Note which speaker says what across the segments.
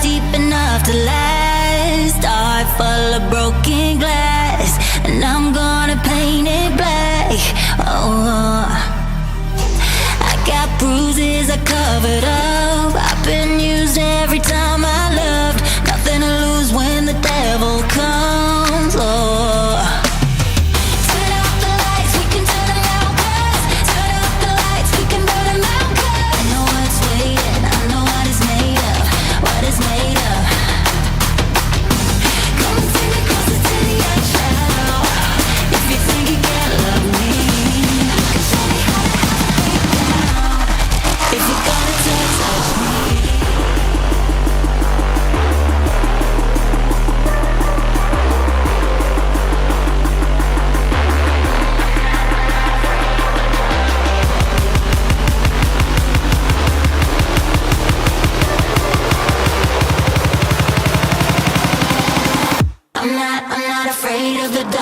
Speaker 1: deep enough to last. A heart full of broken glass, and I'm gonna paint it black. Oh, I got bruises I covered up. I've been used every time I loved. Nothing to lose when the devil comes. Oh, turn out the lights, we can turn them out, 'cause turn out the lights, we can burn them out, 'cause I know what's waiting, I know what it's made of, what it's made of. Come and take me closer to the edge now. If you think you can't love me, show me how to break down. If you're gonna touch me. I'm not afraid of the dark.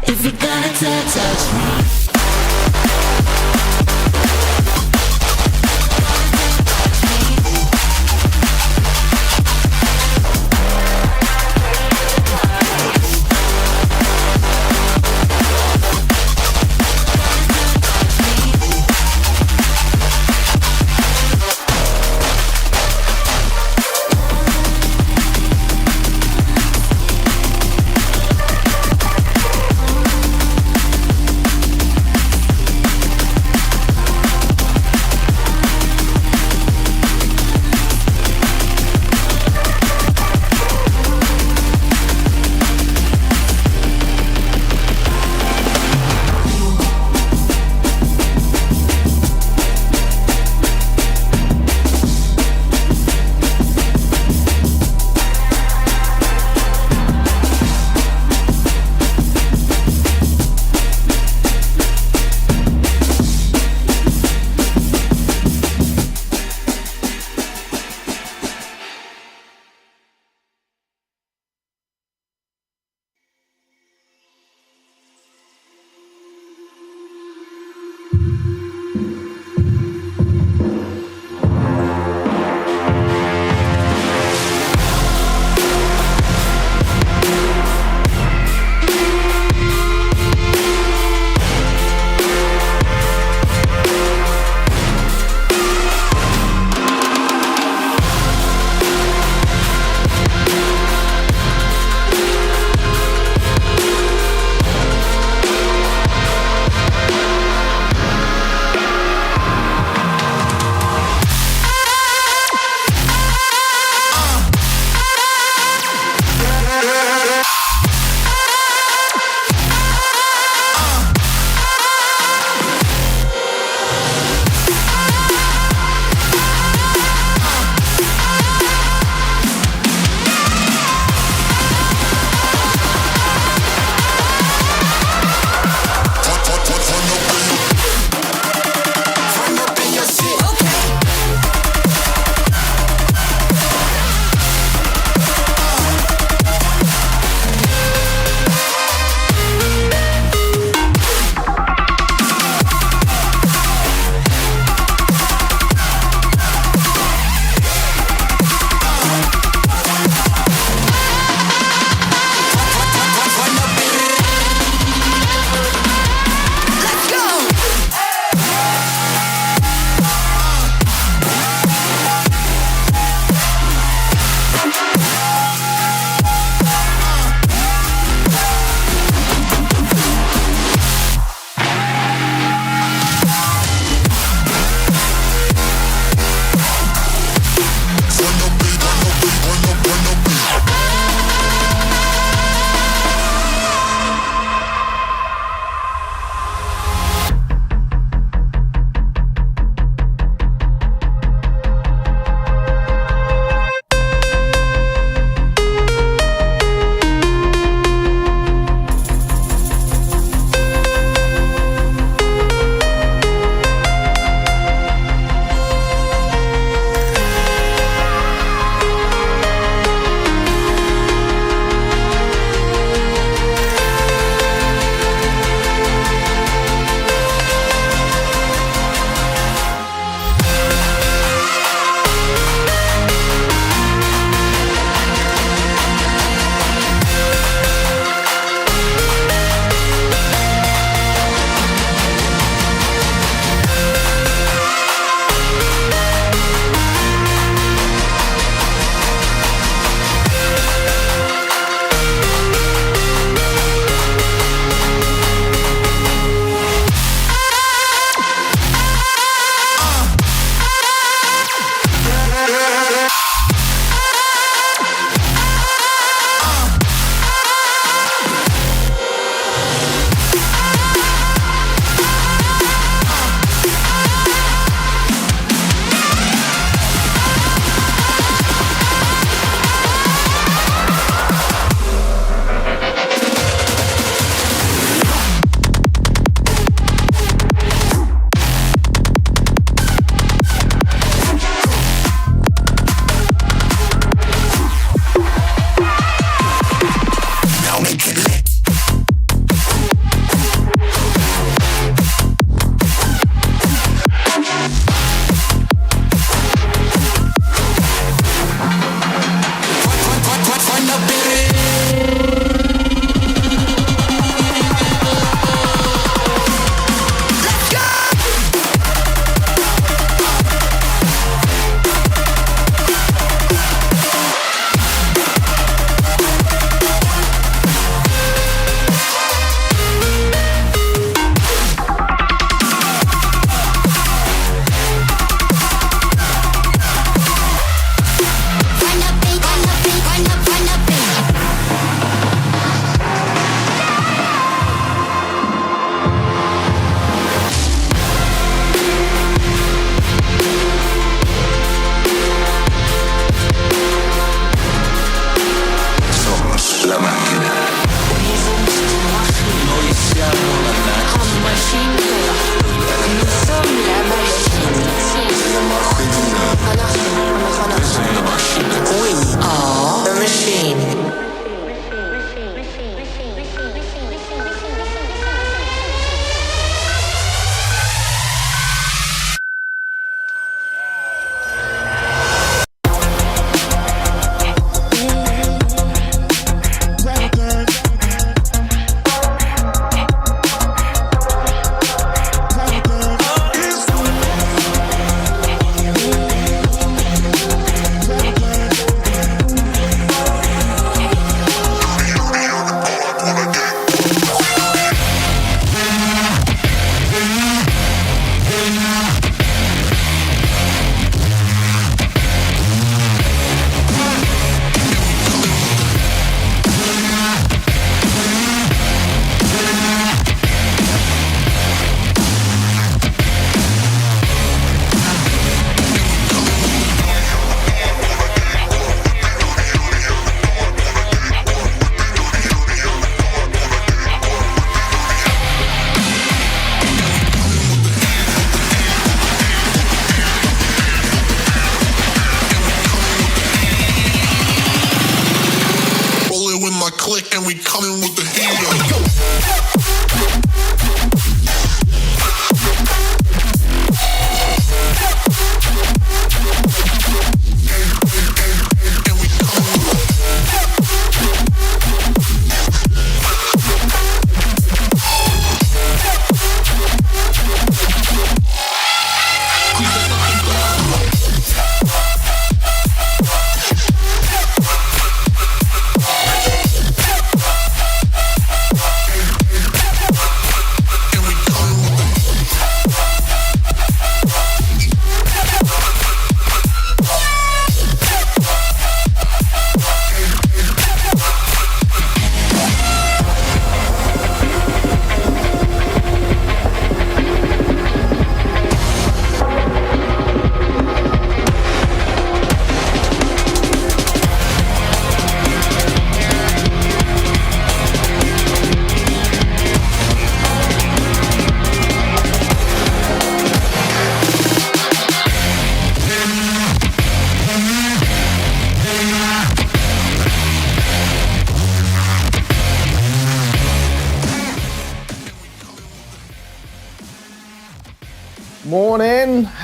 Speaker 1: If you're gonna touch me.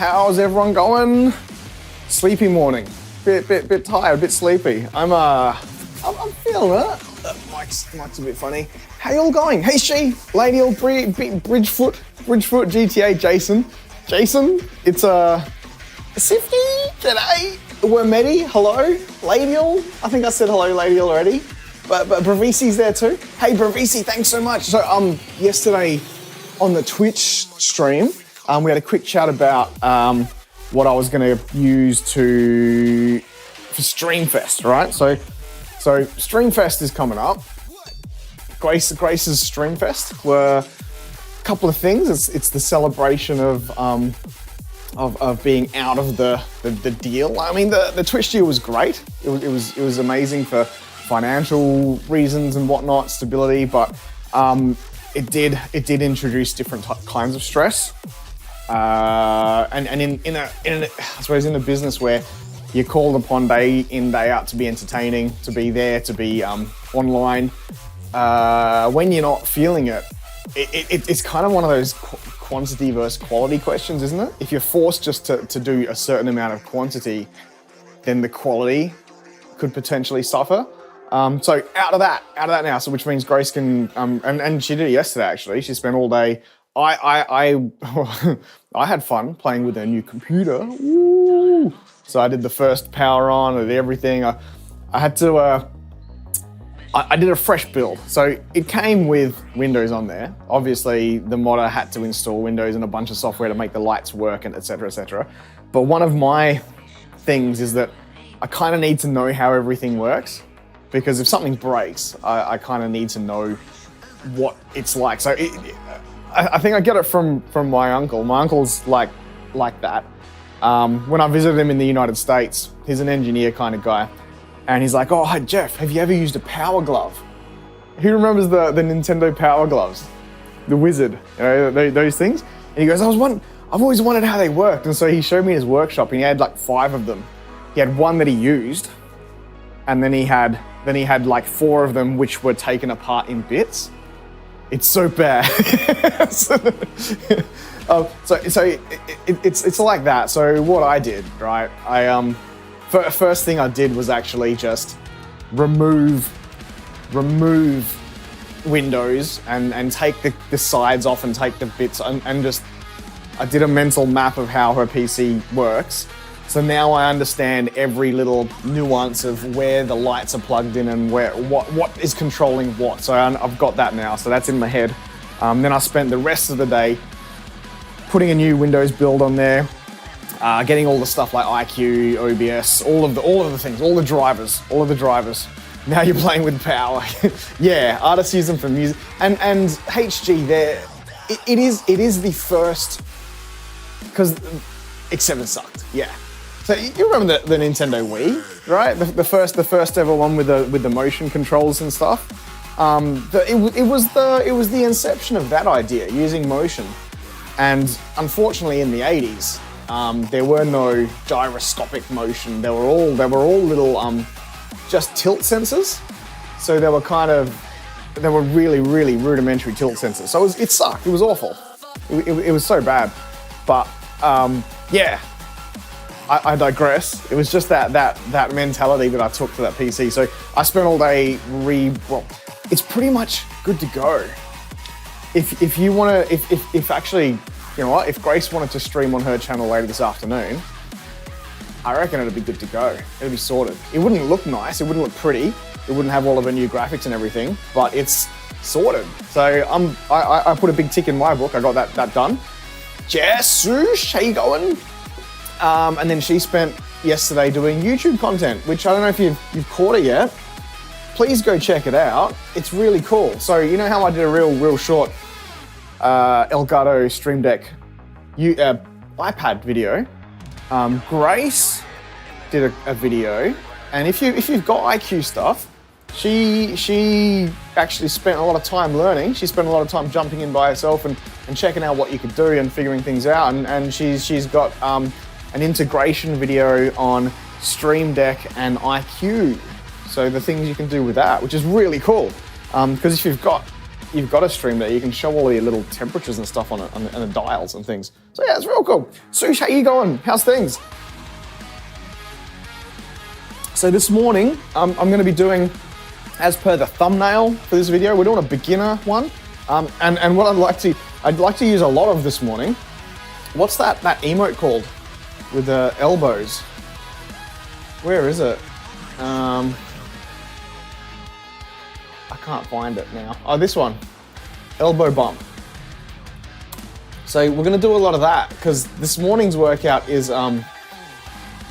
Speaker 2: How's everyone going? Sleepy morning. Bit tired, bit sleepy. I'm feeling it. Mike's a bit funny. How y'all going? Hey, she, Lady L, Bridgefoot, GTA, Jason, it's Sifty, g'day. Wormedi, hello. Lady L, I think I said hello, Lady L already. But Bravisi's there too. Hey, Bravisi, thanks so much. So yesterday on the Twitch stream, we had a quick chat about what I was going to use for Streamfest, right? So Streamfest is coming up. Grace's Streamfest were a couple of things. It's the celebration of being out of the deal. I mean, the Twitch deal was great. It was amazing for financial reasons and whatnot, stability, but it did introduce different kinds of stress. And in a business where you're called upon day in, day out to be entertaining, to be there, to be online, when you're not feeling it, it's kind of one of those quantity versus quality questions, isn't it? If you're forced just to do a certain amount of quantity, then the quality could potentially suffer. So out of that now, so which means Grace can, and she did it yesterday actually. She spent all day. I had fun playing with her new computer. Woo. So I did the first power on, I did everything. I had to, I did a fresh build. So it came with Windows on there. Obviously the modder had to install Windows and a bunch of software to make the lights work and et cetera, et cetera. But one of my things is that I kind of need to know how everything works, because if something breaks, I kind of need to know what it's like. So I think I get it from my uncle. My uncle's like that. When I visited him in the United States, he's an engineer kind of guy. And he's like, oh, hi, Jeff, have you ever used a power glove? Who remembers the Nintendo power gloves? The Wizard, you know, those things? And he goes, I've always wondered how they worked. And so he showed me his workshop and he had like 5 of them. He had one that he used, and then he had like 4 of them which were taken apart in bits. It's so bad. So it's like that. So what I did, right? First thing I did was actually just remove Windows and take the sides off and take the bits and just I did a mental map of how her PC works. So now I understand every little nuance of where the lights are plugged in and what is controlling what. So I've got that now, so that's in my head. Then I spent the rest of the day putting a new Windows build on there, getting all the stuff like IQ, OBS, all of the things, all the drivers. Now you're playing with power. Yeah, artists use them for music. And HG there, it is the first, because except it sucked, yeah. So you remember the Nintendo Wii, right? The first ever one with the motion controls and stuff. It was the inception of that idea, using motion. And unfortunately, in the 80s, there were no gyroscopic motion. They were all little just tilt sensors. So they were really, really rudimentary tilt sensors. So it sucked. It was awful. It was so bad. But yeah. I digress. It was just that mentality that I took to that PC. So I spent all day it's pretty much good to go. If you want to, if actually, you know what, if Grace wanted to stream on her channel later this afternoon, I reckon it'd be good to go. It'd be sorted. It wouldn't look nice. It wouldn't look pretty. It wouldn't have all of her new graphics and everything, but it's sorted. So I put a big tick in my book. I got that done. Jesus, how you going? And then she spent yesterday doing YouTube content, which I don't know if you've caught it yet. Please go check it out. It's really cool. So you know how I did a real short Elgato Stream Deck iPad video? Grace did a video, and if you've got IQ stuff, she actually spent a lot of time learning. She spent a lot of time jumping in by herself and checking out what you could do and figuring things out. And she's got an integration video on Stream Deck and IQ. So the things you can do with that, which is really cool. Because if you've got you've got a stream there, you can show all your little temperatures and stuff on it, and the dials and things. So yeah, it's real cool. Sush, how you going? How's things? So this morning, I'm going to be doing, as per the thumbnail for this video, we're doing a beginner one. And what I'd like to use a lot of this morning. What's that emote called with the elbows? Where is it? I can't find it now. Oh, this one, elbow bump. So we're gonna do a lot of that because this morning's workout is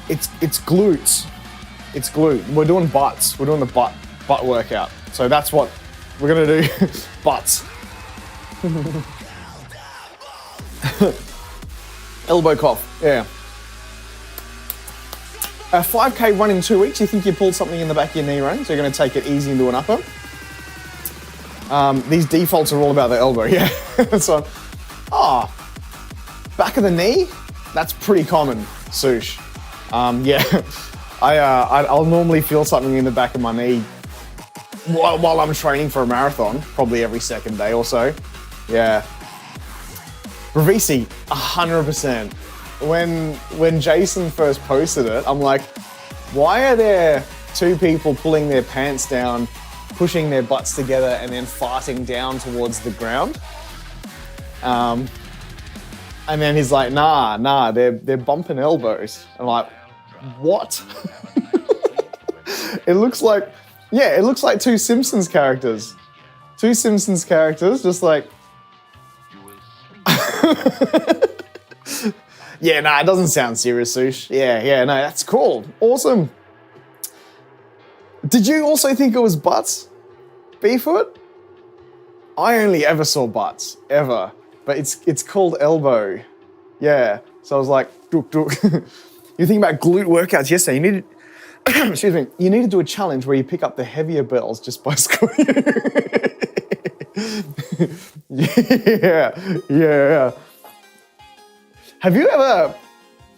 Speaker 2: it's glutes. It's glute. We're doing butts. We're doing the butt workout. So that's what we're gonna do. Butts. Elbow cough. Yeah. A 5K run in 2 weeks. You think you pulled something in the back of your knee run, so you're going to take it easy into an upper. These defaults are all about the elbow. Yeah. So, back of the knee. That's pretty common, Sush. Yeah. I'll normally feel something in the back of my knee while I'm training for a marathon, probably every second day or so. Yeah. Ravisi, 100%. When Jason first posted it, I'm like, why are there two people pulling their pants down, pushing their butts together, and then farting down towards the ground? And then he's like, nah, they're bumping elbows. I'm like, what? It looks like two Simpsons characters. Two Simpsons characters, just like. Yeah, nah, it doesn't sound serious, Sush. Yeah, no, that's cool. Awesome. Did you also think it was butts? Beeffoot? I only ever saw butts, ever. But it's called elbow. Yeah. So I was like, duk. You think about glute workouts yesterday, you needed, excuse me, you need to do a challenge where you pick up the heavier bells just by squatting. Yeah. Have you ever,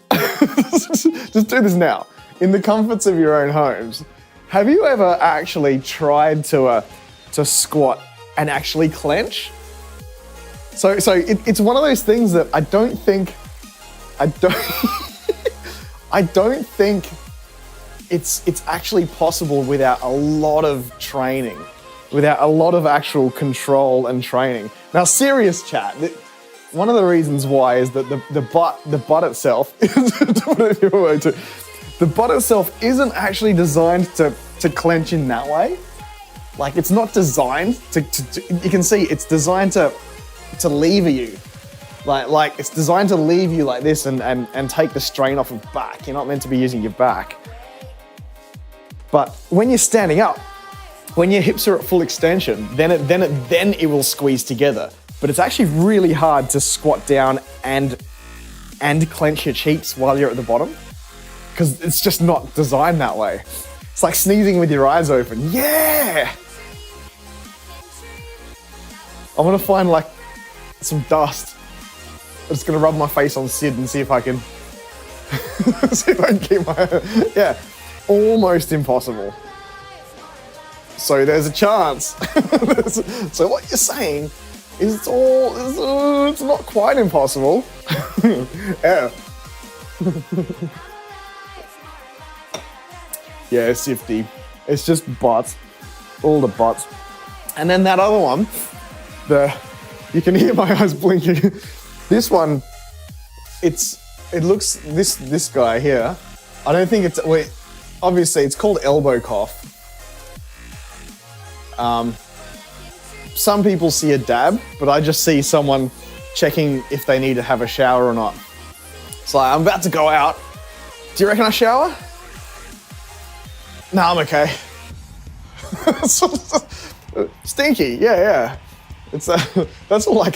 Speaker 2: just do this now, in the comforts of your own homes, have you ever actually tried to squat and actually clench? So it's one of those things that I don't think it's actually possible without a lot of training, without a lot of actual control and training. Now, serious chat. One of the reasons why is that the butt itself, the butt itself isn't actually designed to clench in that way. Like, it's not designed to you can see it's designed to lever you. Like it's designed to leave you like this and take the strain off of back. You're not meant to be using your back. But when you're standing up, when your hips are at full extension, then it will squeeze together. But it's actually really hard to squat down and clench your cheeks while you're at the bottom, because it's just not designed that way. It's like sneezing with your eyes open. Yeah! I'm gonna find like some dust. I'm just gonna rub my face on Sid and see if I can keep my, yeah, almost impossible. So there's a chance. So what you're saying is it's not quite impossible. Yeah. Yeah, Sifty. It's just butts. All the butts. And then that other one, you can hear my eyes blinking. This one, it looks, this guy here, I don't think it's, wait, obviously it's called elbow cough. Some people see a dab, but I just see someone checking if they need to have a shower or not. It's like, I'm about to go out. Do you reckon I shower? No, I'm okay. Stinky, yeah. It's that's all like.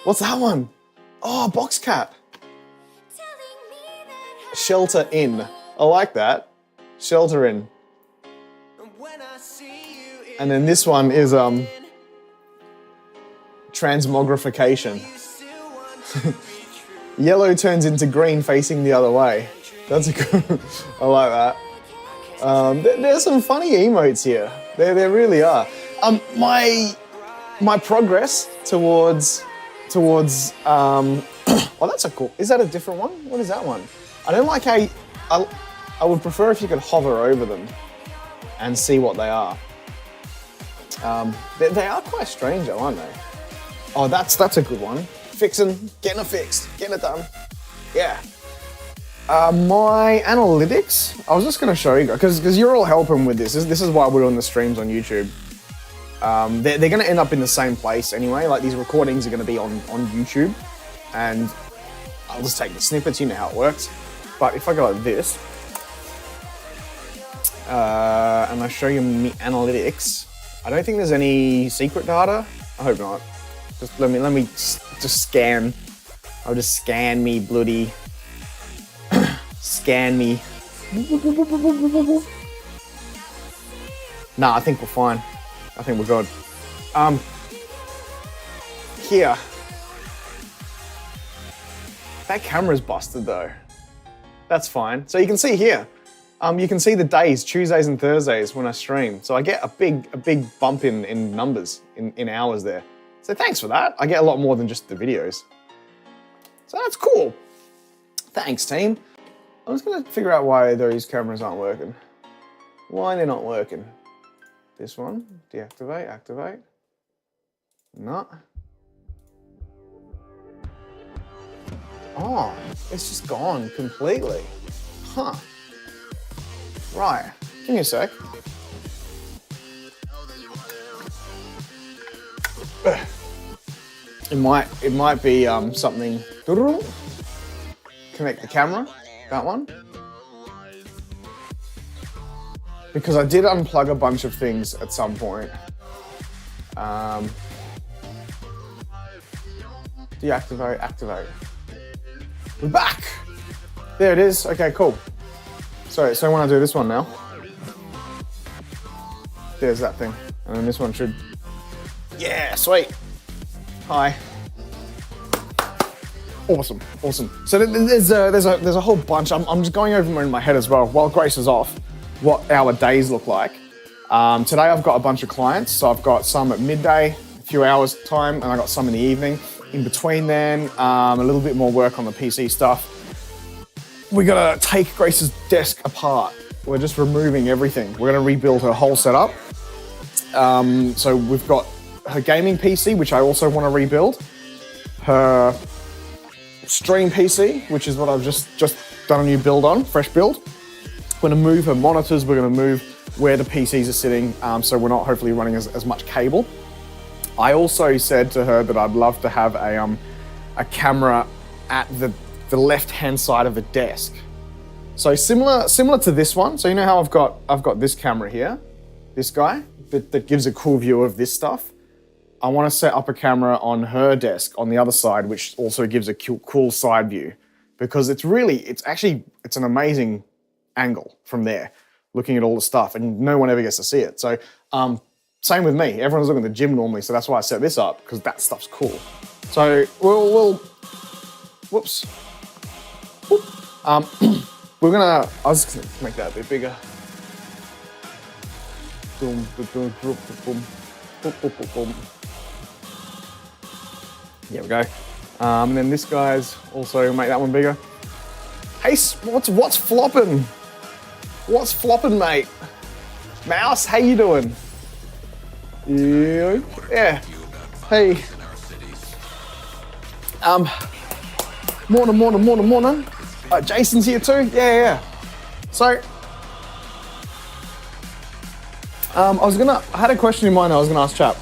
Speaker 2: What's that one? Oh, box cap. Shelter in. I like that. Shelter in. And then this one is transmogrification. Yellow turns into green facing the other way. That's a good, I like that. There's some funny emotes here. There really are. My progress towards oh, that's a cool. Is that a different one? What is that one? I don't like how I would prefer if you could hover over them and see what they are. They are quite strange though, aren't they? Oh, that's a good one. Getting it fixed, getting it done. Yeah. My analytics, I was just going to show you guys, because you're all helping with this. This is why we're on the streams on YouTube. They're going to end up in the same place anyway. Like, these recordings are going to be on YouTube, and I'll just take the snippets, you know how it works. But if I go like this, and I show you my analytics, I don't think there's any secret data. I hope not. Just let me just scan. I'll just scan me bloody. Scan me. Nah, I think we're fine. I think we're good. Here. That camera's busted though. That's fine. So you can see here. You can see the days, Tuesdays and Thursdays when I stream. So I get a big bump in numbers, in hours there. So thanks for that. I get a lot more than just the videos. So that's cool. Thanks, team. I'm just gonna figure out why those cameras aren't working. Why they're not working. This one, deactivate, activate. No. Oh, it's just gone completely. Huh. Right, give me a sec. It might be something. Connect the camera, that one. Because I did unplug a bunch of things at some point. Deactivate, activate. We're back! There it is, okay, cool. So when I do this one now, there's that thing. And then this one should, yeah, sweet. Hi. Awesome. So there's a whole bunch. I'm just going over in my head as well, while Grace is off, what our days look like. Today I've got a bunch of clients, so I've got some at midday, a few hours time, and I got some in the evening. In between then, a little bit more work on the PC stuff. We gotta take Grace's desk apart. We're just removing everything. We're gonna rebuild her whole setup. So we've got her gaming PC, which I also want to rebuild. Her stream PC, which is what I've just done a new build on, fresh build. We're gonna move her monitors. We're gonna move where the PCs are sitting, so we're not hopefully running as much cable. I also said to her that I'd love to have a camera at the left-hand side of the desk. So similar to this one. So you know how I've got this camera here, this guy that gives a cool view of this stuff. I want to set up a camera on her desk on the other side, which also gives a cool side view, because it's an amazing angle from there, looking at all the stuff, and no one ever gets to see it. So same with me. Everyone's looking at the gym normally, so that's why I set this up, because that stuff's cool. So we'll whoops. Whoop. I was just gonna make that a bit bigger. Boom, boom, boom, boom, boom, boom, boom, boom, boom. There we go. And then this guy's also make that one bigger. Hey, what's flopping? What's flopping, mate? Mouse, how you doing? Yeah. Hey. Morning. Jason's here too. Yeah. So, I had a question in mind I was gonna ask Chap.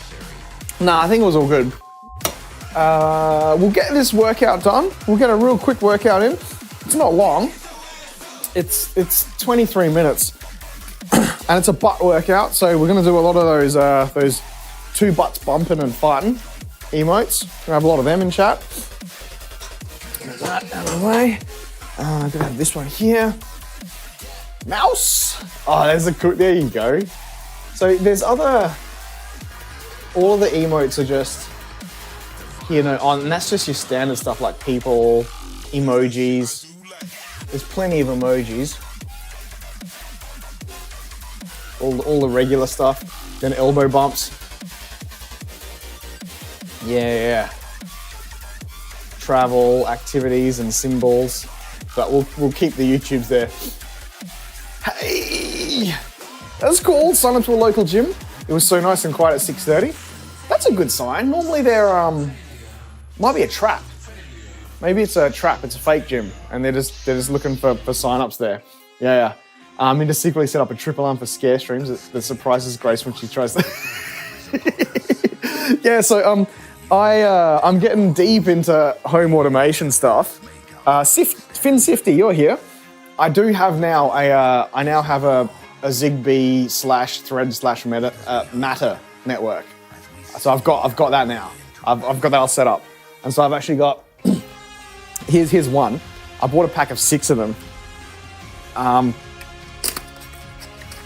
Speaker 2: Nah, I think it was all good. We'll get this workout done. We'll get a real quick workout in. It's not long. It's 23 minutes, and it's a butt workout. So we're gonna do a lot of those two butts bumping and fighting emotes. We're gonna have a lot of them in chat. Get that out of the way. I'm gonna have this one here. Mouse. Oh, there you go. So there's all of the emotes are just, and that's just your standard stuff like people, emojis. There's plenty of emojis. all the regular stuff. Then elbow bumps. Yeah. Travel, activities, and symbols. But we'll keep the YouTubes there. Hey! That's cool. Sign up to a local gym. It was so nice and quiet at 6:30. That's a good sign. Normally there might be a trap. Maybe it's a trap. It's a fake gym, and they're just looking for sign-ups there. Yeah. I'm going to secretly set up a triple arm for scare streams that surprises Grace when she tries to. Yeah. So I'm getting deep into home automation stuff. Finn Sifty, you're here. I do have now I now have a Zigbee /Thread Matter network. So I've got that now. I've got that all set up, and so I've actually got. Here's one. I bought a pack of 6 of them.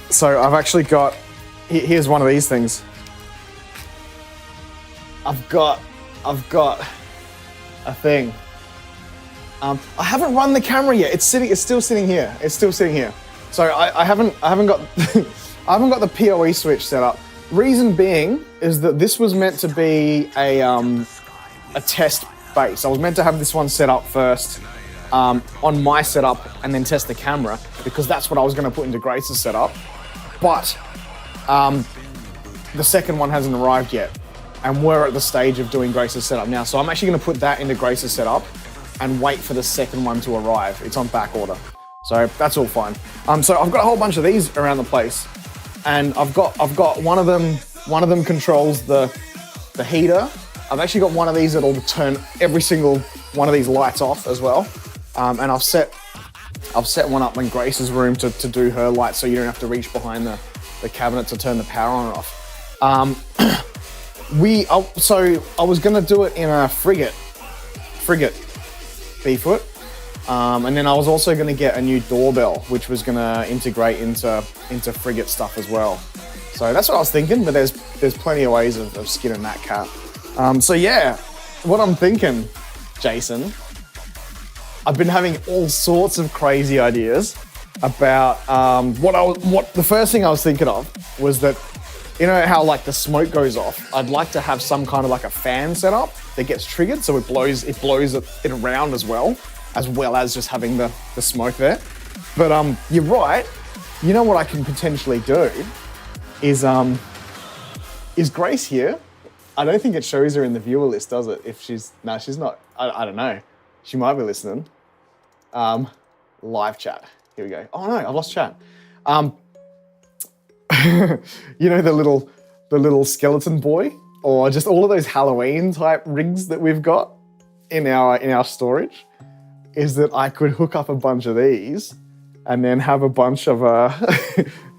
Speaker 2: So I've actually got. Here's one of these things. I've got a thing. I haven't run the camera yet. It's still sitting here. So I haven't got I haven't got the PoE switch set up. Reason being is that this was meant to be a test base. I was meant to have this one set up first on my setup and then test the camera, because that's what I was going to put into Grace's setup. But the second one hasn't arrived yet, and we're at the stage of doing Grace's setup now. So I'm actually going to put that into Grace's setup and wait for the second one to arrive. It's on back order, so that's all fine. So I've got a whole bunch of these around the place, and I've got one of them. One of them controls the heater. I've actually got one of these that'll turn every single one of these lights off as well. And I've set one up in Grace's room to do her lights, so you don't have to reach behind the cabinet to turn the power on and off. So I was gonna do it in a frigate Beeffoot. And then I was also gonna get a new doorbell, which was gonna integrate into frigate stuff as well. So that's what I was thinking, but there's plenty of ways of skinning that cat. So yeah, what I'm thinking, Jason, I've been having all sorts of crazy ideas about what the first thing I was thinking of was that, you know how like the smoke goes off, I'd like to have some kind of like a fan set up that gets triggered, so it blows it around as well as just having the smoke there. But you're right. You know what I can potentially do is Grace here? I don't think it shows her in the viewer list, does it? If she's not. I don't know. She might be listening. Live chat. Here we go. Oh no, I've lost chat. You know the little skeleton boy, or just all of those Halloween type rigs that we've got in our storage, is that I could hook up a bunch of these and then have a bunch of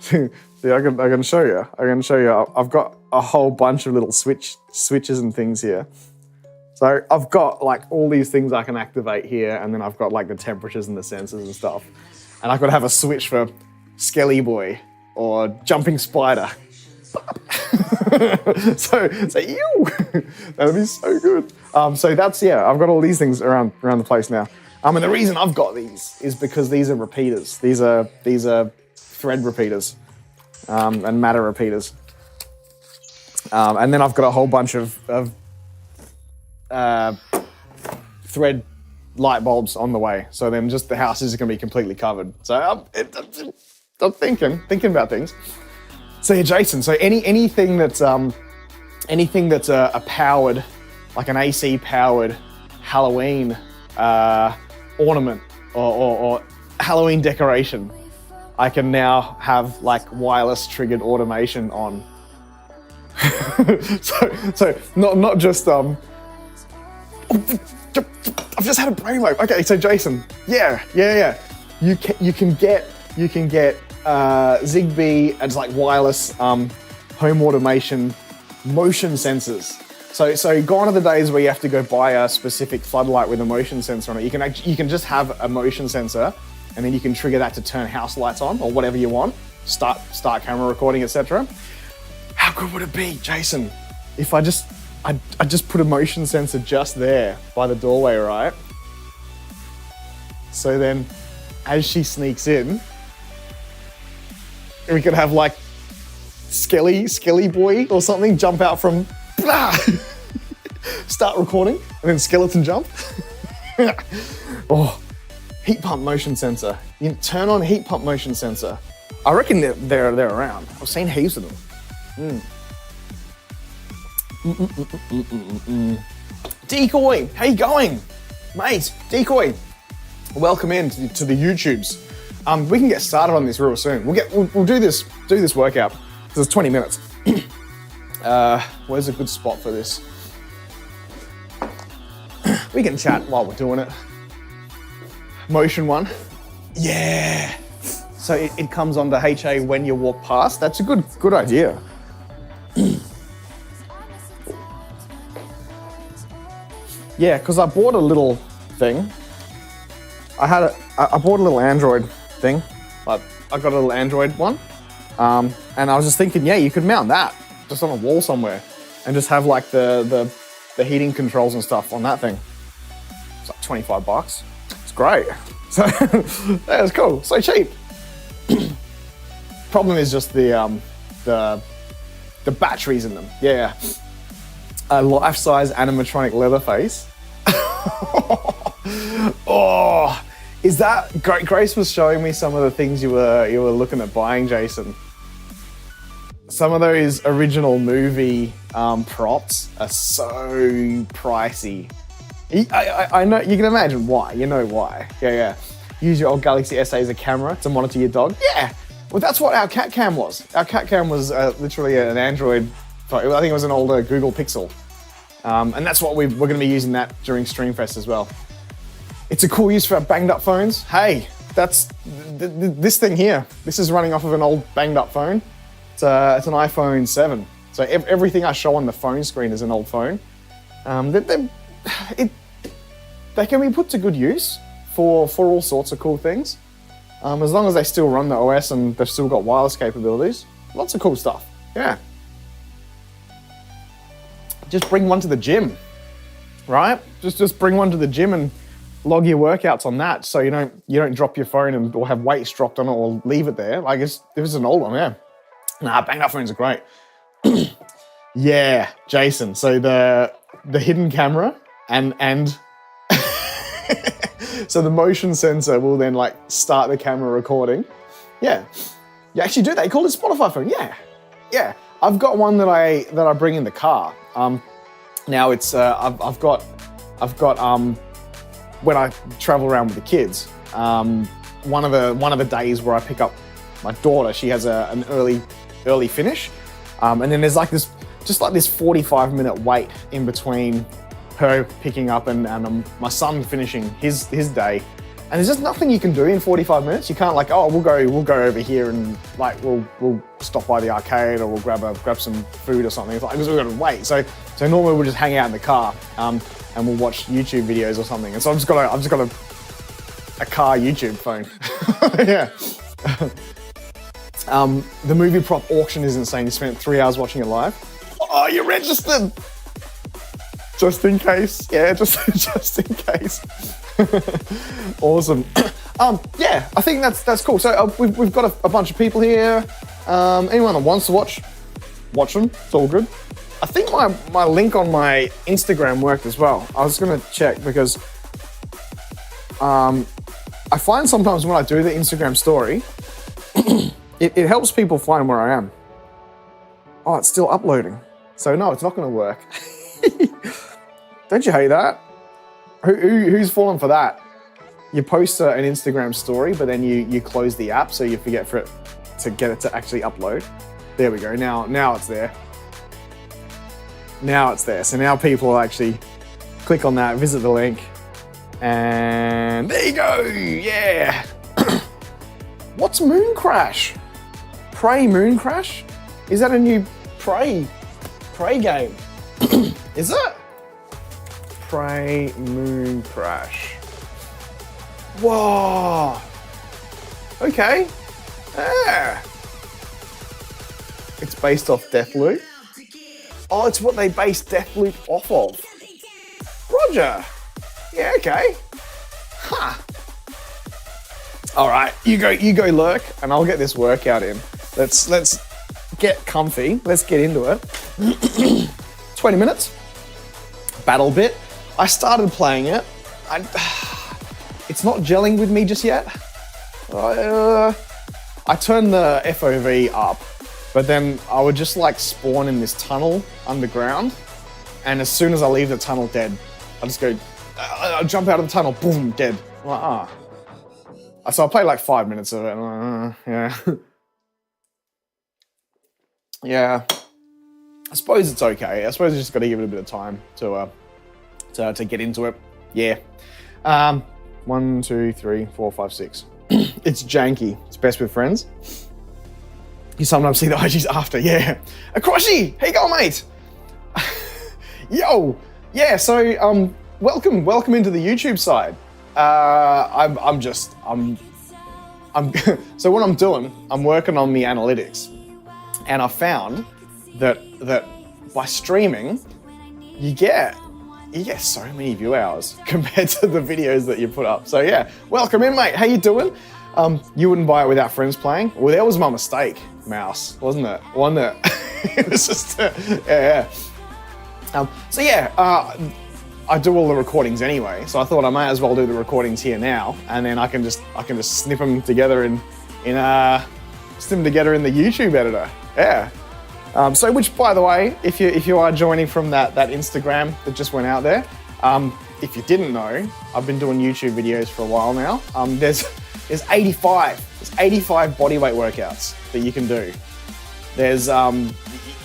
Speaker 2: see, I can show you. I've got a whole bunch of little switches and things here. So I've got like all these things I can activate here, and then I've got like the temperatures and the sensors and stuff. And I could have a switch for Skelly Boy or Jumping Spider. so ew, that'd be so good. So that's, yeah, I've got all these things around the place now. And the reason I've got these is because these are repeaters. These are thread repeaters and matter repeaters. And then I've got a whole bunch of thread light bulbs on the way. So then just the house is going to be completely covered. So I'm thinking about things. So yeah, Jason. So anything that's a powered, like an AC powered Halloween ornament or Halloween decoration, I can now have like wireless triggered automation on. so not just I've just had a brainwave. Okay, so Jason, yeah. You can get Zigbee as like wireless home automation motion sensors. So gone are the days where you have to go buy a specific floodlight with a motion sensor on it. You can just have a motion sensor, and then you can trigger that to turn house lights on or whatever you want, start camera recording, etc. How good would it be, Jason, if I just put a motion sensor just there by the doorway, right? So then, as she sneaks in, we could have like Skelly boy or something jump out from, start recording, and then skeleton jump. Oh, heat pump motion sensor. You turn on heat pump motion sensor. I reckon they're around. I've seen heaps of them. Decoy, how you going? Mate, Decoy, welcome in to the YouTubes. We can get started on this real soon. We'll do this workout, because it's 20 minutes. Where's a good spot for this? We can chat while we're doing it. Motion one. Yeah. So it comes onto HA when you walk past. That's a good idea. Yeah, because I bought a little thing. I bought a little Android thing. But I got a little Android one. And I was just thinking, yeah, you could mount that just on a wall somewhere and just have like the heating controls and stuff on that thing. It's like $25. It's great. So yeah, it's cool. So cheap. Problem is just the batteries in them. Yeah. A life-size animatronic Leatherface. Oh, is that Grace was showing me some of the things you were looking at buying, Jason. Some of those original movie props are so pricey. I know, you can imagine why. You know why. Yeah. Use your old Galaxy S8 as a camera to monitor your dog. Yeah. Well, that's what our cat cam was. Our cat cam was literally an Android. I think it was an older Google Pixel. And that's what we're going to be using that during Streamfest as well. It's a cool use for our banged up phones. Hey, that's this thing here. This is running off of an old banged up phone. It's an iPhone 7. So everything I show on the phone screen is an old phone. They can be put to good use for all sorts of cool things. As long as they still run the OS and they've still got wireless capabilities. Lots of cool stuff. Yeah. Just bring one to the gym, right? Just bring one to the gym and log your workouts on that, so you don't drop your phone or have weights dropped on it or leave it there. Like if it's an old one, yeah. Nah, banged up phones are great. Yeah, Jason. So the hidden camera and so the motion sensor will then like start the camera recording. Yeah, you actually do that. You call it a Spotify phone. Yeah. I've got one that I bring in the car. Now it's I've got when I travel around with the kids. One of the days where I pick up my daughter, she has an early finish, and then there's like this 45-minute wait in between her picking up and my son finishing his day. And there's just nothing you can do in 45 minutes. You can't like, oh, we'll go over here and like we'll stop by the arcade or we'll grab some food or something. It's like because we've got to wait. So normally we'll just hang out in the car and we'll watch YouTube videos or something. And so I've just got a car YouTube phone. Yeah. The movie prop auction is insane. You spent 3 hours watching it live. Oh, you're registered. Just in case. Yeah, just in case. Awesome. Yeah, I think that's cool. So we've got a bunch of people here. Anyone that wants to watch them. It's all good. I think my link on my Instagram worked as well. I was gonna check because I find sometimes when I do the Instagram story, it helps people find where I am. Oh, it's still uploading. So no, it's not gonna work. Don't you hate that? Who's fallen for that? You post an Instagram story, but then you close the app, so you forget to get it to actually upload. There we go. Now it's there. Now it's there. So now people will actually click on that, visit the link, and there you go. Yeah. What's Moon Crash? Prey Moon Crash? Is that a new Prey game? Is it? Prey Moon Crash. Whoa. Okay. Yeah. It's based off Deathloop. Oh, it's what they based Deathloop off of. Roger. Yeah, okay. Huh. All right, you go lurk, and I'll get this workout in. Let's get comfy. Let's get into it. 20 minutes. Battle bit. I started playing it. It's not gelling with me just yet. I turned the FOV up, but then I would just like spawn in this tunnel underground, and as soon as I leave the tunnel dead, I just go, I jump out of the tunnel, boom, dead. I'm like, So I played like 5 minutes of it, and I'm like, yeah. Yeah. I suppose it's okay. I suppose you just got to give it a bit of time to get into it. Yeah. 1, 2, 3, 4, 5, 6. It's janky. It's best with friends. You sometimes see the IGs after. Yeah. Akroshi, how you going, mate? Yo. Yeah. So welcome into the YouTube side. So what I'm doing, I'm working on the analytics, and I found that by streaming, you get so many view hours compared to the videos that you put up. So yeah, welcome in, mate. How you doing? You wouldn't buy it without friends playing? Well, that was my mistake, Mouse, wasn't it? It was just, yeah. So yeah, I do all the recordings anyway, so I thought I might as well do the recordings here now, and then I can just snip them together in the YouTube editor. Yeah. So, which, by the way, if you are joining from that Instagram that just went out there, if you didn't know, I've been doing YouTube videos for a while now. There's 85 bodyweight workouts that you can do. There's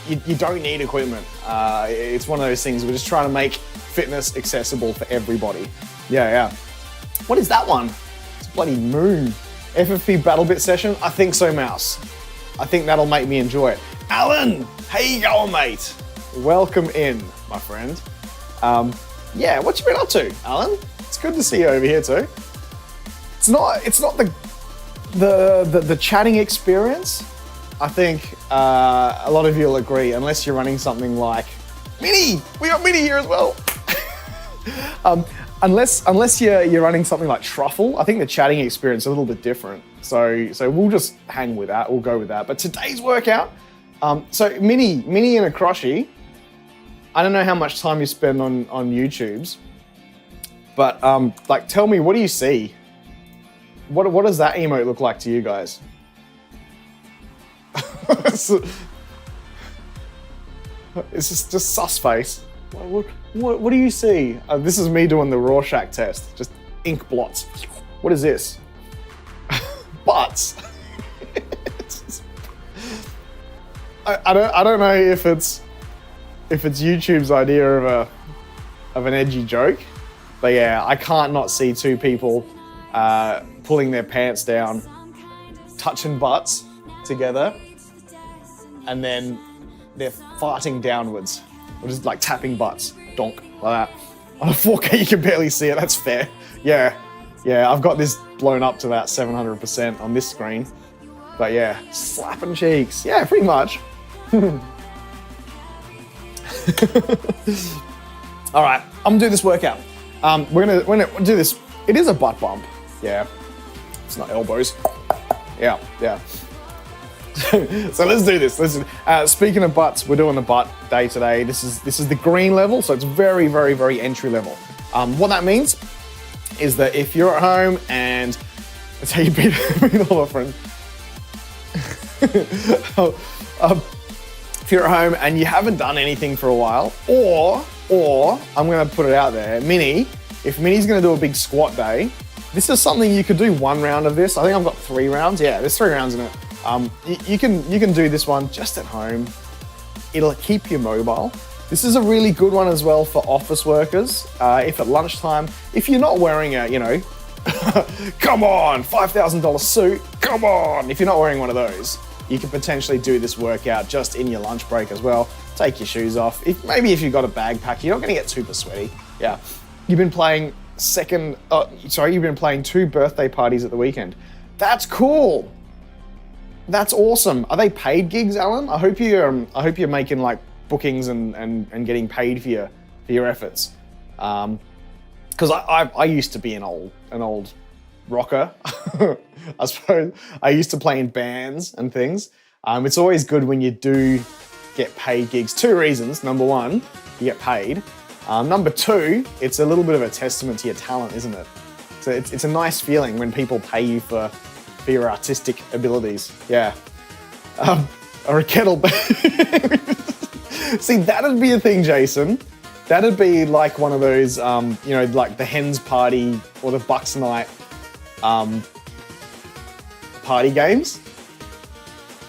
Speaker 2: you don't need equipment. It's one of those things. We're just trying to make fitness accessible for everybody. Yeah. What is that one? It's a bloody moon. FFP battle bit session? I think so, Mouse. I think that'll make me enjoy it. Alan, how you going, mate? Welcome in, my friend. Yeah, what you been up to, Alan? It's good to see you over here too. It's not the chatting experience. I think a lot of you will agree, unless you're running something like Mini. We got Mini here as well. Unless you're running something like Truffle, I think the chatting experience is a little bit different. So we'll just hang with that. We'll go with that. But today's workout. So Mini and Akroshi, I don't know how much time you spend on YouTubes, but like, tell me, what do you see? What does that emote look like to you guys? It's just sus face. What do you see? This is me doing the Rorschach test. Just ink blots. What is this? Butts. I don't know if it's YouTube's idea of an edgy joke, but yeah, I can't not see two people pulling their pants down, touching butts together, and then they're farting downwards, or just like tapping butts, donk, like that. On a 4K, you can barely see it. That's fair. Yeah, I've got this blown up to about 700% on this screen, but yeah, slapping cheeks. Yeah, pretty much. All right, I'm gonna do this workout. We're gonna do this. It is a butt bump. Yeah, it's not elbows. Yeah. So let's do this. Speaking of butts, we're doing the butt day today. This is the green level, so it's very, very, very entry level. What that means is that if you're at home and that's how you beat all our friends. If you're at home and you haven't done anything for a while, or I'm gonna put it out there, if Mini's gonna do a big squat day, this is something you could do one round of this. I think I've got 3 rounds. Yeah, there's 3 rounds in it. You can do this one just at home. It'll keep you mobile. This is a really good one as well for office workers. If at lunchtime, if you're not wearing a, come on, $5,000 suit, come on. If you're not wearing one of those, you can potentially do this workout just in your lunch break as well. Take your shoes off. Maybe if you've got a bag pack, you're not gonna get super sweaty. Yeah. You've been playing 2 birthday parties at the weekend. That's cool. That's awesome. Are they paid gigs, Alan? I hope you're making like bookings and getting paid for your efforts. Because I used to be an old rocker. I suppose I used to play in bands and things. It's always good when you do get paid gigs. 2 reasons. Number 1, you get paid. Number 2, it's a little bit of a testament to your talent, isn't it? So it's a nice feeling when people pay you for your artistic abilities. Yeah. Or a kettlebell. See, that'd be a thing, Jason. That'd be like one of those, you know, like the Hens Party or the Bucks Night party games.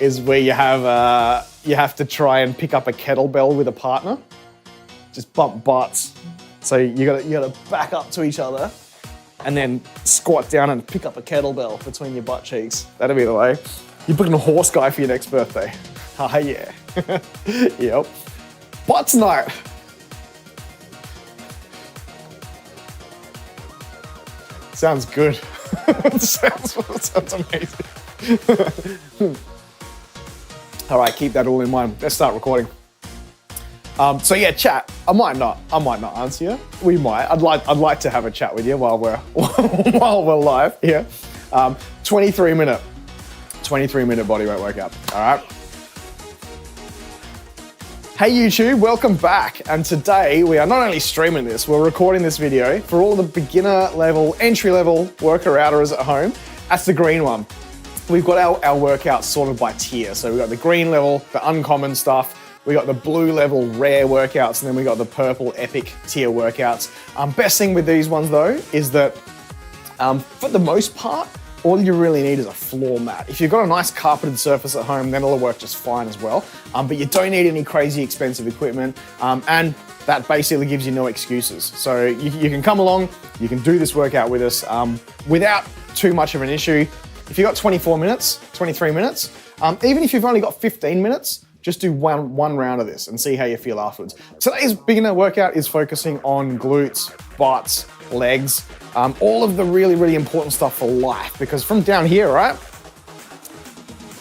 Speaker 2: Is where you have to try and pick up a kettlebell with a partner. Just bump butts. So you gotta back up to each other and then squat down and pick up a kettlebell between your butt cheeks. That'd be the way. You're booking a horse guy for your next birthday. Ah, yeah. Yep. Butts night. Sounds good. sounds amazing. All right, keep that all in mind. Let's start recording. So yeah, chat. I might not answer you. We might. I'd like to have a chat with you while we're live here. 23 minute bodyweight workout. All right. Hey YouTube, welcome back. And today we are not only streaming this, we're recording this video for all the beginner level, entry level worker-outers at home. That's the green one. We've got our workouts sorted by tier. So we've got the green level, the uncommon stuff. We got the blue level rare workouts, and then we got the purple epic tier workouts. Best thing with these ones though is that for the most part, all you really need is a floor mat. If you've got a nice carpeted surface at home, then it'll work just fine as well. But you don't need any crazy expensive equipment, and that basically gives you no excuses. So you can come along, you can do this workout with us without too much of an issue. If you've got 24 minutes, 23 minutes, even if you've only got 15 minutes, just do one round of this and see how you feel afterwards. Today's beginner workout is focusing on glutes, butts, legs, all of the really, really important stuff for life. Because from down here, right,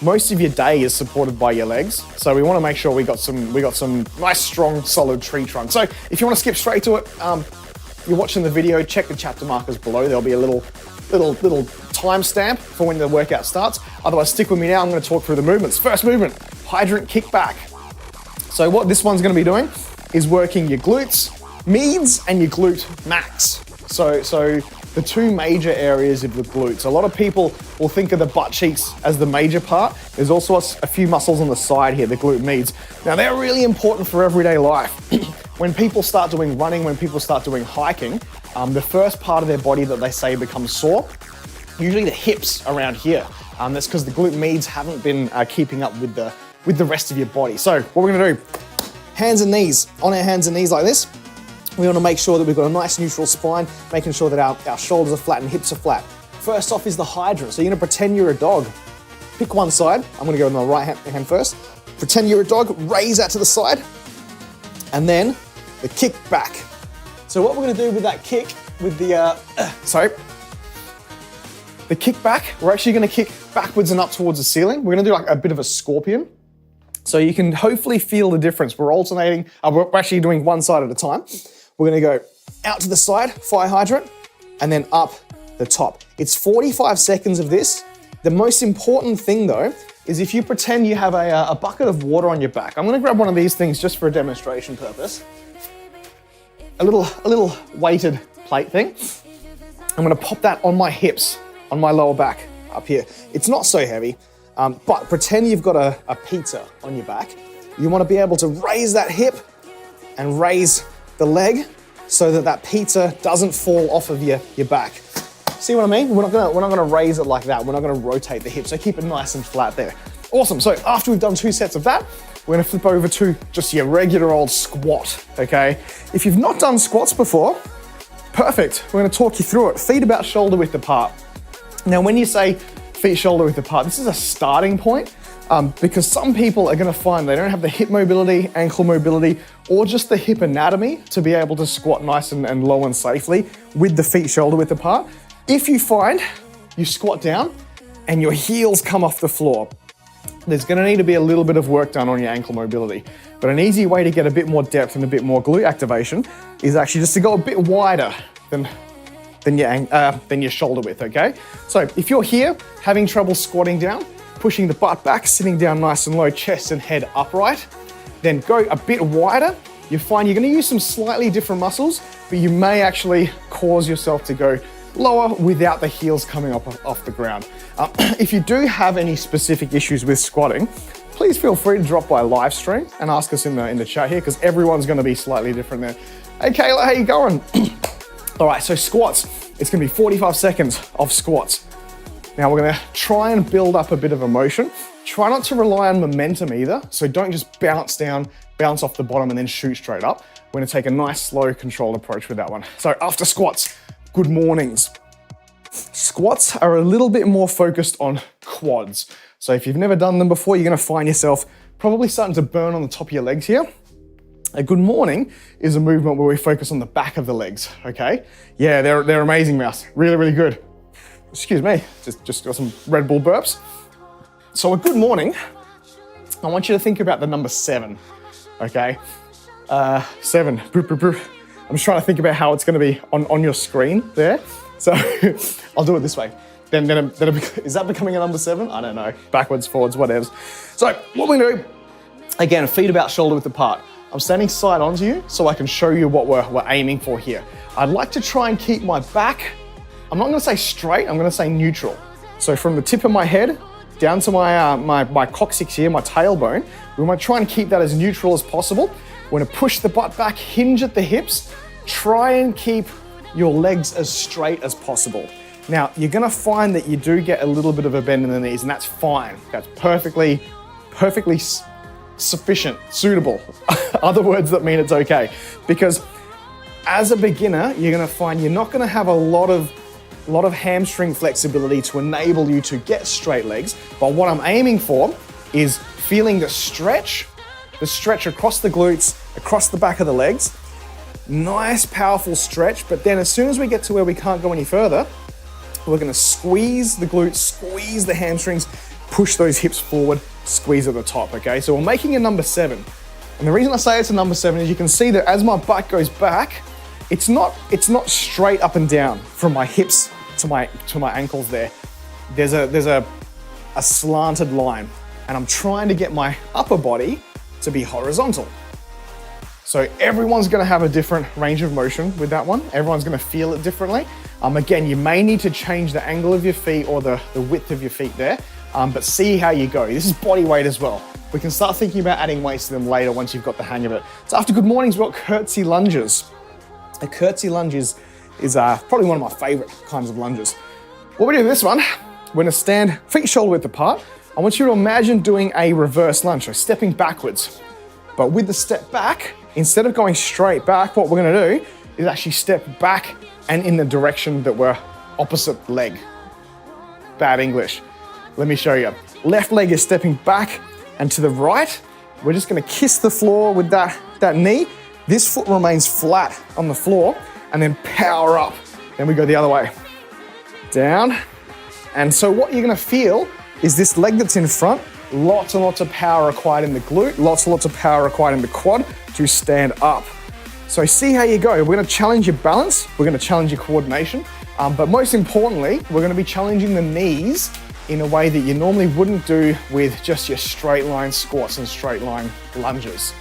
Speaker 2: most of your day is supported by your legs. So we want to make sure we got some nice, strong, solid tree trunk. So if you want to skip straight to it, you're watching the video, check the chapter markers below. There'll be a little timestamp for when the workout starts. Otherwise, stick with me now. I'm going to talk through the movements. First movement, hydrant kickback. So what this one's going to be doing is working your glutes mids and your glute max. So the 2 major areas of the glutes. A lot of people will think of the butt cheeks as the major part. There's also a few muscles on the side here, the glute mids. Now they're really important for everyday life. When people start doing running, when people start doing hiking, the first part of their body that they say becomes sore, usually the hips around here. That's because the glute mids haven't been keeping up with the rest of your body. So what we're gonna do, hands and knees, on our hands and knees like this. We wanna make sure that we've got a nice neutral spine, making sure that our shoulders are flat and hips are flat. First off is the hydrant. So you're gonna pretend you're a dog. Pick one side. I'm gonna go on the right hand first. Pretend you're a dog, raise that to the side, and then the kick back. So what we're gonna do with that kick, with the kick back, we're actually gonna kick backwards and up towards the ceiling. We're gonna do like a bit of a scorpion. So you can hopefully feel the difference. We're alternating, we're actually doing one side at a time. We're gonna go out to the side, fire hydrant, and then up the top. It's 45 seconds of this. The most important thing though, is if you pretend you have a bucket of water on your back. I'm gonna grab one of these things just for a demonstration purpose. A little weighted plate thing. I'm gonna pop that on my hips, on my lower back up here. It's not so heavy, but pretend you've got a pizza on your back. You wanna be able to raise that hip and raise the leg so that pizza doesn't fall off of your back. See what I mean? We're not gonna raise it like that. We're not gonna rotate the hip, so keep it nice and flat there. Awesome, so after we've done 2 sets of that, we're gonna flip over to just your regular old squat, okay? If you've not done squats before, perfect. We're gonna talk you through it. Feet about shoulder width apart. Now, when you say feet shoulder width apart, this is a starting point because some people are gonna find they don't have the hip mobility, ankle mobility, or just the hip anatomy to be able to squat nice and low and safely with the feet shoulder width apart. If you find you squat down and your heels come off the floor, there's gonna need to be a little bit of work done on your ankle mobility. But an easy way to get a bit more depth and a bit more glute activation is actually just to go a bit wider than your shoulder width, okay? So if you're here having trouble squatting down, pushing the butt back, sitting down nice and low, chest and head upright. Then go a bit wider. You find you're gonna use some slightly different muscles, but you may actually cause yourself to go lower without the heels coming up off the ground. If you do have any specific issues with squatting, please feel free to drop by live stream and ask us in the chat here, because everyone's gonna be slightly different there. Hey Kayla, how you going? All right, so squats. It's gonna be 45 seconds of squats. Now we're gonna try and build up a bit of a motion. Try not to rely on momentum either, so don't just bounce down, bounce off the bottom and then shoot straight up. We're gonna take a nice, slow, controlled approach with that one. So after squats, good mornings. Squats are a little bit more focused on quads. So if you've never done them before, you're gonna find yourself probably starting to burn on the top of your legs here. A good morning is a movement where we focus on the back of the legs, okay? Yeah, they're amazing, Mouse. Really, really good. Excuse me, just got some Red Bull burps. So a good morning, I want you to think about the number 7, okay? 7, I'm just trying to think about how it's gonna be on your screen there. So I'll do it this way. Then is that becoming a number 7? I don't know, backwards, forwards, whatever. So what we're gonna do, again, feet about shoulder width apart. I'm standing side onto you so I can show you what we're aiming for here. I'd like to try and keep my back, I'm not gonna say straight, I'm gonna say neutral. So from the tip of my head down to my coccyx here, my tailbone, we wanna try and keep that as neutral as possible. We're gonna push the butt back, hinge at the hips, try and keep your legs as straight as possible. Now, you're gonna find that you do get a little bit of a bend in the knees, and that's fine. That's perfectly sufficient, suitable. Other words that mean it's okay. Because as a beginner, you're gonna find you're not gonna have a lot of hamstring flexibility to enable you to get straight legs. But what I'm aiming for is feeling the stretch across the glutes, across the back of the legs. Nice, powerful stretch. But then as soon as we get to where we can't go any further, we're gonna squeeze the glutes, squeeze the hamstrings, push those hips forward, squeeze at the top, okay? So we're making a number 7. And the reason I say it's a number 7 is you can see that as my butt goes back, it's not straight up and down from my hips to my ankles there. There's a slanted line, and I'm trying to get my upper body to be horizontal. So everyone's gonna have a different range of motion with that one. Everyone's gonna feel it differently. Again, you may need to change the angle of your feet or the width of your feet there, but see how you go. This is body weight as well. We can start thinking about adding weights to them later once you've got the hang of it. So after good mornings, we've got curtsy lunges. A curtsy lunge is probably one of my favorite kinds of lunges. What we do with this one, we're gonna stand feet shoulder width apart. I want you to imagine doing a reverse lunge, so stepping backwards. But with the step back, instead of going straight back, what we're gonna do is actually step back and in the direction that we're opposite leg. Bad English. Let me show you. Left leg is stepping back, and to the right, we're just gonna kiss the floor with that knee. This foot remains flat on the floor, and then power up. Then we go the other way. Down. And so what you're gonna feel is this leg that's in front, lots and lots of power required in the glute, lots and lots of power required in the quad to stand up. So see how you go. We're gonna challenge your balance, we're gonna challenge your coordination, but most importantly, we're gonna be challenging the knees in a way that you normally wouldn't do with just your straight line squats and straight line lunges.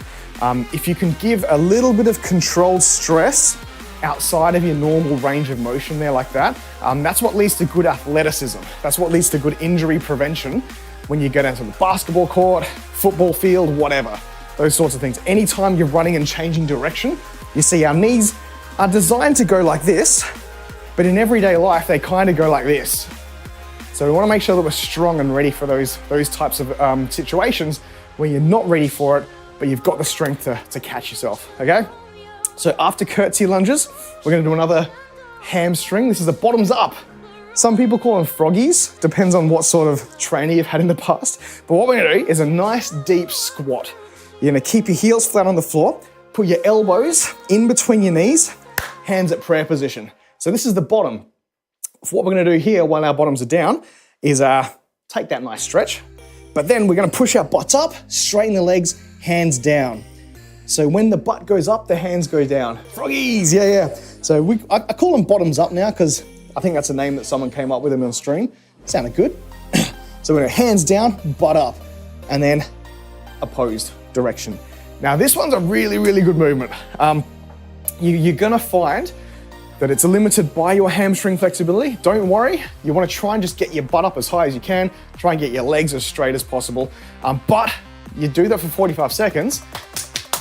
Speaker 2: If you can give a little bit of controlled stress outside of your normal range of motion there like that, that's what leads to good athleticism. That's what leads to good injury prevention when you go down to the basketball court, football field, whatever, those sorts of things. Anytime you're running and changing direction, you see our knees are designed to go like this, but in everyday life, they kind of go like this. So we want to make sure that we're strong and ready for those types of situations where you're not ready for it, but you've got the strength to catch yourself, okay? So after curtsy lunges, we're gonna do another hamstring. This is a bottoms up. Some people call them froggies, depends on what sort of training you've had in the past. But what we're gonna do is a nice deep squat. You're gonna keep your heels flat on the floor, put your elbows in between your knees, hands at prayer position. So this is the bottom. What we're gonna do here while our bottoms are down is take that nice stretch, but then we're gonna push our butts up, straighten the legs, hands down. So when the butt goes up, the hands go down. Froggies, yeah. So I call them bottoms up now because I think that's a name that someone came up with them on stream. Sounded good. So we're gonna hands down, butt up, and then opposed direction. Now this one's a really, really good movement. You're gonna find that it's limited by your hamstring flexibility. Don't worry, you wanna try and just get your butt up as high as you can, try and get your legs as straight as possible. But you do that for 45 seconds,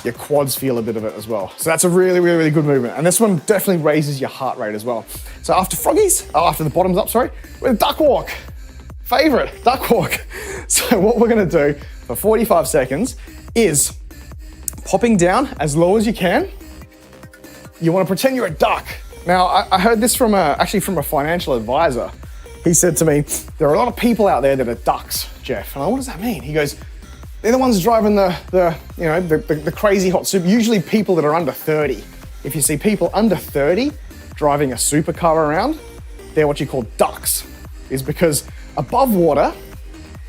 Speaker 2: your quads feel a bit of it as well. So that's a really, really, really good movement. And this one definitely raises your heart rate as well. So after after the bottoms up, sorry, we're gonna duck walk. Favorite, duck walk. So what we're gonna do for 45 seconds is popping down as low as you can. You wanna pretend you're a duck. Now, I heard this from actually from a financial advisor. He said to me, there are a lot of people out there that are ducks, Jeff. And I, what does that mean? He goes, they're the ones driving the crazy hot super, usually people that are under 30. If you see people under 30 driving a supercar around, they're what you call ducks, is because above water,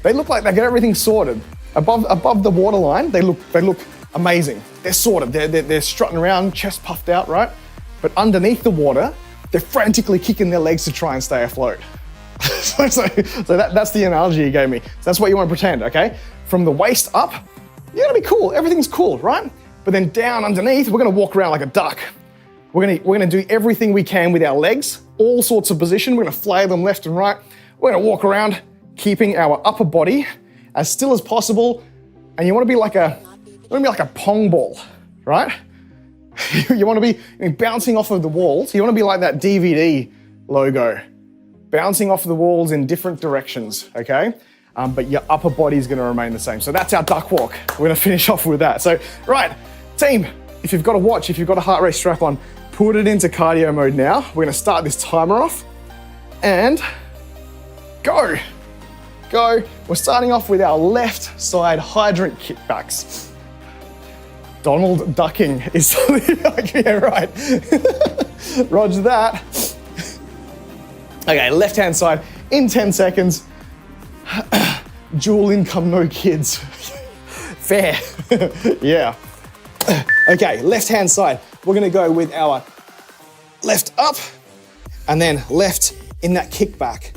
Speaker 2: they look like they get everything sorted. Above the waterline, they look amazing. They're sorted, they're strutting around, chest puffed out, right? But underneath the water, they're frantically kicking their legs to try and stay afloat. so that's the analogy he gave me. So that's what you want to pretend, okay? From the waist up, you're gonna be cool, everything's cool, right? But then down underneath, we're gonna walk around like a duck. We're gonna do everything we can with our legs, all sorts of position. We're gonna flail them left and right. We're gonna walk around, keeping our upper body as still as possible. And you wanna be like a pong ball, right? You wanna be bouncing off of the walls. You wanna be like that DVD logo, bouncing off the walls in different directions, okay? But your upper body is gonna remain the same. So that's our duck walk. We're gonna finish off with that. So, right, team, if you've got a watch, if you've got a heart rate strap on, put it into cardio mode now. We're gonna start this timer off and go. We're starting off with our left side hydrant kickbacks. Donald ducking is something like, yeah, right. Roger that. Okay, left-hand side in 10 seconds. Dual income, no kids. Fair, yeah. Okay, left-hand side. We're gonna go with our left up and then left in that kickback.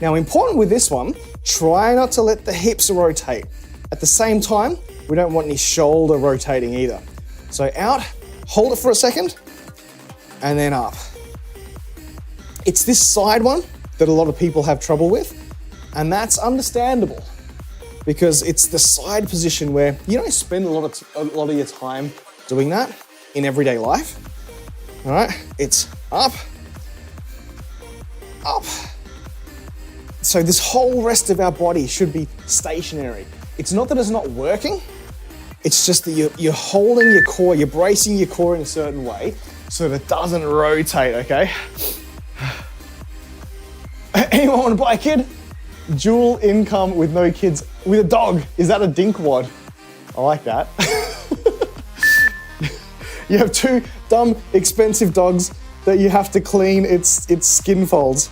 Speaker 2: Now, important with this one, try not to let the hips rotate. At the same time, we don't want any shoulder rotating either. So out, hold it for a second, and then up. It's this side one that a lot of people have trouble with, and that's understandable because it's the side position where you don't spend a lot of your time doing that in everyday life. All right, it's up, up. So this whole rest of our body should be stationary. It's not that it's not working, it's just that you're holding your core, you're bracing your core in a certain way so that it doesn't rotate, okay? Anyone want to buy a kid? Dual income with no kids, with a dog. Is that a dinkwad? I like that. You have two dumb, expensive dogs that you have to clean its skin folds.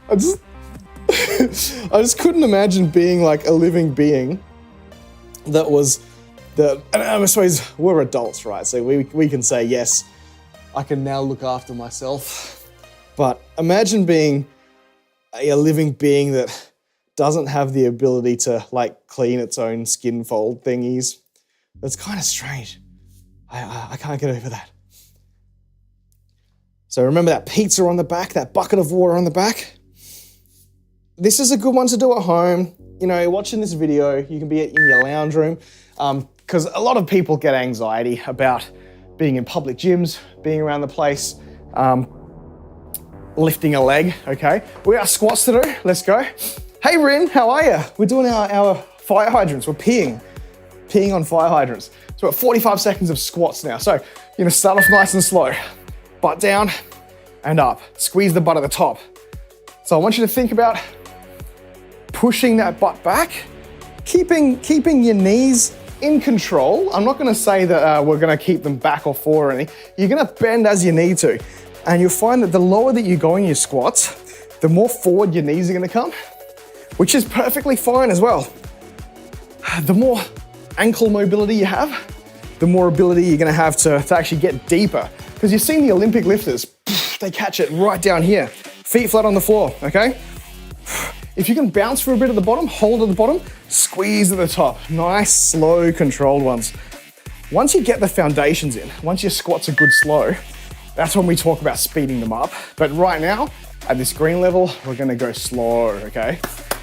Speaker 2: I just couldn't imagine being like a living being that was and I suppose we're adults, right? So we can say, yes, I can now look after myself. But imagine being a living being that doesn't have the ability to like clean its own skin fold thingies. That's kind of strange. I can't get over that. So remember that pizza on the back, that bucket of water on the back? This is a good one to do at home. You know, watching this video, you can be in your lounge room, because a lot of people get anxiety about being in public gyms, being around the place, lifting a leg, okay? We got squats to do, let's go. Hey Rin, how are you? We're doing our fire hydrants, we're peeing on fire hydrants. So we're at 45 seconds of squats now. So you're gonna start off nice and slow. Butt down and up. Squeeze the butt at the top. So I want you to think about pushing that butt back, keeping your knees in control. I'm not gonna say that we're gonna keep them back or forward or anything. You're gonna bend as you need to. And you'll find that the lower that you go in your squats, the more forward your knees are gonna come, which is perfectly fine as well. The more ankle mobility you have, the more ability you're gonna have to actually get deeper. Because you've seen the Olympic lifters, they catch it right down here. Feet flat on the floor, okay? If you can bounce for a bit at the bottom, hold at the bottom, squeeze at the top. Nice, slow, controlled ones. Once you get the foundations in, once your squats are good slow, that's when we talk about speeding them up. But right now, at this green level, we're gonna go slow, okay?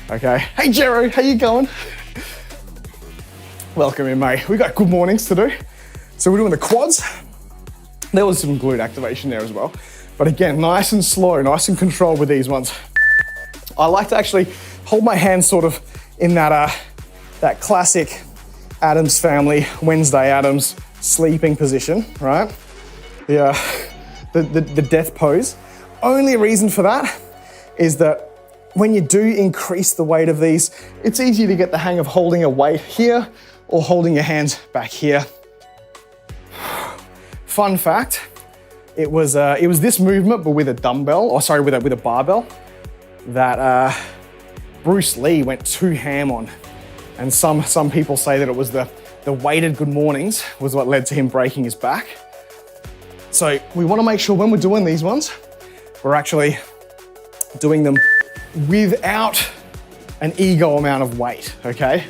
Speaker 2: Okay. Hey, Jero, how you going? Welcome in, mate. We got good mornings to do. So we're doing the quads. There was some glute activation there as well. But again, nice and slow, nice and controlled with these ones. I like to actually hold my hands sort of in that classic Addams family, Wednesday Addams sleeping position, right? The death pose. Only reason for that is that when you do increase the weight of these, it's easier to get the hang of holding a weight here or holding your hands back here. Fun fact, it was this movement, but with a dumbbell, or sorry, with a barbell, that Bruce Lee went too ham on. And some people say that it was the weighted good mornings was what led to him breaking his back. So we want to make sure when we're doing these ones, we're actually doing them without an ego amount of weight, okay?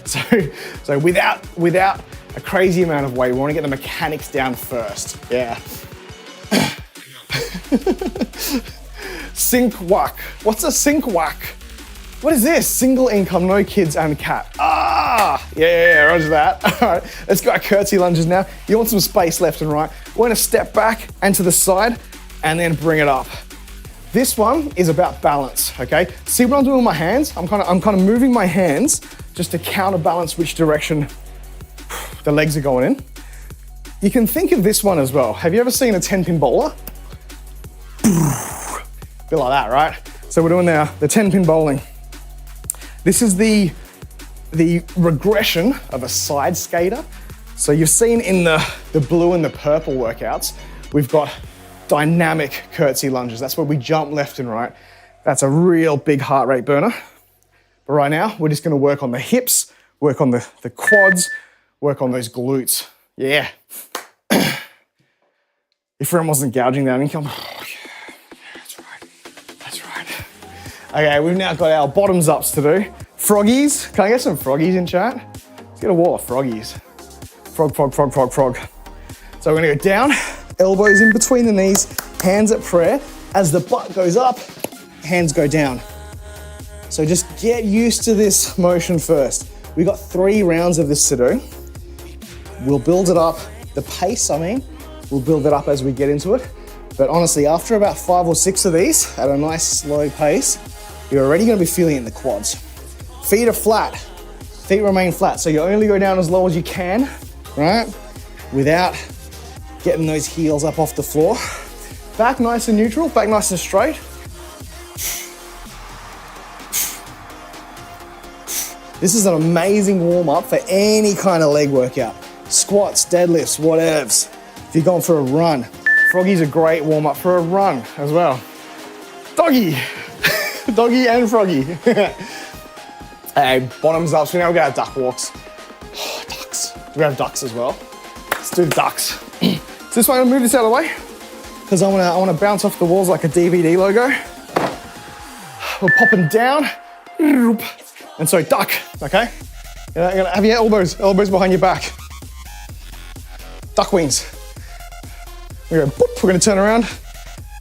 Speaker 2: So without a crazy amount of weight, we want to get the mechanics down first, yeah. Sync whack. What's a sync whack? What is this? Single income, no kids and cat. Yeah, roger that. All right, let's go our curtsy lunges now. You want some space left and right. We're gonna step back and to the side and then bring it up. This one is about balance, okay? See what I'm doing with my hands? I'm kind of moving my hands just to counterbalance which direction the legs are going in. You can think of this one as well. Have you ever seen a 10-pin bowler? A bit like that, right? So we're doing now the 10-pin bowling. This is the regression of a side skater. So you've seen in the blue and the purple workouts, we've got dynamic curtsy lunges. That's where we jump left and right. That's a real big heart rate burner. But right now, we're just gonna work on the hips, work on the quads, work on those glutes. Yeah. Your friend wasn't gouging that income. Oh, yeah, that's right. Okay, we've now got our bottoms ups to do. Froggies, can I get some froggies in chat? Let's get a wall of froggies. Frog. So we're gonna go down, elbows in between the knees, hands at prayer. As the butt goes up, hands go down. So just get used to this motion first. We got 3 rounds of this to do. We'll build it up, the pace, we'll build it up as we get into it. But honestly, after about 5 or 6 of these at a nice slow pace, you're already gonna be feeling it in the quads. Feet are flat, feet remain flat. So you only go down as low as you can, right? Without getting those heels up off the floor. Back nice and neutral, back nice and straight. This is an amazing warm up for any kind of leg workout. Squats, deadlifts, whatevs. If you're going for a run, froggy's a great warm up for a run as well. Doggy, doggy and froggy. Hey, bottoms up, so now we're gonna have duck walks. Oh, ducks, we have ducks as well. Let's do the ducks. So this way, I'm gonna move this out of the way because I wanna bounce off the walls like a DVD logo. We're popping down. And so duck, okay? You're gonna have your elbows behind your back. Duck wings. We go, boop, we're gonna turn around.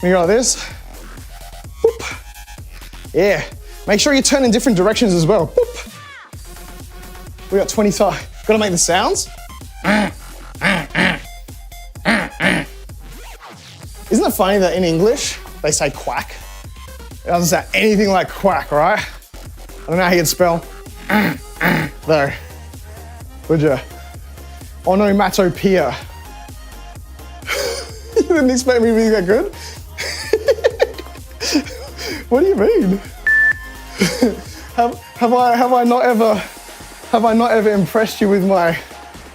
Speaker 2: We go like this. Boop. Yeah. Make sure you turn in different directions as well. Boop. We got 20 times. Gotta make the sounds. Isn't it funny that in English, they say quack? It doesn't sound anything like quack, right? I don't know how you'd spell though. Would you? Onomatopoeia. You didn't expect me to be that good? What do you mean? Have I not ever impressed you with my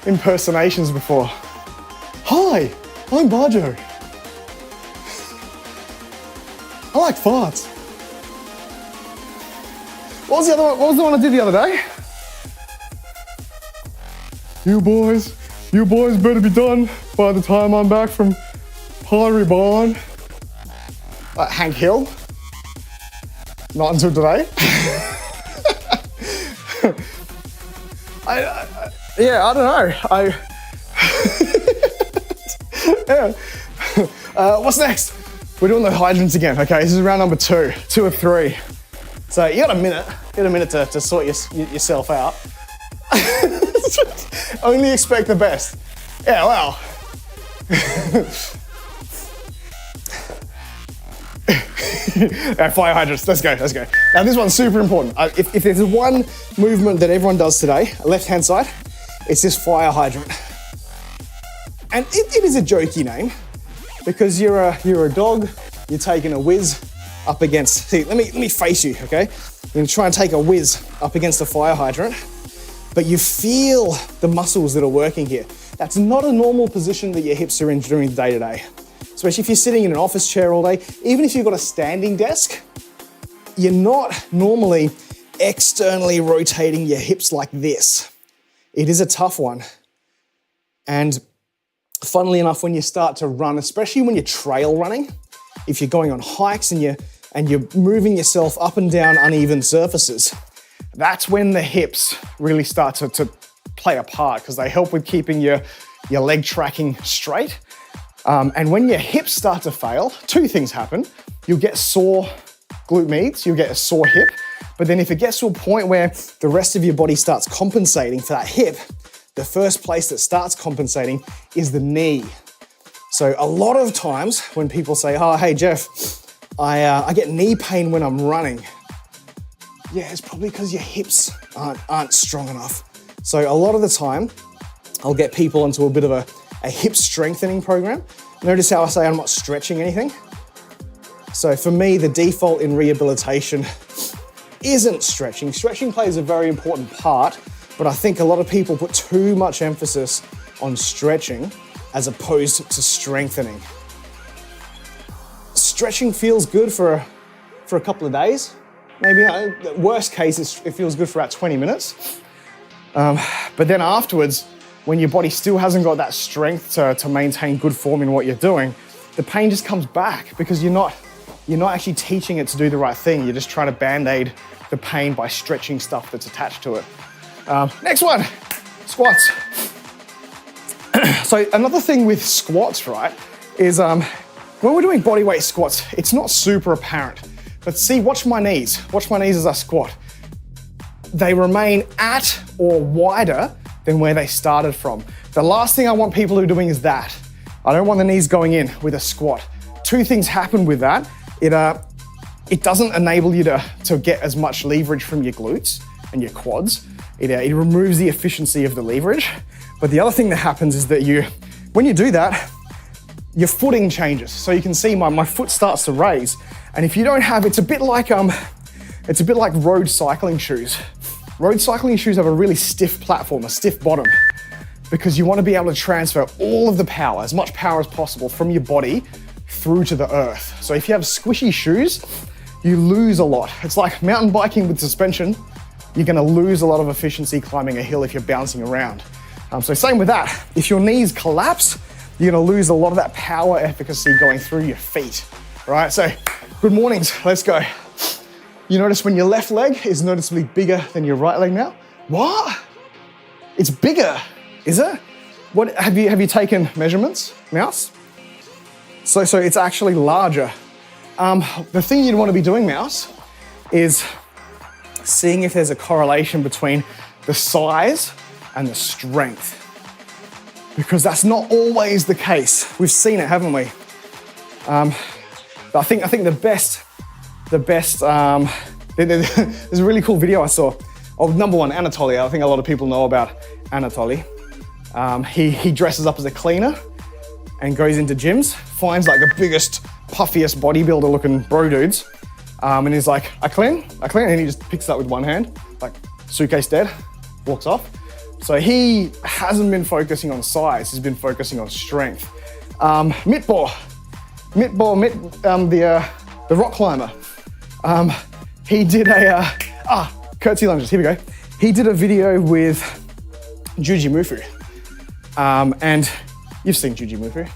Speaker 2: impersonations before? Hi, I'm Bajo. I like farts. What was the one I did the other day? You boys better be done by the time I'm back from Pottery Barn. Hank Hill. Not until today. I don't know. What's next? We're doing the hydrants again. Okay, this is round number 2 of 3. So you got a minute to sort yourself out. Only expect the best. Yeah, well. Fire hydrants, let's go. Now this one's super important. If there's one movement that everyone does today, left-hand side, it's this fire hydrant. And it is a jokey name because you're a dog, you're taking a whiz up against, see, let me face you, okay? You're gonna try and take a whiz up against a fire hydrant, but you feel the muscles that are working here. That's not a normal position that your hips are in during the day-to-day. Especially if you're sitting in an office chair all day, even if you've got a standing desk, you're not normally externally rotating your hips like this. It is a tough one. And funnily enough, when you start to run, especially when you're trail running, if you're going on hikes and you're moving yourself up and down uneven surfaces, that's when the hips really start to play a part because they help with keeping your leg tracking straight. And when your hips start to fail, 2 things happen. You'll get sore glute medius, you'll get a sore hip, but then if it gets to a point where the rest of your body starts compensating for that hip, the first place that starts compensating is the knee. So a lot of times when people say, oh, hey Jeff, I get knee pain when I'm running. Yeah, it's probably because your hips aren't strong enough. So a lot of the time, I'll get people into a bit of a hip strengthening program. Notice how I say I'm not stretching anything. So for me, the default in rehabilitation isn't stretching. Stretching plays a very important part, but I think a lot of people put too much emphasis on stretching as opposed to strengthening. Stretching feels good for a couple of days. Maybe, the worst case is it feels good for about 20 minutes. But then afterwards, when your body still hasn't got that strength to maintain good form in what you're doing, the pain just comes back because you're not actually teaching it to do the right thing. You're just trying to band-aid the pain by stretching stuff that's attached to it. Next one, squats. So another thing with squats, right, is when we're doing bodyweight squats, it's not super apparent. But see, watch my knees. Watch my knees as I squat. They remain at or wider than where they started from. The last thing I want people who are doing is that. I don't want the knees going in with a squat. 2 things happen with that. It doesn't enable you to get as much leverage from your glutes and your quads. It removes the efficiency of the leverage. But the other thing that happens is that when you do that, your footing changes. So you can see my foot starts to raise. And if you don't have, it's a bit like road cycling shoes. Road cycling shoes have a really stiff platform, a stiff bottom, because you want to be able to transfer all of the power, as much power as possible from your body through to the earth. So if you have squishy shoes, you lose a lot. It's like mountain biking with suspension. You're going to lose a lot of efficiency climbing a hill if you're bouncing around. So same with that. If your knees collapse, you're going to lose a lot of that power efficacy going through your feet. All right, so good mornings, let's go. You notice when your left leg is noticeably bigger than your right leg now? What? It's bigger, is it? What, have you taken measurements, Mouse? So it's actually larger. The thing you'd want to be doing, Mouse, is seeing if there's a correlation between the size and the strength. Because that's not always the case. We've seen it, haven't we? I think the best. There's a really cool video I saw of number 1, Anatoly. I think a lot of people know about Anatoly. He dresses up as a cleaner and goes into gyms, finds like the biggest, puffiest bodybuilder looking bro dudes, and he's like, I clean, and he just picks it up with one hand, like suitcase dead, walks off. So he hasn't been focusing on size, he's been focusing on strength. Mitbo, the rock climber. He did curtsy lunges, here we go. He did a video with Juji Mufu. And you've seen Juji Mufu.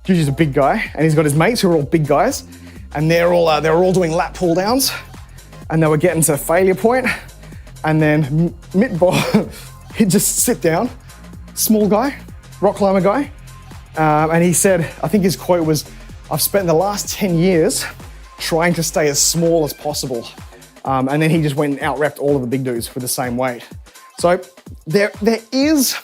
Speaker 2: Juji's a big guy, and he's got his mates who are all big guys, and they're all doing lat pull downs. and they were getting to failure point, and then Mitbo, he'd just sit down, small guy, rock climber guy, and he said, I think his quote was, I've spent the last 10 years trying to stay as small as possible. And then he just went and out-repped all of the big dudes with the same weight. So there is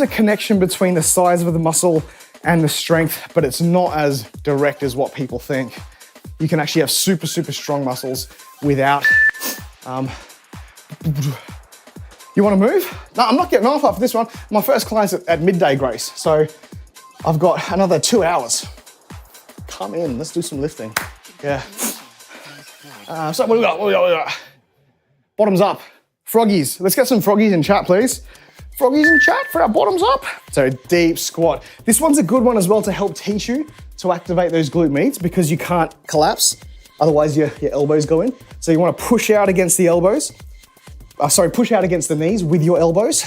Speaker 2: a connection between the size of the muscle and the strength, but it's not as direct as what people think. You can actually have super, super strong muscles without, you wanna move? No, I'm not getting off after this one. My first client's at midday, Grace. So I've got another 2 hours. Come in, let's do some lifting. Yeah. So what do we got? Bottoms up. Froggies. Let's get some froggies in chat, please. Froggies in chat for our bottoms up. So deep squat. This one's a good one as well to help teach you to activate those glute meats because you can't collapse. Otherwise your elbows go in. So you want to push out against the elbows. Push out against the knees with your elbows.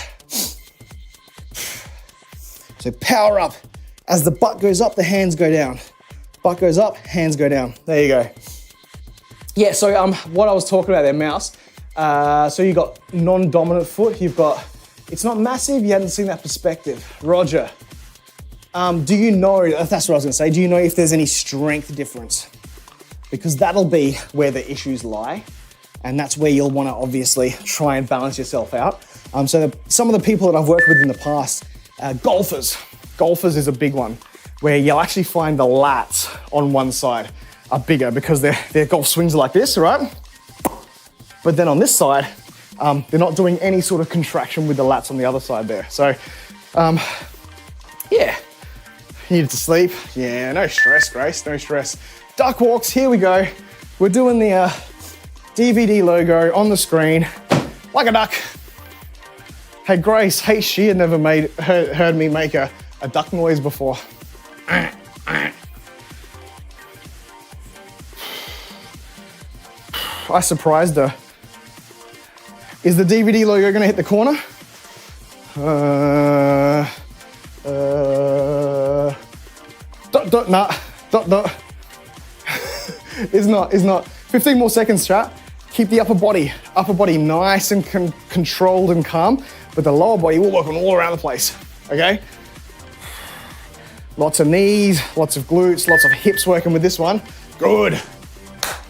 Speaker 2: So power up. As the butt goes up, the hands go down. Butt goes up, hands go down. There you go. Yeah, so what I was talking about there, mouse. So you got non-dominant foot. You've got, it's not massive, you hadn't seen that perspective. Roger. Do you know, that's what I was gonna say, do you know if there's any strength difference? Because that'll be where the issues lie. And that's where you'll wanna obviously try and balance yourself out. So some of the people that I've worked with in the past, golfers. Golfers is a big one, where you'll actually find the lats on one side are bigger because their golf swings are like this, right? But then on this side, they're not doing any sort of contraction with the lats on the other side there. So, yeah, you needed to sleep. Yeah, no stress, Grace, no stress. Duck walks, here we go. We're doing the DVD logo on the screen, like a duck. Hey, Grace, hey, she had never heard me make a duck noise before. I surprised her. Is the DVD logo gonna hit the corner? Dot. It's not. 15 more seconds, chat. Keep the upper body nice and controlled and calm, but the lower body will work on all around the place, okay? Lots of knees, lots of glutes, lots of hips working with this one. Good.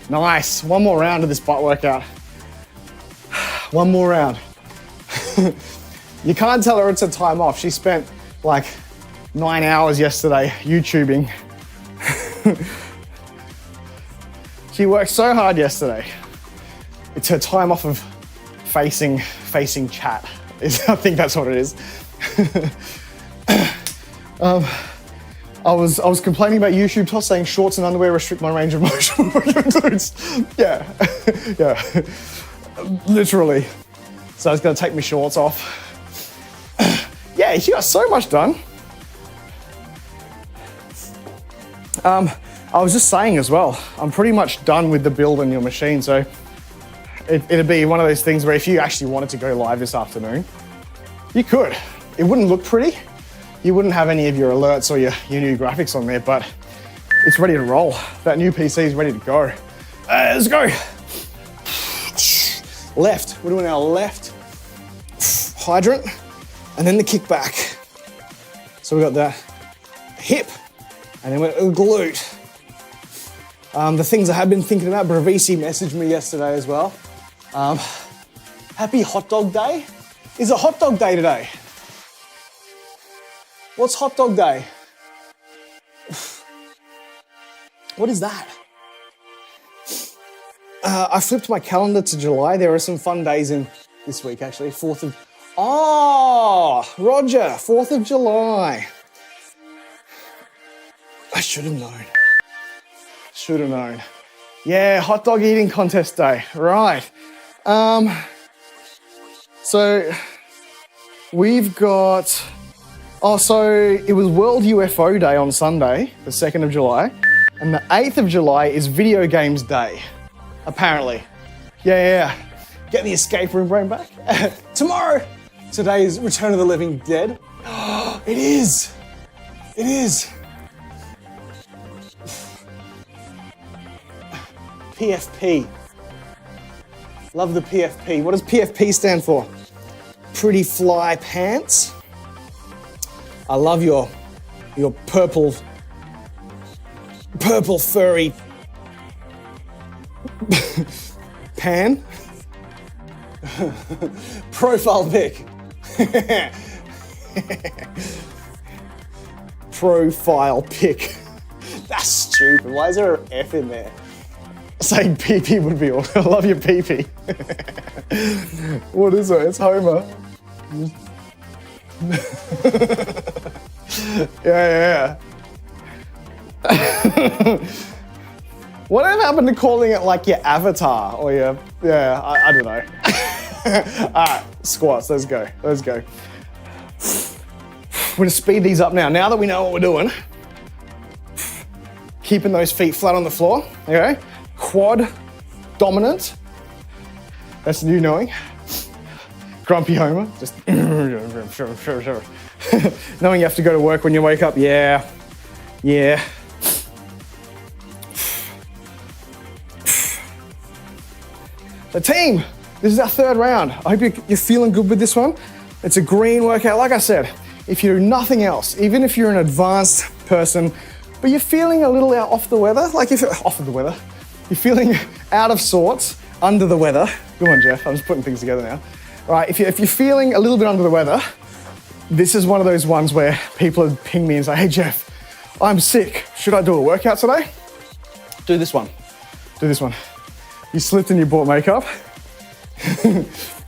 Speaker 2: Nice. One more round of this butt workout. One more round. You can't tell her it's a time off. She spent like 9 hours yesterday YouTubing. She worked so hard yesterday. It's her time off of facing chat. I think that's what it is. I was complaining about YouTube toss saying shorts and underwear restrict my range of motion. Yeah, literally. So I was gonna take my shorts off. Yeah, she got so much done. I was just saying as well, I'm pretty much done with the build on your machine, so it'd be one of those things where if you actually wanted to go live this afternoon, you could. It wouldn't look pretty. You wouldn't have any of your alerts or your new graphics on there, but it's ready to roll. That new PC is ready to go. Let's go. Left, we're doing our left hydrant, and then the kickback. So we got the hip, and then we're glute. The things I have been thinking about, Bravisi messaged me yesterday as well. Happy hot dog day. Is it hot dog day today? What's hot dog day? What is that? I flipped my calendar to July. There are some fun days in this week, actually. Roger, 4th of July. I should have known. Should have known. Yeah, hot dog eating contest day, right. So we've got, so it was World UFO Day on Sunday, the 2nd of July, and the 8th of July is Video Games Day, apparently. Yeah. Get the escape room brain back. Tomorrow, today is Return of the Living Dead. It is. PFP. Love the PFP. What does PFP stand for? Pretty fly pants. I love your purple furry pan. Profile pic. Profile pic. That's stupid. Why is there an F in there? Saying PP would be awesome. I love your PP. What is it? It's Homer. Yeah. Whatever happened to calling it like your avatar or your, I don't know. All right, squats, let's go. We're gonna speed these up now. Now that we know what we're doing, keeping those feet flat on the floor, okay? Quad dominant. That's new knowing. Grumpy Homer, just knowing you have to go to work when you wake up. Yeah. The team, this is our third round. I hope you're feeling good with this one. It's a green workout. Like I said, if you do nothing else, even if you're an advanced person, but you're feeling a little off the weather, you're feeling out of sorts, under the weather. Go on, Jeff, I'm just putting things together now. Right, if you're feeling a little bit under the weather, this is one of those ones where people would ping me and say, hey Jeff, I'm sick. Should I do a workout today? Do this one. You slipped and you bought makeup.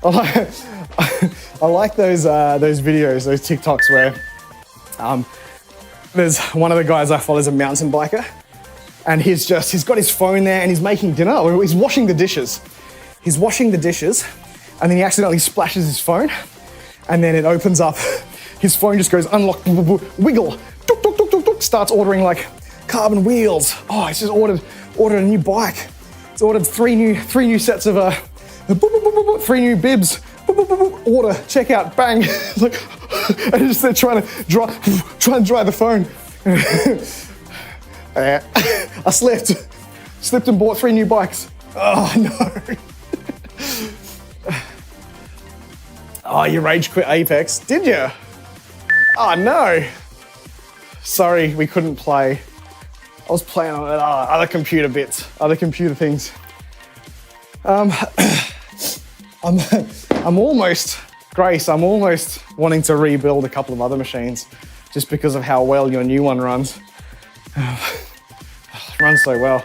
Speaker 2: I like those videos, those TikToks where there's one of the guys I follow is a mountain biker, and he's got his phone there and he's making dinner, or he's washing the dishes. And then he accidentally splashes his phone, and then it opens up. His phone just goes unlock, wiggle, tuk, tuk, tuk, tuk, tuk, starts ordering like carbon wheels. Oh, he's just ordered a new bike. He's ordered three new sets of 3 new bibs. Order, checkout, bang. Like, and he's just trying to dry the phone. I slipped and bought 3 new bikes. Oh no. Oh, you rage quit Apex, did you? Oh no. Sorry, we couldn't play. I was playing on other computer bits, other computer things. I'm almost wanting to rebuild a couple of other machines just because of how well your new one runs. It runs so well.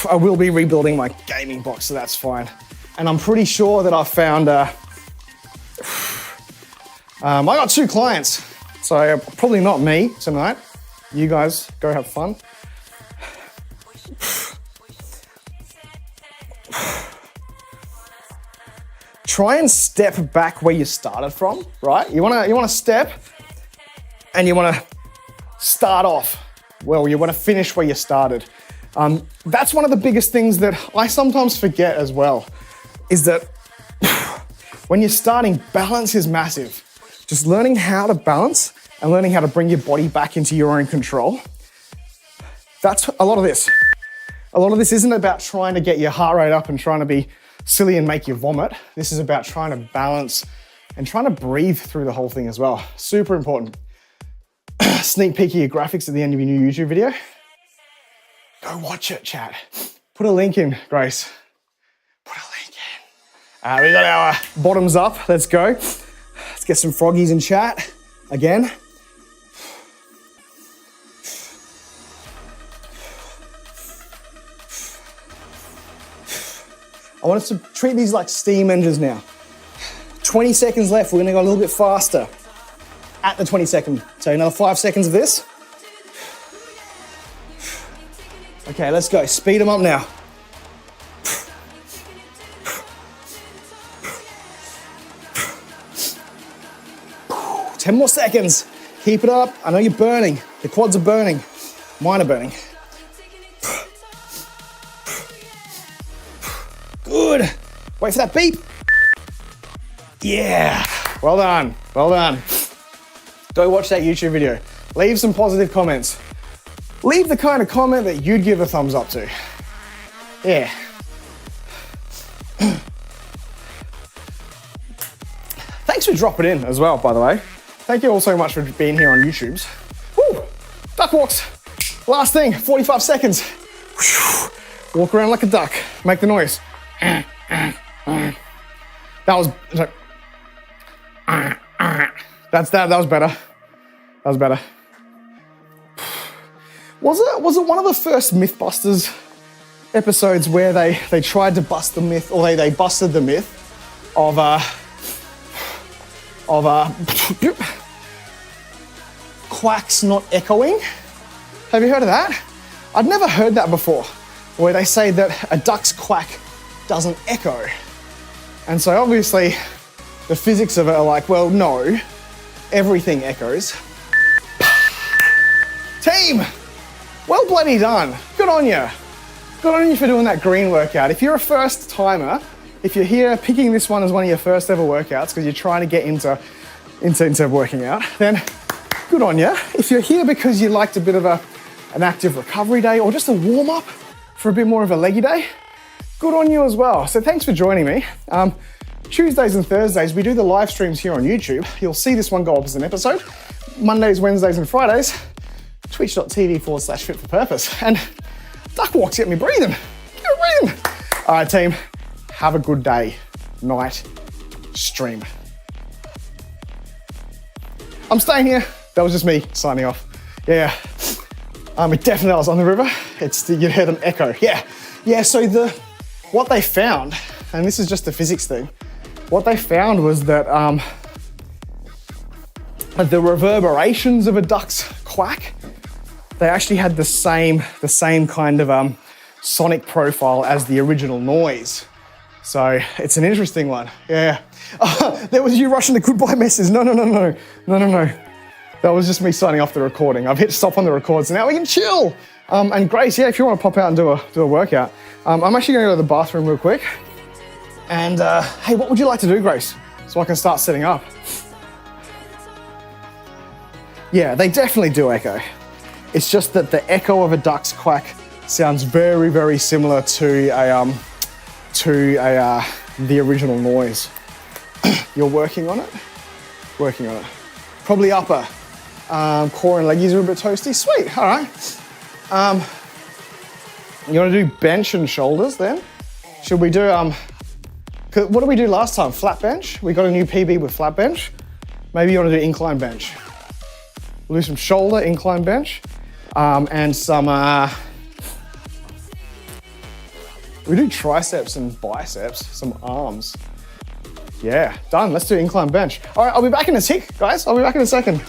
Speaker 2: I will be rebuilding my gaming box, so that's fine. And I'm pretty sure that I found, I got 2 clients, so probably not me tonight. You guys go have fun. Try and step back where you started from, right? You wanna step and you wanna start off. Well, you wanna finish where you started. That's one of the biggest things that I sometimes forget as well, is that when you're starting, balance is massive. Just learning how to balance and learning how to bring your body back into your own control. That's a lot of this. A lot of this isn't about trying to get your heart rate up and trying to be silly and make you vomit. This is about trying to balance and trying to breathe through the whole thing as well. Super important. Sneak peek of your graphics at the end of your new YouTube video. Go watch it, chat. Put a link in, Grace. Put a link in. We got our bottoms up. Let's go. Let's get some froggies in chat again. I want us to treat these like steam engines now. 20 seconds left. We're gonna go a little bit faster at the 20-second. So another 5 seconds of this. Okay, let's go. Speed them up now. Ten more seconds. Keep it up. I know you're burning. The quads are burning. Mine are burning. Good. Wait for that beep. Yeah. Well done. Well done. Go watch that YouTube video. Leave some positive comments. Leave the kind of comment that you'd give a thumbs up to. Yeah. Thanks for dropping in as well, by the way. Thank you all so much for being here on YouTube's. Woo! Duck walks. Last thing, 45 seconds. Walk around like a duck. Make the noise. That was better. That was better. Was it one of the first Mythbusters episodes where they tried to bust the myth, or they busted the myth of quacks not echoing? Have you heard of that? I'd never heard that before, where they say that a duck's quack doesn't echo. And so obviously the physics of it are like, well, no, everything echoes. Team, well bloody done. Good on you. Good on you for doing that green workout. If you're a first timer, if you're here picking this one as one of your first ever workouts because you're trying to get into working out, then good on you. If you're here because you liked a bit of an active recovery day or just a warm up for a bit more of a leggy day, good on you as well. So thanks for joining me. Tuesdays and Thursdays, we do the live streams here on YouTube. You'll see this one go up as an episode. Mondays, Wednesdays and Fridays, twitch.tv/fit4purpose. And duck walks get me breathing. Get me breathing. All right, team, have a good day, night, stream. I'm staying here. That was just me signing off. Yeah. It definitely was on the river. You'd hear them echo. Yeah. So what they found, and this is just a physics thing, what they found was that the reverberations of a duck's quack, they actually had the same kind of sonic profile as the original noise. So it's an interesting one. Yeah. There was you rushing the goodbye message. No. That was just me signing off the recording. I've hit stop on the record, so now we can chill. And Grace, yeah, if you want to pop out and do a workout, I'm actually going to go to the bathroom real quick. And hey, what would you like to do, Grace? So I can start setting up. Yeah, they definitely do echo. It's just that the echo of a duck's quack sounds very, very similar to the original noise. You're working on it? Working on it. Probably upper. Core and leggies are a bit toasty. Sweet, all right. You want to do bench and shoulders then? Should we do, what did we do last time? Flat bench? We got a new PB with flat bench. Maybe you want to do incline bench. We'll do some shoulder incline bench and some, we do triceps and biceps, some arms. Yeah, done. Let's do incline bench. All right, I'll be back in a tick, guys. I'll be back in a second.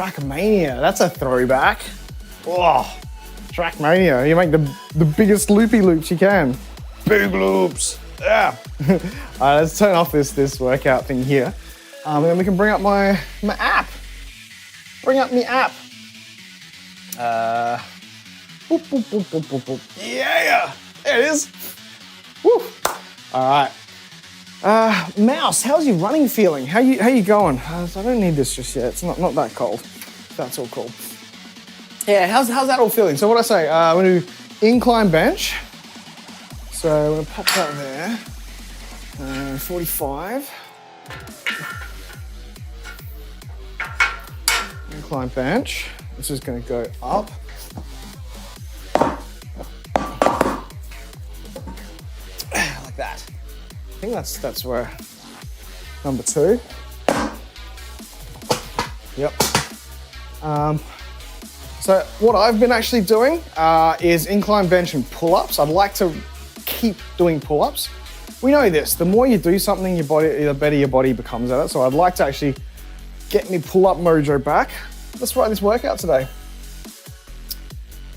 Speaker 2: Trackmania, that's a throwback. Oh, Trackmania, you make the biggest loopy loops you can. Big loops, yeah. All right, let's turn off this workout thing here. And then we can bring up my app. Bring up my app. Boop, boop, boop, boop, boop, boop. Yeah, there it is. Woo. All right. Mouse, how's your running feeling? How you going? I don't need this just yet. It's not that cold. That's all cool. Yeah, how's that all feeling? So what I say? I'm gonna do incline bench. So I'm gonna pop that there. 45. Incline bench. This is gonna go up. Like that. I think that's where number 2. Yep. So what I've been actually doing is incline bench and pull-ups. I'd like to keep doing pull-ups. We know this, the more you do something, the better your body becomes at it. So I'd like to actually get me pull-up mojo back. Let's try this workout today.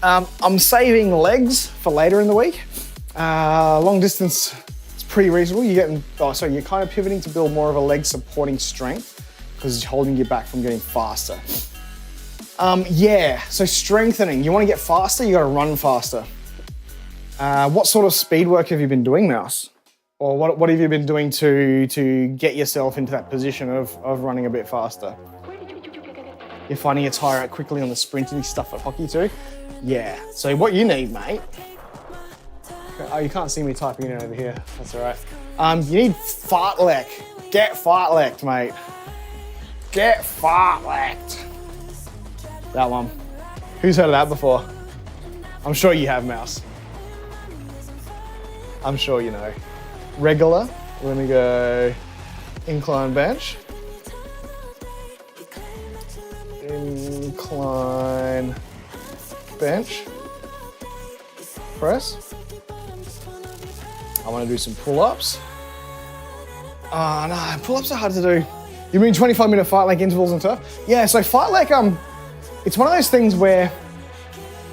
Speaker 2: I'm saving legs for later in the week. Long distance, it's pretty reasonable. You're kind of pivoting to build more of a leg supporting strength because it's holding you back from getting faster. So strengthening. You want to get faster, you got to run faster. What sort of speed work have you been doing, Mouse? Or what have you been doing to get yourself into that position of running a bit faster? You're finding you tire out quickly on the sprinting stuff at hockey too? Yeah, so what you need, mate. Oh, you can't see me typing it over here. That's all right. You need fartlek. Get fartleked, mate. Get fartleked. That one. Who's heard of that before? I'm sure you have, Mouse. I'm sure you know. Regular, we're gonna go incline bench. Incline bench. Press. I wanna do some pull-ups. Oh no, pull-ups are hard to do. You mean 25-minute fartlek intervals and stuff? Yeah, so fartlek, it's one of those things where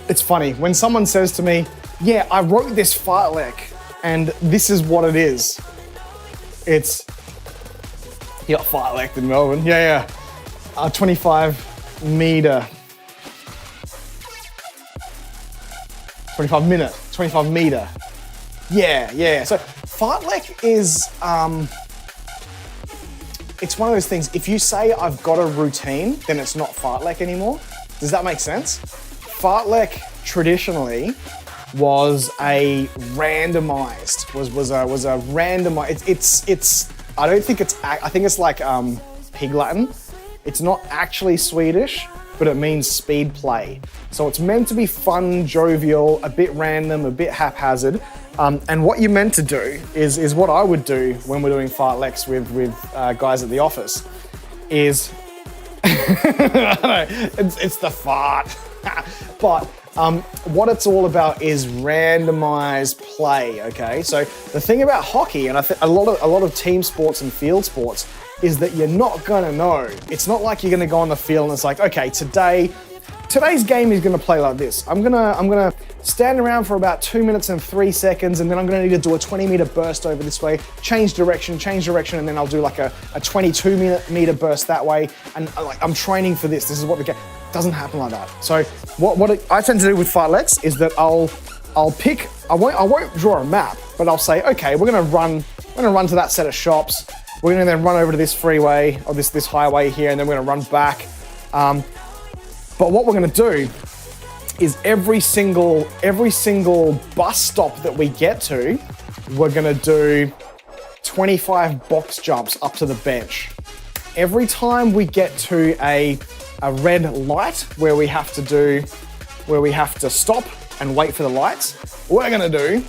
Speaker 2: it's funny. When someone says to me, yeah, I wrote this fartlek and this is what it is. It's, you got fartlek in Melbourne. Yeah. 25 meter. 25 minute, 25 meter. Yeah. So fartlek is, it's one of those things, if you say I've got a routine, then it's not fartlek anymore. Does that make sense? Fartlek traditionally was a randomized, was a randomized, it's I think it's like Pig Latin. It's not actually Swedish, but it means speed play. So it's meant to be fun, jovial, a bit random, a bit haphazard. And what you're meant to do is what I would do when we're doing fartleks with guys at the office is, it's the fart. But what it's all about is randomized play, okay? So the thing about hockey, and I think a lot of team sports and field sports, is that you're not gonna know. It's not like you're gonna go on the field and it's like, okay, today's game is gonna play like this. I'm gonna stand around for about 2 minutes and 3 seconds, and then I'm gonna need to do a 20-meter burst over this way, change direction, and then I'll do like a 22-meter burst that way, and I'm training for this. This is what the game doesn't happen like that. So what I tend to do with fartleks is that I'll pick. I won't draw a map, but I'll say, okay, we're gonna run to that set of shops. We're gonna then run over to this freeway or this highway here, and then we're gonna run back. But what we're gonna do is every single bus stop that we get to, we're gonna do 25 box jumps up to the bench. Every time we get to a red light where we have to stop and wait for the lights, we're gonna do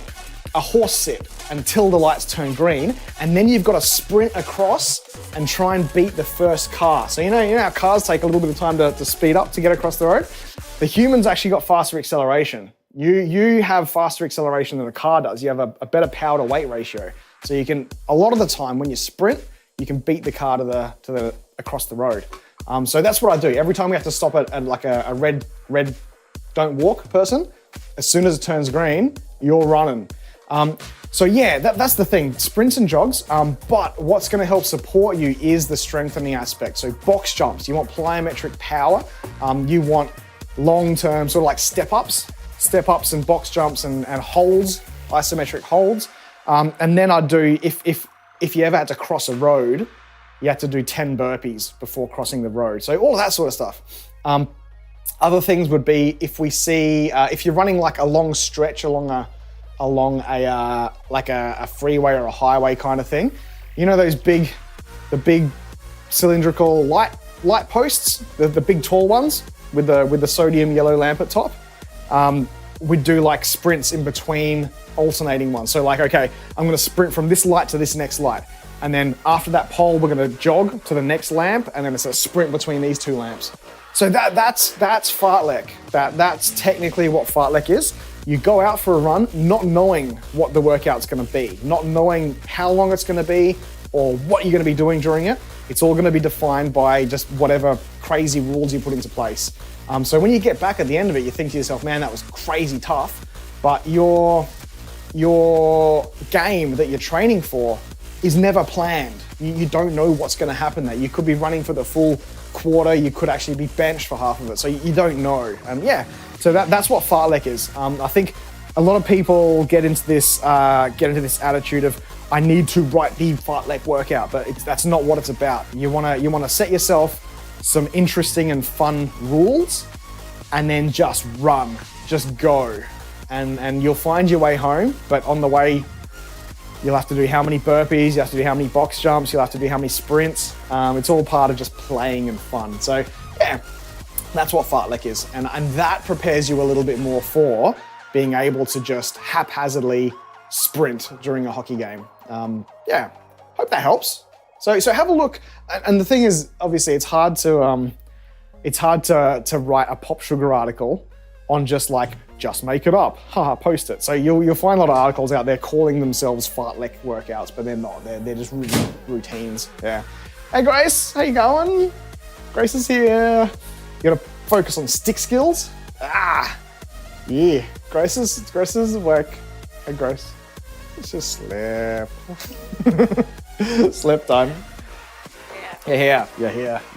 Speaker 2: a horse sit until the lights turn green, and then you've got to sprint across and try and beat the first car. So you know how cars take a little bit of time to speed up to get across the road? The humans actually got faster acceleration. You have faster acceleration than a car does. You have a better power to weight ratio. So you can, a lot of the time when you sprint, you can beat the car to the across the road. So that's what I do. Every time we have to stop at like a red don't walk person, as soon as it turns green, you're running. So yeah, that's the thing, sprints and jogs, but what's gonna help support you is the strengthening aspect. So box jumps, you want plyometric power, you want long-term sort of like step-ups and box jumps and holds, isometric holds. And then I'd do, if you ever had to cross a road, you had to do 10 burpees before crossing the road. So all of that sort of stuff. Other things would be if we see, if you're running like a long stretch along a freeway or a highway kind of thing, you know the big cylindrical light posts, the big tall ones with the sodium yellow lamp at top. We'd do like sprints in between alternating ones. So like, okay, I'm gonna sprint from this light to this next light. And then after that pole, we're gonna jog to the next lamp, and then it's a sprint between these two lamps. So that's fartlek. That's technically what fartlek is. You go out for a run not knowing what the workout's gonna be, not knowing how long it's gonna be or what you're gonna be doing during it. It's all gonna be defined by just whatever crazy rules you put into place. So when you get back at the end of it, you think to yourself, man, that was crazy tough, but your game that you're training for is never planned. You don't know what's gonna happen there. You could be running for the full quarter, you could actually be benched for half of it, so you don't know. Yeah, so that's what fartlek is. I think a lot of people get into this attitude of, I need to write the fartlek workout, but that's not what it's about. You wanna set yourself some interesting and fun rules, and then just run, just go, and you'll find your way home. But on the way, you'll have to do how many burpees, you have to do how many box jumps, you'll have to do how many sprints. It's all part of just playing and fun. So yeah, that's what fartlek is, and that prepares you a little bit more for being able to just haphazardly sprint during a hockey game. Yeah, hope that helps. So have a look, and the thing is, obviously, it's hard to write a Pop Sugar article on just make it up, post it. So you'll find a lot of articles out there calling themselves fartlek workouts, but they're not. They're just routines. Yeah. Hey Grace, how you going? Grace is here. You gotta focus on stick skills. Yeah. Grace's work. Hey Grace, let's just slip. Slip time. Yeah.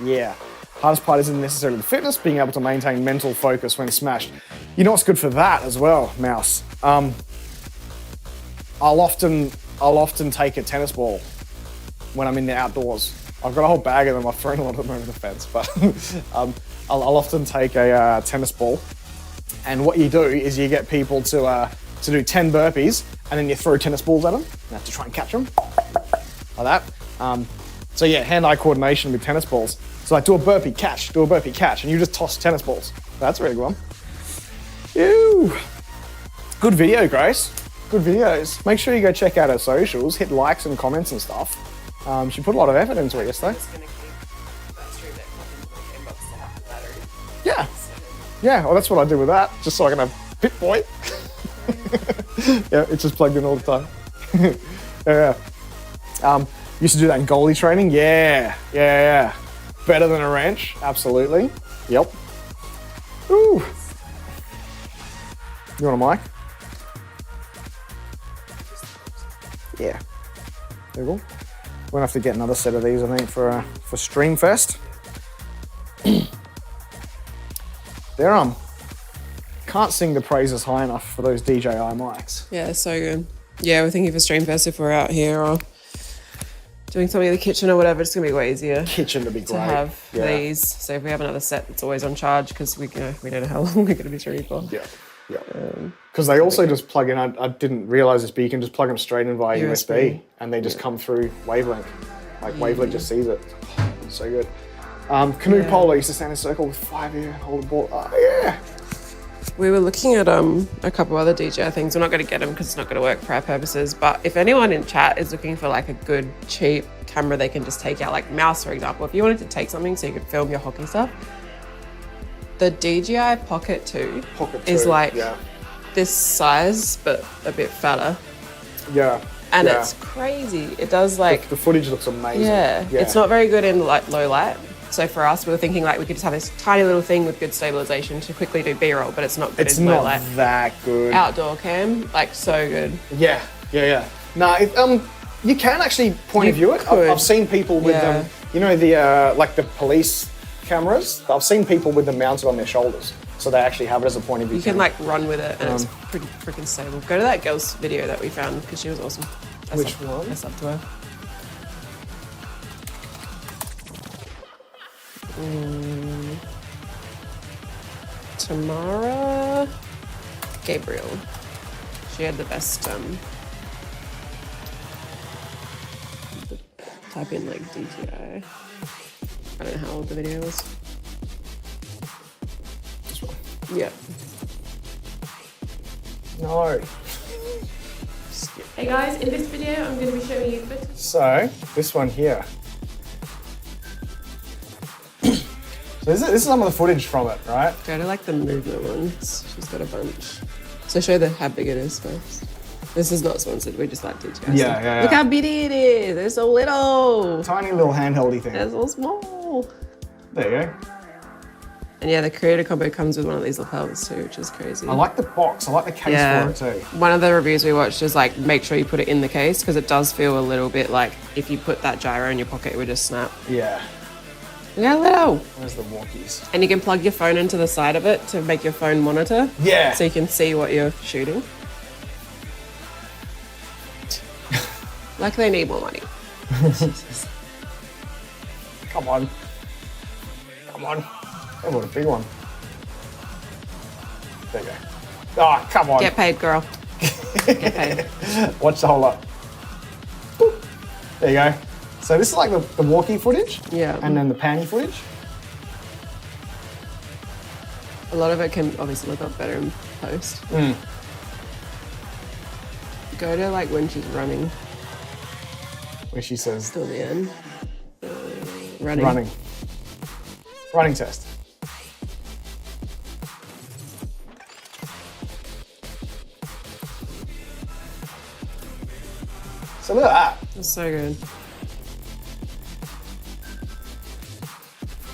Speaker 2: Yeah. Hardest part isn't necessarily the fitness, being able to maintain mental focus when smashed. You know what's good for that as well, Mouse? I'll often take a tennis ball when I'm in the outdoors. I've got a whole bag of them. I've thrown a lot of them over the fence, but I'll often take a tennis ball. And what you do is you get people to do 10 burpees, and then you throw tennis balls at them. You have to try and catch them, like that. So yeah, hand-eye coordination with tennis balls. So like, do a burpee catch, and you just toss tennis balls. That's a really good one. Ew. Good video, Grace. Good videos. Make sure you go check out her socials, hit likes and comments and stuff. She put a lot of effort into it yesterday.
Speaker 3: I'm just gonna keep that stream it into my inbox to have the battery.
Speaker 2: Yeah. Yeah, well that's what I do with that, just so I can have Pip-Boy. Yeah, it's just plugged in all the time. Yeah. Used to do that in goalie training. Yeah. Better than a wrench, absolutely. Yep. Ooh. You want a mic? Yeah. There we go. We're gonna have to get another set of these, I think, for Streamfest. There, can't sing the praises high enough for those DJI mics.
Speaker 3: Yeah, so good. Yeah, we're thinking for Streamfest, if we're out here or doing something in the kitchen or whatever, it's gonna be way easier.
Speaker 2: Kitchen to be great.
Speaker 3: To have these. So if we have another set that's always on charge, because we don't know how long we're gonna be streaming for.
Speaker 2: Yeah. Because they also just plug in. I didn't realize this, but you can just plug them straight in via USB, and they just come through Wavelength. Like Wavelength just sees it. So good. Canoe polo used to stand in a circle with 5 here and hold the ball. Oh yeah.
Speaker 3: We were looking at a couple other DJI things. We're not going to get them because it's not going to work for our purposes. But if anyone in chat is looking for like a good, cheap camera they can just take out, like Mouse, for example, if you wanted to take something so you could film your hockey stuff, the DJI Pocket 2 is like this size, but a bit fatter.
Speaker 2: Yeah.
Speaker 3: And it's crazy. It does like...
Speaker 2: The footage looks amazing.
Speaker 3: Yeah. It's not very good in like low light. So for us, we were thinking like we could just have this tiny little thing with good stabilization to quickly do B-roll, but it's not good.
Speaker 2: It's
Speaker 3: in
Speaker 2: not
Speaker 3: like
Speaker 2: that good.
Speaker 3: outdoor cam, like so good.
Speaker 2: Yeah. No, you can actually point of view it.
Speaker 3: could.
Speaker 2: I've seen people with
Speaker 3: Yeah.
Speaker 2: them. You know the like the police cameras. I've seen people with them mounted on their shoulders, so they actually have it as a point of view.
Speaker 3: You can
Speaker 2: camera.
Speaker 3: like run with it, and it's pretty freaking stable. Go to that girl's video that we found because she was awesome.
Speaker 2: Which one?
Speaker 3: That's up to her. Tamara Gabriel. She had the best. Type in like DTI. I don't know how old the video was.
Speaker 2: This one.
Speaker 3: Yeah.
Speaker 2: No.
Speaker 3: Hey guys, in this video I'm going to be showing you footage.
Speaker 2: So this one here. So this is some of the footage from it, right?
Speaker 3: Go to like the movement ones. She's got a bunch. So show the how big it is first. This is not sponsored, we just like DJs.
Speaker 2: Yeah.
Speaker 3: Look how bitty it is. They're so little.
Speaker 2: Tiny little handheldy thing.
Speaker 3: They're so small.
Speaker 2: There you go.
Speaker 3: And yeah, the creator combo comes with one of these lapels too, which is crazy.
Speaker 2: I like the box. I like the case for it too.
Speaker 3: One of the reviews we watched is like, make sure you put it in the case because it does feel a little bit like if you put that gyro in your pocket, it would just snap.
Speaker 2: Yeah.
Speaker 3: Look how little.
Speaker 2: Where's the walkies?
Speaker 3: And you can plug your phone into the side of it to make your phone monitor.
Speaker 2: Yeah.
Speaker 3: So you can see what you're shooting. Like they need more money.
Speaker 2: Come on. Oh, what a big one. There you go. Oh, come on.
Speaker 3: Get paid, girl. Get paid.
Speaker 2: Watch the whole lot. Boop. There you go. So this is like the walkie footage.
Speaker 3: Yeah.
Speaker 2: And then the panty footage.
Speaker 3: A lot of it can obviously look up better in post. Go to like when she's running
Speaker 2: Where she says
Speaker 3: till the end. Running.
Speaker 2: running test. So look at that.
Speaker 3: That's so good.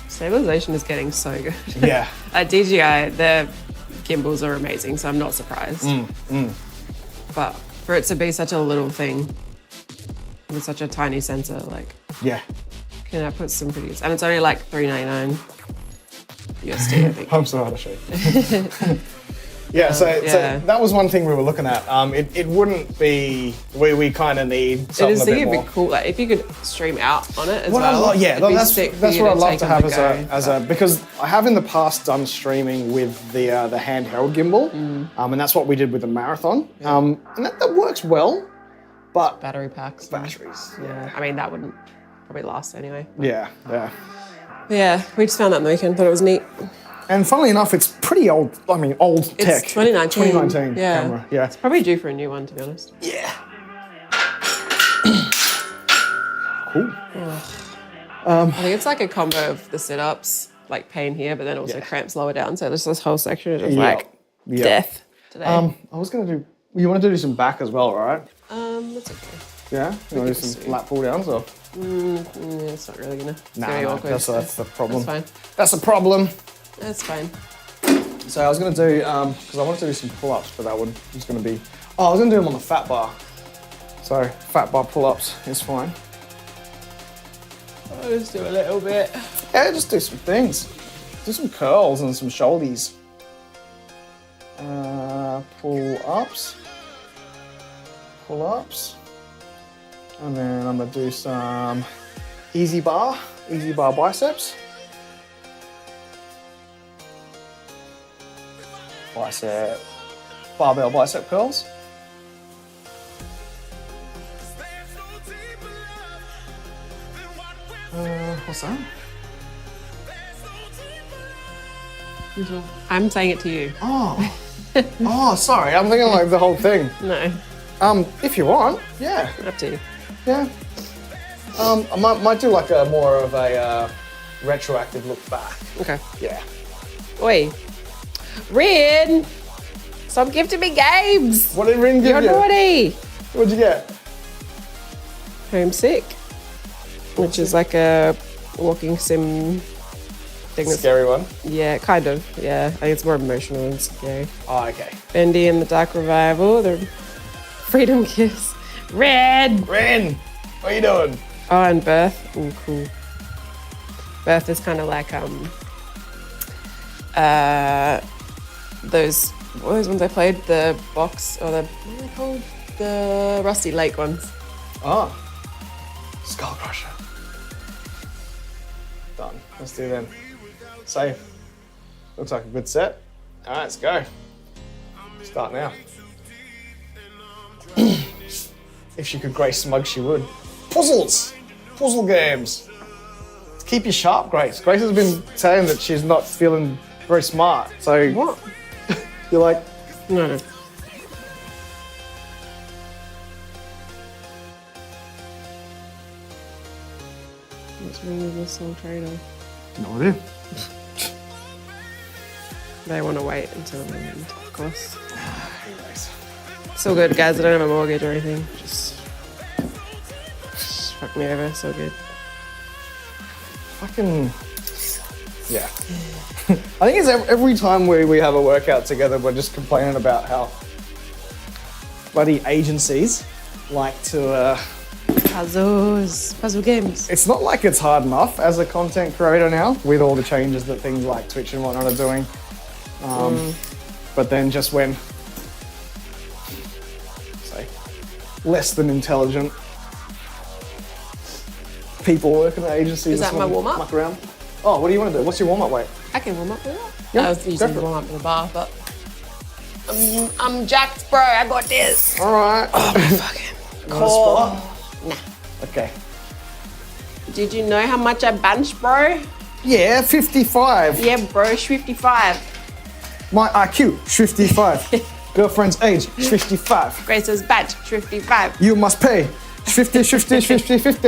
Speaker 3: Stabilization is getting so good.
Speaker 2: Yeah.
Speaker 3: At DJI, their gimbals are amazing, so I'm not surprised. But for it to be such a little thing with such a tiny sensor, like,
Speaker 2: Yeah.
Speaker 3: can I put some pretty... And it's only like $3.99 USD, I think.
Speaker 2: I'm so hard to show. Yeah, so that was one thing we were looking at. It wouldn't be where we kind of need something
Speaker 3: It is
Speaker 2: a bit
Speaker 3: it'd
Speaker 2: more.
Speaker 3: be cool. Like if you could stream out on it as
Speaker 2: What I
Speaker 3: well.
Speaker 2: love, yeah,
Speaker 3: it'd be
Speaker 2: that's
Speaker 3: sick for
Speaker 2: what
Speaker 3: you
Speaker 2: I'd love
Speaker 3: take
Speaker 2: to
Speaker 3: on
Speaker 2: have
Speaker 3: the
Speaker 2: as
Speaker 3: go.
Speaker 2: a because I have in the past done streaming with the handheld gimbal, and that's what we did with the marathon, and that works well, but
Speaker 3: Battery packs.
Speaker 2: batteries,
Speaker 3: Yeah, I mean that wouldn't probably last anyway.
Speaker 2: yeah.
Speaker 3: But yeah, we just found that in the weekend. Thought it was neat.
Speaker 2: And funnily enough, it's pretty old. I mean, old tech.
Speaker 3: It's 2019.
Speaker 2: 2019
Speaker 3: Yeah.
Speaker 2: camera. Yeah.
Speaker 3: It's probably due for a new one, to be honest.
Speaker 2: Yeah. Cool.
Speaker 3: I think it's like a combo of the sit-ups, like pain here, but then also cramps lower down. So there's this whole section of just like death today.
Speaker 2: I was gonna do. You want to do some back as well, right?
Speaker 3: That's okay.
Speaker 2: Yeah. You want to do some lat pull downs or?
Speaker 3: It's not really gonna. It's very
Speaker 2: No,
Speaker 3: awkward.
Speaker 2: that's the problem.
Speaker 3: That's fine.
Speaker 2: That's a problem.
Speaker 3: That's fine.
Speaker 2: So I was gonna do because I wanted to do some pull-ups, but that one was gonna be. Oh, I was gonna do them on the fat bar. So fat bar pull-ups is fine.
Speaker 3: I'll just do a little bit.
Speaker 2: Yeah, just do some things. Do some curls and some shouldies. Pull-ups. Pull-ups. And then I'm gonna do some easy bar biceps. Barbell bicep curls. What's that?
Speaker 3: I'm saying it to you.
Speaker 2: Oh. Oh, sorry. I'm thinking like the whole thing.
Speaker 3: No,
Speaker 2: If you want, yeah.
Speaker 3: up to you.
Speaker 2: Yeah. I might do like a more of a retroactive look back.
Speaker 3: Okay.
Speaker 2: Yeah.
Speaker 3: Oi. Rin! Stop gifting me games!
Speaker 2: What did Rin give
Speaker 3: You're
Speaker 2: you?
Speaker 3: naughty!
Speaker 2: What'd you get?
Speaker 3: Homesick. Which is like a walking sim thing.
Speaker 2: Scary one.
Speaker 3: Yeah, kind of. Yeah, I think it's more emotional than scary.
Speaker 2: Oh, okay.
Speaker 3: Bendy and the Dark Revival, the Freedom Kiss. Red!
Speaker 2: Ren, what are you doing?
Speaker 3: Oh, and Birth. Ooh, cool. Birth is kind of like those what were those ones I played? The box or the what are they called? The Rusty Lake ones.
Speaker 2: Oh. Skull Crusher. Done. Let's do them. Save. Looks like a good set. Alright, let's go. Start now. If she could grace Smug, she would. Puzzles! Puzzle games. Keep you sharp, Grace. Grace has been saying that she's not feeling very smart. So
Speaker 3: What?
Speaker 2: you're like,
Speaker 3: No. What's wrong with this Soul Trader?
Speaker 2: no idea.
Speaker 3: They want to wait until the end, of course.
Speaker 2: Anyways.
Speaker 3: It's all good, guys. I don't have a mortgage or anything. Just fuck me over. So good.
Speaker 2: Fucking yeah. I think it's every time we have a workout together, we're just complaining about how bloody agencies like to.
Speaker 3: Puzzle games.
Speaker 2: It's not like it's hard enough as a content creator now with all the changes that things like Twitch and whatnot are doing. But then just when, say, less than intelligent people working at agencies.
Speaker 3: Is that my warm-up?
Speaker 2: Muck around. Oh, what do you want to do? What's your warm-up weight?
Speaker 3: I can warm up with that.
Speaker 2: Yeah,
Speaker 3: I was using
Speaker 2: go for it.
Speaker 3: warm up in the bar, but I'm jacked, bro. I got this.
Speaker 2: All right.
Speaker 3: Oh, my fucking
Speaker 2: You want a spot?
Speaker 3: Nah.
Speaker 2: Okay.
Speaker 3: Did you know how much I bench, bro?
Speaker 2: Yeah, 55.
Speaker 3: Yeah, bro, 55.
Speaker 2: My IQ, 55. Girlfriend's age, 55.
Speaker 3: Grace's bench, 55.
Speaker 2: You must pay 50, 50, 50, 50.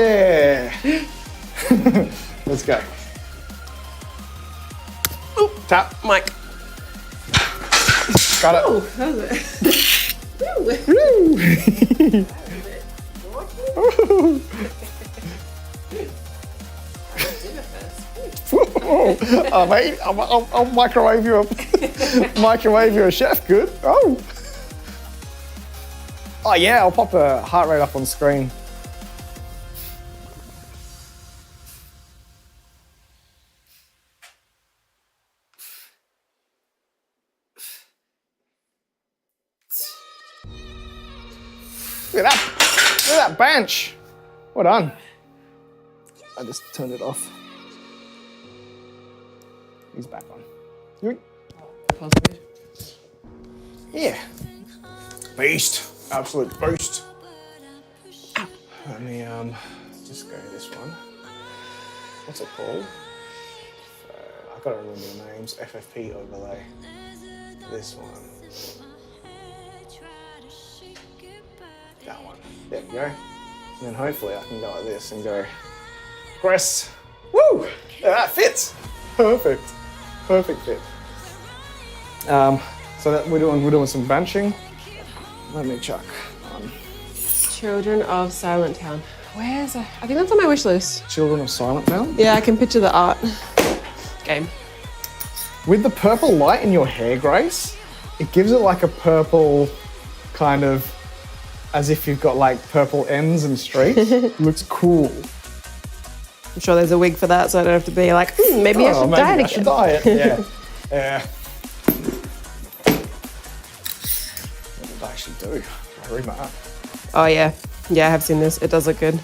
Speaker 2: Let's go.
Speaker 3: Oop.
Speaker 2: Tap.
Speaker 3: Mike.
Speaker 2: Got it.
Speaker 3: Oh, that was it.
Speaker 2: Oh, mate, I'll microwave you a microwave you a chef. Good. Oh. Oh yeah, I'll pop the heart rate up on screen. Look at that. Look at that bench. Well done. I just turned it off. He's back on. You? Yeah. Beast. Absolute boost. Let me just go this one. What's it called? I've got to remember the names. FFP overlay. This one. That one. There we go. And then hopefully I can go like this and go. Press. Woo! Yeah, that fits. Perfect. Perfect fit. So that we're doing some benching. Let me chuck.
Speaker 3: Children of Silent Town. Where's I think that's on my wish list.
Speaker 2: Children of Silent Town.
Speaker 3: Yeah, I can picture the art. Game.
Speaker 2: With the purple light in your hair, Grace, it gives it like a purple kind of, as if you've got like purple ends and streaks. Looks cool.
Speaker 3: I'm sure there's a wig for that, so I don't have to be like, maybe I should dye it again.
Speaker 2: I should dye it. Yeah. Yeah. What did I actually do? Very mad.
Speaker 3: Oh yeah, I have seen this. It does look good.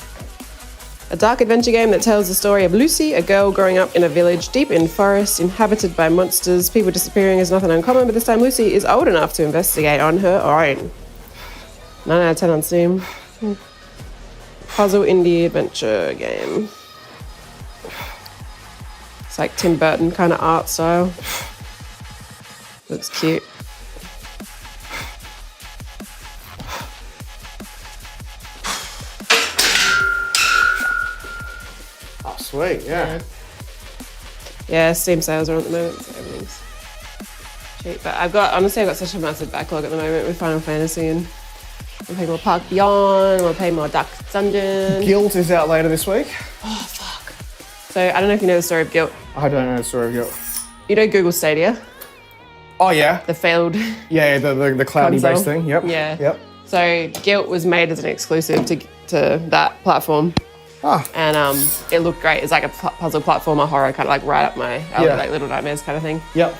Speaker 3: A dark adventure game that tells the story of Lucy, a girl growing up in a village deep in forest, inhabited by monsters. People disappearing is nothing uncommon, but this time Lucy is old enough to investigate on her own. 9 out of 10 on Steam. Puzzle indie adventure game. It's like Tim Burton kind of art style. Looks cute.
Speaker 2: Oh, sweet, yeah.
Speaker 3: Yeah, Steam sales are on at the moment, so everything's cheap. But I've got such a massive backlog at the moment with Final Fantasy, and we'll play more Park Beyond, we'll play more Dark Dungeon.
Speaker 2: Guild is out later this week.
Speaker 3: Oh, fuck. So I don't know if you know the story of Guilt.
Speaker 2: I don't know the story of Guilt.
Speaker 3: You know Google Stadia,
Speaker 2: Oh yeah.
Speaker 3: the failed
Speaker 2: Yeah, the cloudy
Speaker 3: console?
Speaker 2: based thing. Yep.
Speaker 3: Yeah.
Speaker 2: Yep.
Speaker 3: So Guilt was made as an exclusive to that platform.
Speaker 2: Ah.
Speaker 3: And it looked great. It's like a puzzle platformer horror, kind of like right up my alley,
Speaker 2: Yeah.
Speaker 3: like Little Nightmares kind of thing.
Speaker 2: Yep.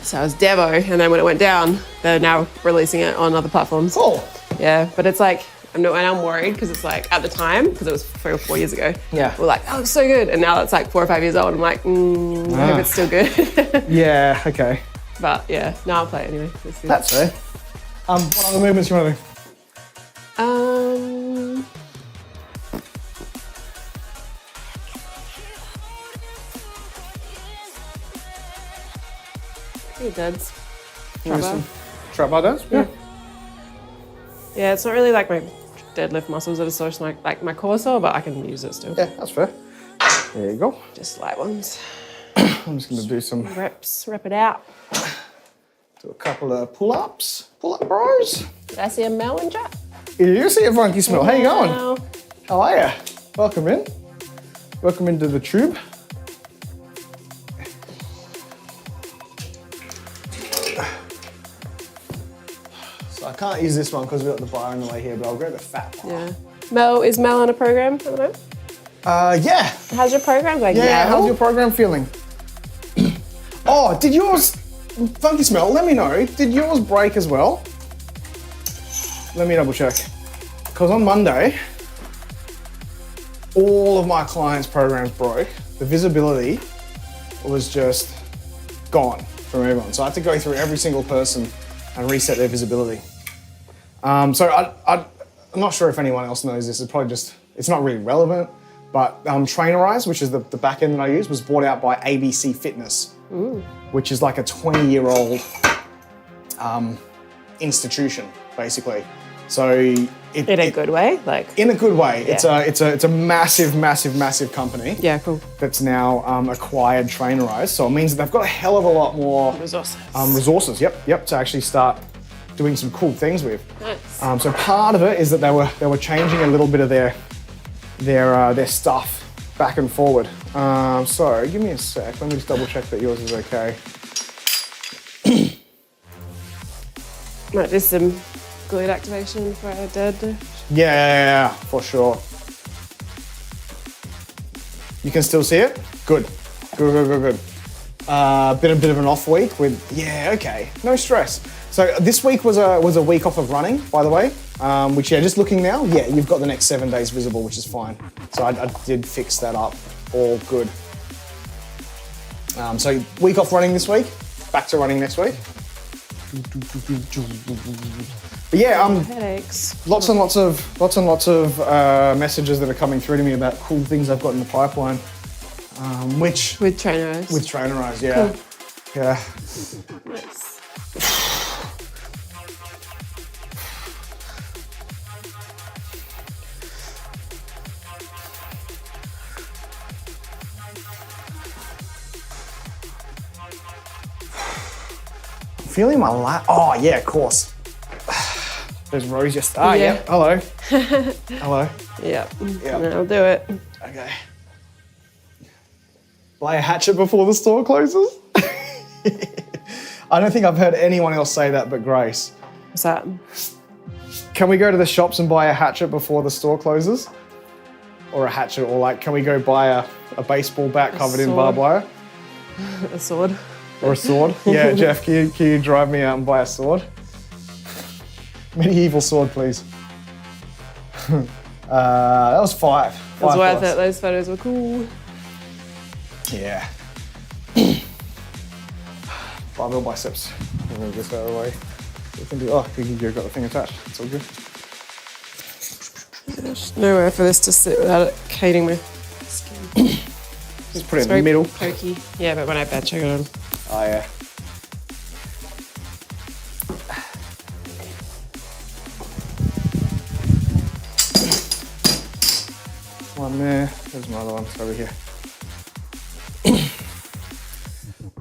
Speaker 3: So it was Devo, and then when it went down, they're now releasing it on other platforms.
Speaker 2: Cool.
Speaker 3: Yeah, but it's like, I'm worried because it's like, at the time, because it was 3 or 4 years ago,
Speaker 2: Yeah.
Speaker 3: we're like, oh, it's so good. And now it's like 4 or 5 years old. I'm like, I hope it's still good.
Speaker 2: Yeah. Okay.
Speaker 3: But yeah, no, I'll play it anyway. It's good.
Speaker 2: That's fair. What other movements you want to do?
Speaker 3: Pretty deads.
Speaker 2: Maybe some trap bar dance? Yeah.
Speaker 3: Yeah, it's not really like my deadlift muscles that are sore, it's like my core sore, but I can use it still.
Speaker 2: Yeah, that's fair. There you go.
Speaker 3: Just light ones.
Speaker 2: I'm just going to do some,
Speaker 3: Reps, rep it out.
Speaker 2: do a couple of pull-ups. Pull-up bros.
Speaker 3: Did I see a Mel in chat?
Speaker 2: You see a funky smell. How you going?
Speaker 3: Wow.
Speaker 2: How are you? Welcome in. Welcome into the tube. So I can't use this one because we've got the bar in the way here, but I'll grab the fat one.
Speaker 3: Yeah. Is Mel on a program at the moment?
Speaker 2: Yeah.
Speaker 3: How's your program going?
Speaker 2: Yeah, how's your program feeling? Oh, did yours, funky smell, let me know. Did yours break as well? Let me double check. Because on Monday, all of my clients' programs broke. The visibility was just gone from everyone. So I had to go through every single person and reset their visibility. So I'm not sure if anyone else knows this. It's probably just, it's not really relevant, but Trainerize, which is the back end that I use, was bought out by ABC Fitness, which is like a 20-year-old institution, basically. So
Speaker 3: In a good way? Like.
Speaker 2: in a good way.
Speaker 3: Yeah.
Speaker 2: It's a massive company.
Speaker 3: Yeah, cool.
Speaker 2: That's now acquired Trainerize. So it means that they've got a hell of a lot more resources. Yep, to actually start doing some cool things with.
Speaker 3: Nice.
Speaker 2: So part of it is that they were changing a little bit of their stuff back and forward. So give me a sec. Let me just double check that yours is okay.
Speaker 3: Might do some glute activation for a deadlift.
Speaker 2: Yeah, for sure. You can still see it? Good. Bit of an off week with, yeah, okay. No stress. So this week was a week off of running, by the way, which, yeah, just looking now, yeah, you've got the next 7 days visible, which is fine. So I did fix that up, all good. So week off running this week, back to running next week. But yeah,
Speaker 3: Headaches.
Speaker 2: lots and lots of messages that are coming through to me about cool things I've got in the pipeline, which
Speaker 3: With Trainerize.
Speaker 2: with Trainerize, yeah,
Speaker 3: Cool.
Speaker 2: yeah.
Speaker 3: Nice.
Speaker 2: Feeling my oh yeah, of course. There's Rose just,
Speaker 3: Yeah.
Speaker 2: yeah, hello. Hello,
Speaker 3: Yeah.
Speaker 2: Yeah.
Speaker 3: I'll do it.
Speaker 2: okay. Buy a hatchet before the store closes? I don't think I've heard anyone else say that but Grace.
Speaker 3: What's that?
Speaker 2: Can we go to the shops and buy a hatchet before the store closes? Or a hatchet, or like, can we go buy a baseball bat covered in
Speaker 3: sword.
Speaker 2: barbed wire?
Speaker 3: A sword.
Speaker 2: Or a sword? Yeah, Jeff, can you drive me out and buy a sword? Medieval sword, please. That was five.
Speaker 3: It was worth it. Those photos were cool.
Speaker 2: Yeah. Barbell biceps. I'm gonna get that out of the way. We can do, you've got the thing attached. It's all good.
Speaker 3: There's nowhere for this to sit without it cating my skin.
Speaker 2: Just put it
Speaker 3: It's
Speaker 2: in the
Speaker 3: very
Speaker 2: middle.
Speaker 3: pokey. Yeah, but when I bench, I got on.
Speaker 2: Oh, yeah. One there. There's my other one. It's over here.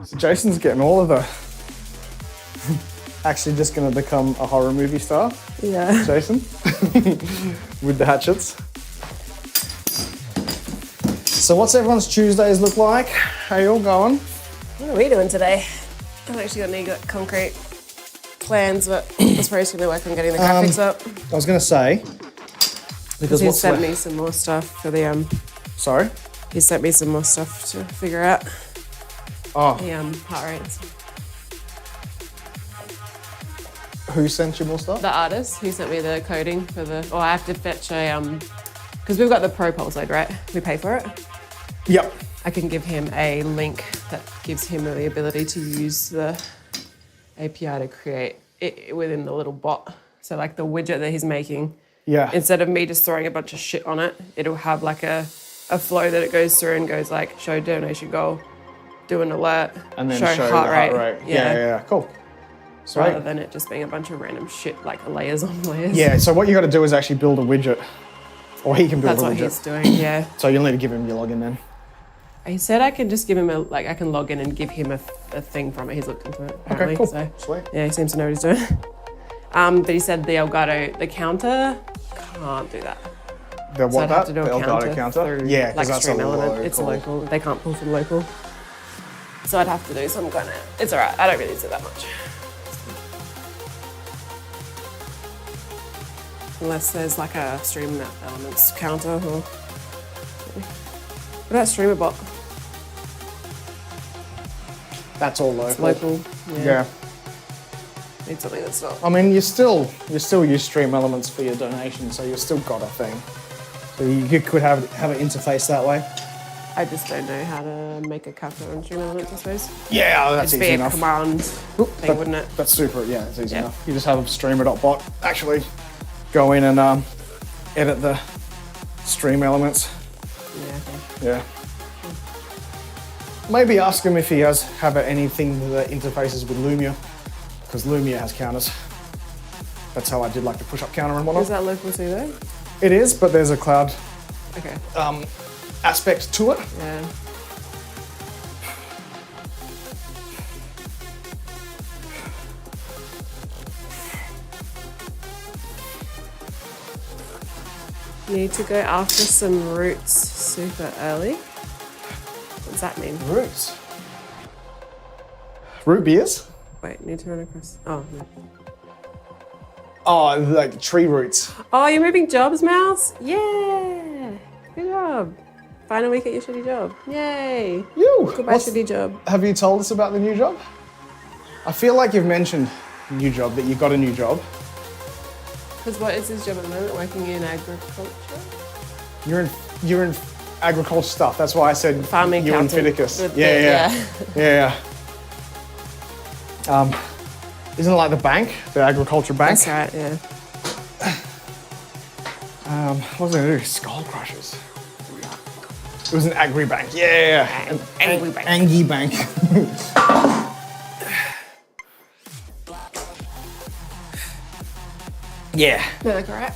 Speaker 2: So Jason's getting all of the... Actually just going to become a horror movie star,
Speaker 3: Yeah.
Speaker 2: Jason, with the hatchets. So what's everyone's Tuesdays look like? How you all going?
Speaker 3: What are we doing today? I haven't actually got any concrete plans, but this probably going to work on getting the graphics up.
Speaker 2: I was going to say, because
Speaker 3: He sent me some more stuff for the
Speaker 2: Sorry?
Speaker 3: He sent me some more stuff to figure out
Speaker 2: Oh,
Speaker 3: the heart rate and stuff.
Speaker 2: who sent you more stuff?
Speaker 3: The artist who sent me the coding for the. Oh, I have to fetch a because we've got the Pro Pulse load, right? We pay for it.
Speaker 2: Yep.
Speaker 3: I can give him a link that gives him the ability to use the API to create it within the little bot. So like the widget that he's making.
Speaker 2: Yeah.
Speaker 3: Instead of me just throwing a bunch of shit on it, it'll have like a flow that it goes through and goes like show donation goal, do an alert,
Speaker 2: And then
Speaker 3: show
Speaker 2: show
Speaker 3: heart
Speaker 2: the
Speaker 3: rate.
Speaker 2: heart rate. Yeah. Cool. Sweet.
Speaker 3: Rather than it just being a bunch of random shit like layers on layers.
Speaker 2: Yeah, so what you got to do is actually build a widget. Or he can build
Speaker 3: That's
Speaker 2: a
Speaker 3: what
Speaker 2: widget.
Speaker 3: he's doing, yeah.
Speaker 2: So you'll need to give him your login then.
Speaker 3: He said I can just give him I can log in and give him a thing from it. He's looked into it apparently.
Speaker 2: Okay, cool.
Speaker 3: So,
Speaker 2: Sweet.
Speaker 3: yeah, he seems to know what he's doing. But he said the Elgato, the counter, can't do that.
Speaker 2: The
Speaker 3: So
Speaker 2: what
Speaker 3: I'd have to
Speaker 2: that?
Speaker 3: do a
Speaker 2: The Elgato counter?
Speaker 3: through
Speaker 2: Yeah, because
Speaker 3: like
Speaker 2: that's a
Speaker 3: Stream Element.
Speaker 2: local.
Speaker 3: It's a local. They can't pull from local. So I'd have to do some kind of. It's alright. I don't really use it that much. Unless there's like a Stream Elements counter or. What about StreamerBot?
Speaker 2: That's all local.
Speaker 3: It's local.
Speaker 2: Yeah.
Speaker 3: Need something that's not.
Speaker 2: I mean, you still use Stream Elements for your donation, so you've still got a thing. So you could have an interface that way.
Speaker 3: I just don't know how to make a counter on Stream Elements, I suppose.
Speaker 2: Yeah, that's
Speaker 3: It'd
Speaker 2: easy
Speaker 3: be a
Speaker 2: enough.
Speaker 3: command thing, wouldn't it?
Speaker 2: That's super. Yeah, it's easy
Speaker 3: Yeah.
Speaker 2: enough. You just have streamer.bot actually go in and edit the Stream Elements.
Speaker 3: Yeah, okay.
Speaker 2: Yeah. Maybe ask him if he have anything that interfaces with Lumia, because Lumia has counters. That's how I did like the push-up counter and
Speaker 3: Is
Speaker 2: whatnot.
Speaker 3: that local too though?
Speaker 2: It is, but there's a cloud
Speaker 3: Okay.
Speaker 2: aspect to it.
Speaker 3: Yeah. Need to go after some roots super early. What does that mean?
Speaker 2: Roots. Root beers?
Speaker 3: Wait, need to run across. Oh, no.
Speaker 2: Oh, like tree roots.
Speaker 3: Oh, you're moving jobs, Mouse? Yeah! Good job. Final week at your shitty job. Yay!
Speaker 2: You.
Speaker 3: Goodbye, shitty job.
Speaker 2: Have you told us about the new job? I feel like you've mentioned new job, that you got a new job.
Speaker 3: Because what is his job at the moment? Working in agriculture?
Speaker 2: You're in agriculture stuff. That's why I said
Speaker 3: Farming
Speaker 2: you and
Speaker 3: accountant
Speaker 2: Fiticus.
Speaker 3: with
Speaker 2: Yeah. Isn't it like the bank, the agriculture bank?
Speaker 3: That's right, yeah.
Speaker 2: What was I gonna do? Skull crushers. It was an agri bank. Yeah. An
Speaker 3: Angry bank.
Speaker 2: Angie bank. Yeah.
Speaker 3: No, like, all right.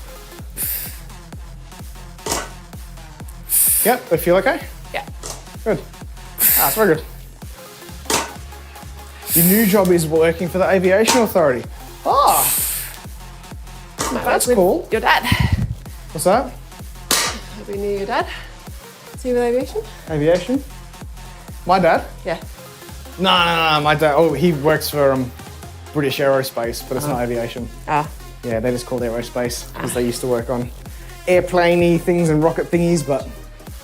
Speaker 2: Yep. They feel okay.
Speaker 3: Yeah.
Speaker 2: Good. That's very good. Your new job is working for the Aviation Authority. Oh, that's
Speaker 3: With
Speaker 2: cool.
Speaker 3: Your dad.
Speaker 2: What's that?
Speaker 3: Happy New Year, Dad. See with aviation?
Speaker 2: Aviation? My dad?
Speaker 3: Yeah.
Speaker 2: No. My dad. Oh, he works for British Aerospace, but it's not aviation.
Speaker 3: Ah.
Speaker 2: Yeah, they're just called aerospace because they used to work on airplane-y things and rocket thingies, but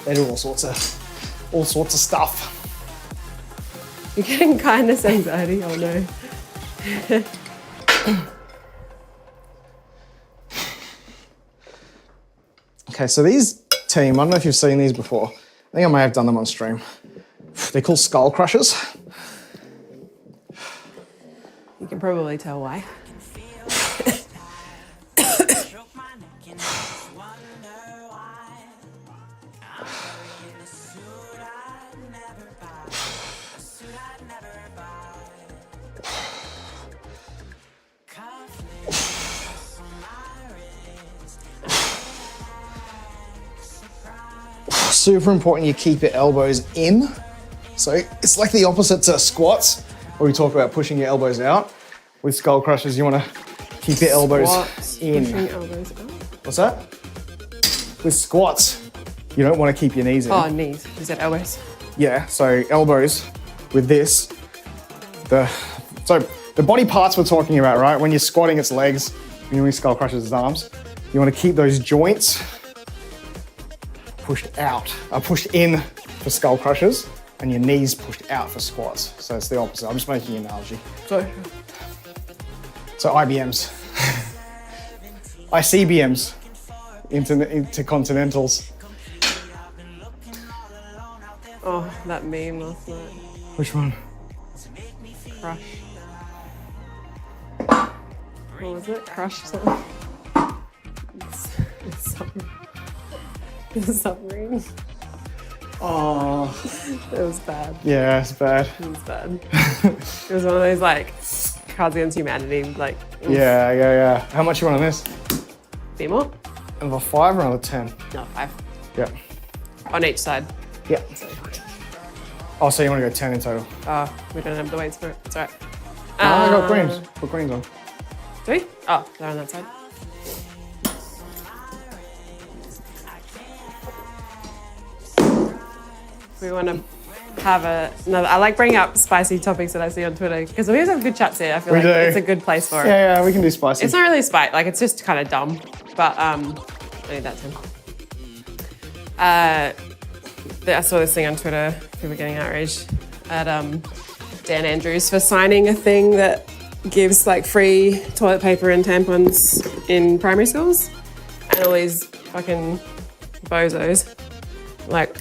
Speaker 2: they do all sorts of stuff.
Speaker 3: You're getting kindness anxiety, oh no.
Speaker 2: Okay, so these team, I don't know if you've seen these before. I think I may have done them on stream. They're called skull crushers.
Speaker 3: You can probably tell why.
Speaker 2: Super important you keep your elbows in. So it's like the opposite to squats, where we talk about pushing your elbows out. With skull crushers, you want to keep your elbows
Speaker 3: Squats,
Speaker 2: in.
Speaker 3: pushing elbows up.
Speaker 2: What's that? With squats, You don't want to keep your knees in.
Speaker 3: Oh, knees. You said elbows.
Speaker 2: Yeah, so elbows with this. So the body parts we're talking about, right? When you're squatting, it's legs. When you're doing skull crushers, it's arms. You want to keep those joints pushed out, pushed in for skull crushers, and your knees pushed out for squats. So it's the opposite. I'm just making an analogy. So IBMs. ICBMs. Intercontinentals.
Speaker 3: Oh, that meme last night.
Speaker 2: Which one?
Speaker 3: Crush. What was it? Crush something. It's submarine.
Speaker 2: Oh.
Speaker 3: It was bad.
Speaker 2: Yeah, it's bad.
Speaker 3: It was bad. It was one of those like Cards Against Humanity, like. Oof.
Speaker 2: Yeah. How much you want on this?
Speaker 3: Be more?
Speaker 2: Another 5 or another 10?
Speaker 3: No, 5.
Speaker 2: Yeah.
Speaker 3: On each side.
Speaker 2: Yeah. Oh, so you want to go 10 in total?
Speaker 3: Oh, we don't have the weights for it. It's alright.
Speaker 2: No, I got greens. Put greens on.
Speaker 3: Do we? Oh, they're on that side. We want to have another. I like bringing up spicy topics that I see on Twitter because we always have good chats here. I feel like it's a good place for it.
Speaker 2: Yeah, we can do spicy.
Speaker 3: It's not really spite, like it's just kind of dumb. But I need that too. I saw this thing on Twitter. People getting outraged at Dan Andrews for signing a thing that gives like free toilet paper and tampons in primary schools, and all these fucking bozos like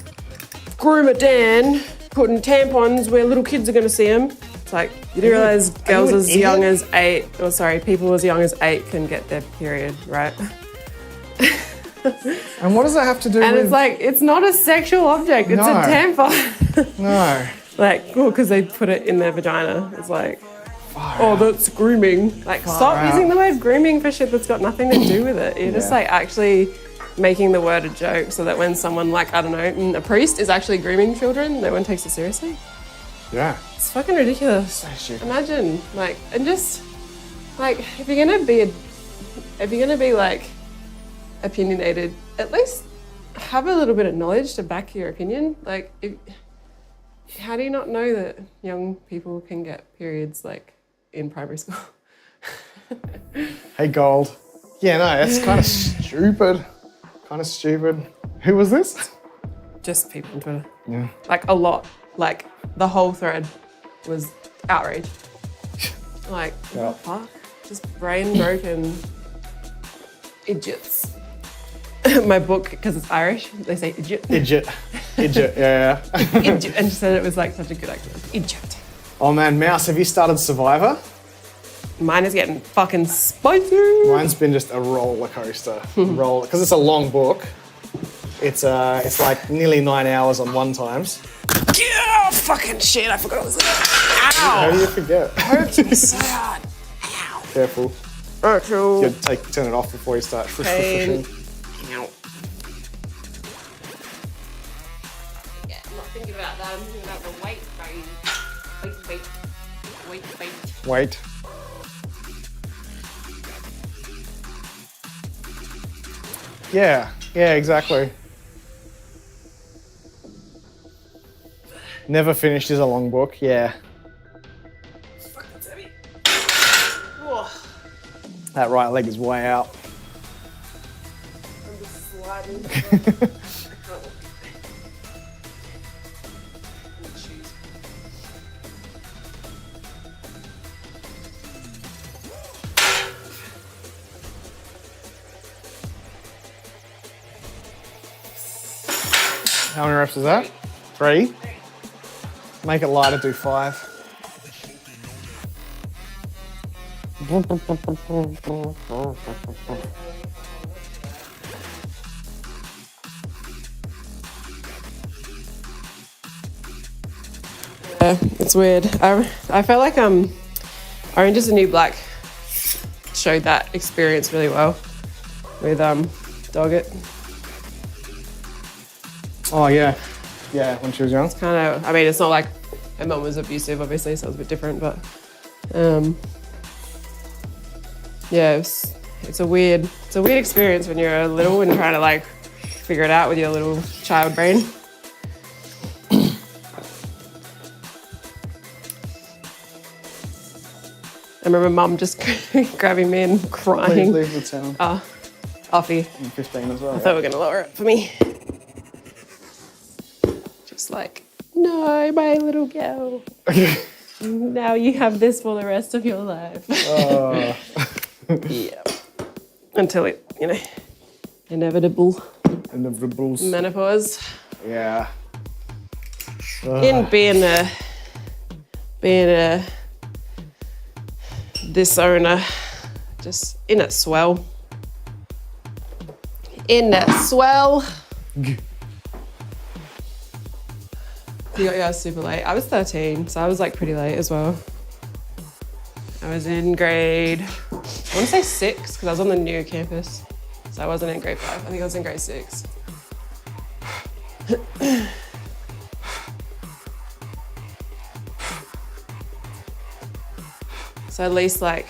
Speaker 3: Groomer Dan putting tampons where little kids are going to see them. It's like, you do realise girls as young as 8, or sorry, people as young as 8 can get their period, right?
Speaker 2: And what does that have to do with...
Speaker 3: And it's like, it's not a sexual object, it's a tampon.
Speaker 2: No.
Speaker 3: Like, well, because they put it in their vagina. It's like, that's grooming. Like, stop using the word grooming for shit that's got nothing to do with it. You're just like actually making the word a joke so that when someone like, I don't know, a priest is actually grooming children, no one takes it seriously.
Speaker 2: Yeah.
Speaker 3: It's fucking ridiculous.
Speaker 2: So stupid.
Speaker 3: Imagine, like, and just, like, if you're gonna be like opinionated, at least have a little bit of knowledge to back your opinion. Like, how do you not know that young people can get periods like in primary school?
Speaker 2: Hey, Gold. Yeah, no, that's kind of stupid. Kind of stupid. Who was this?
Speaker 3: Just people on Twitter.
Speaker 2: Yeah.
Speaker 3: Like a lot. Like the whole thread was outrage. Like, what the fuck? Just brain broken idiots. My book, because it's Irish, they say idiot.
Speaker 2: Idiot, yeah.
Speaker 3: Idiot. And she said it was like such a good accent. Idiot.
Speaker 2: Oh man, Mouse, have you started Survivor?
Speaker 3: Mine is getting fucking spicy.
Speaker 2: Mine's been just a roller coaster. Because it's a long book. It's like nearly 9 hours on one times.
Speaker 3: Yeah, fucking shit, I forgot it was there. Ow!
Speaker 2: How do you forget?
Speaker 3: Hurts me so hard. Ow.
Speaker 2: Careful.
Speaker 3: Actual.
Speaker 2: You gotta turn it off before you start.
Speaker 3: Pain. Ow. Yeah, I'm not thinking about that. I'm thinking about the weight, baby. Wait.
Speaker 2: Wait. Yeah, exactly. Never finished is a long book, yeah.
Speaker 3: Fuck, that's heavy.
Speaker 2: That right leg is way out.
Speaker 3: I'm just sliding.
Speaker 2: How many reps is that? 3? Make it lighter, do 5.
Speaker 3: Yeah, it's weird. I felt like Orange is the New Black showed that experience really well with Doggett.
Speaker 2: Oh yeah, when she was young.
Speaker 3: Kind of, I mean, it's not like her mum was abusive, obviously, so it was a bit different, but yeah, it's a weird experience when you're little and trying to like figure it out with your little child brain. I remember Mum just grabbing me and crying.
Speaker 2: Leave the town.
Speaker 3: Oh, Offie.
Speaker 2: I'm 15 as well.
Speaker 3: I thought we were going to lower it for me. Just like, no, my little girl. Now you have this for the rest of your life. Yeah. Until it, inevitable.
Speaker 2: Inevitables.
Speaker 3: Menopause.
Speaker 2: Yeah.
Speaker 3: In being a this owner, just in it swell. In it swell. You got yours super late. I was 13, so I was like pretty late as well. I was in grade, I want to say 6, because I was on the new campus. So I wasn't in grade 5. I think I was in grade 6. So at least like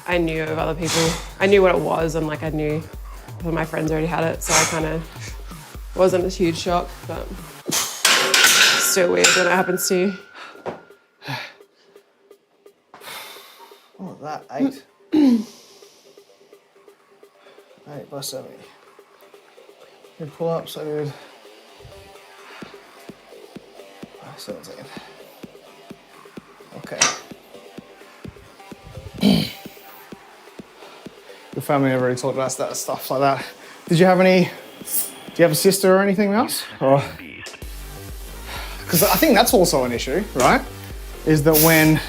Speaker 3: I knew of other people. I knew what it was, and like I knew some of my friends already had it, so I kind of wasn't a huge shock, but still weird when it happens to you.
Speaker 2: What was that? 8? 8 by 70. Good pull ups, I did 17. Okay. Your family never really talked about that stuff like that. Do you have a sister or anything else? Because I think that's also an issue, right? Is that when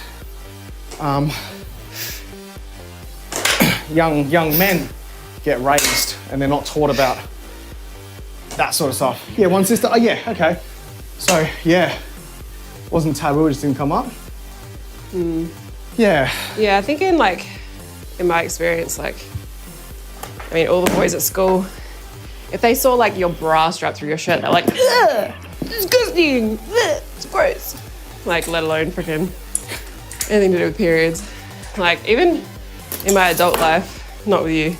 Speaker 2: young men get raised and they're not taught about that sort of stuff. Yeah, one sister. Oh yeah, okay. So yeah, wasn't taboo. It just didn't come up. Yeah.
Speaker 3: Yeah, I think in my experience, all the boys at school, if they saw like your bra strapped through your shirt, they're like, ugh, disgusting, ugh, it's gross. Like, let alone freaking anything to do with periods. Like, even in my adult life, not with you,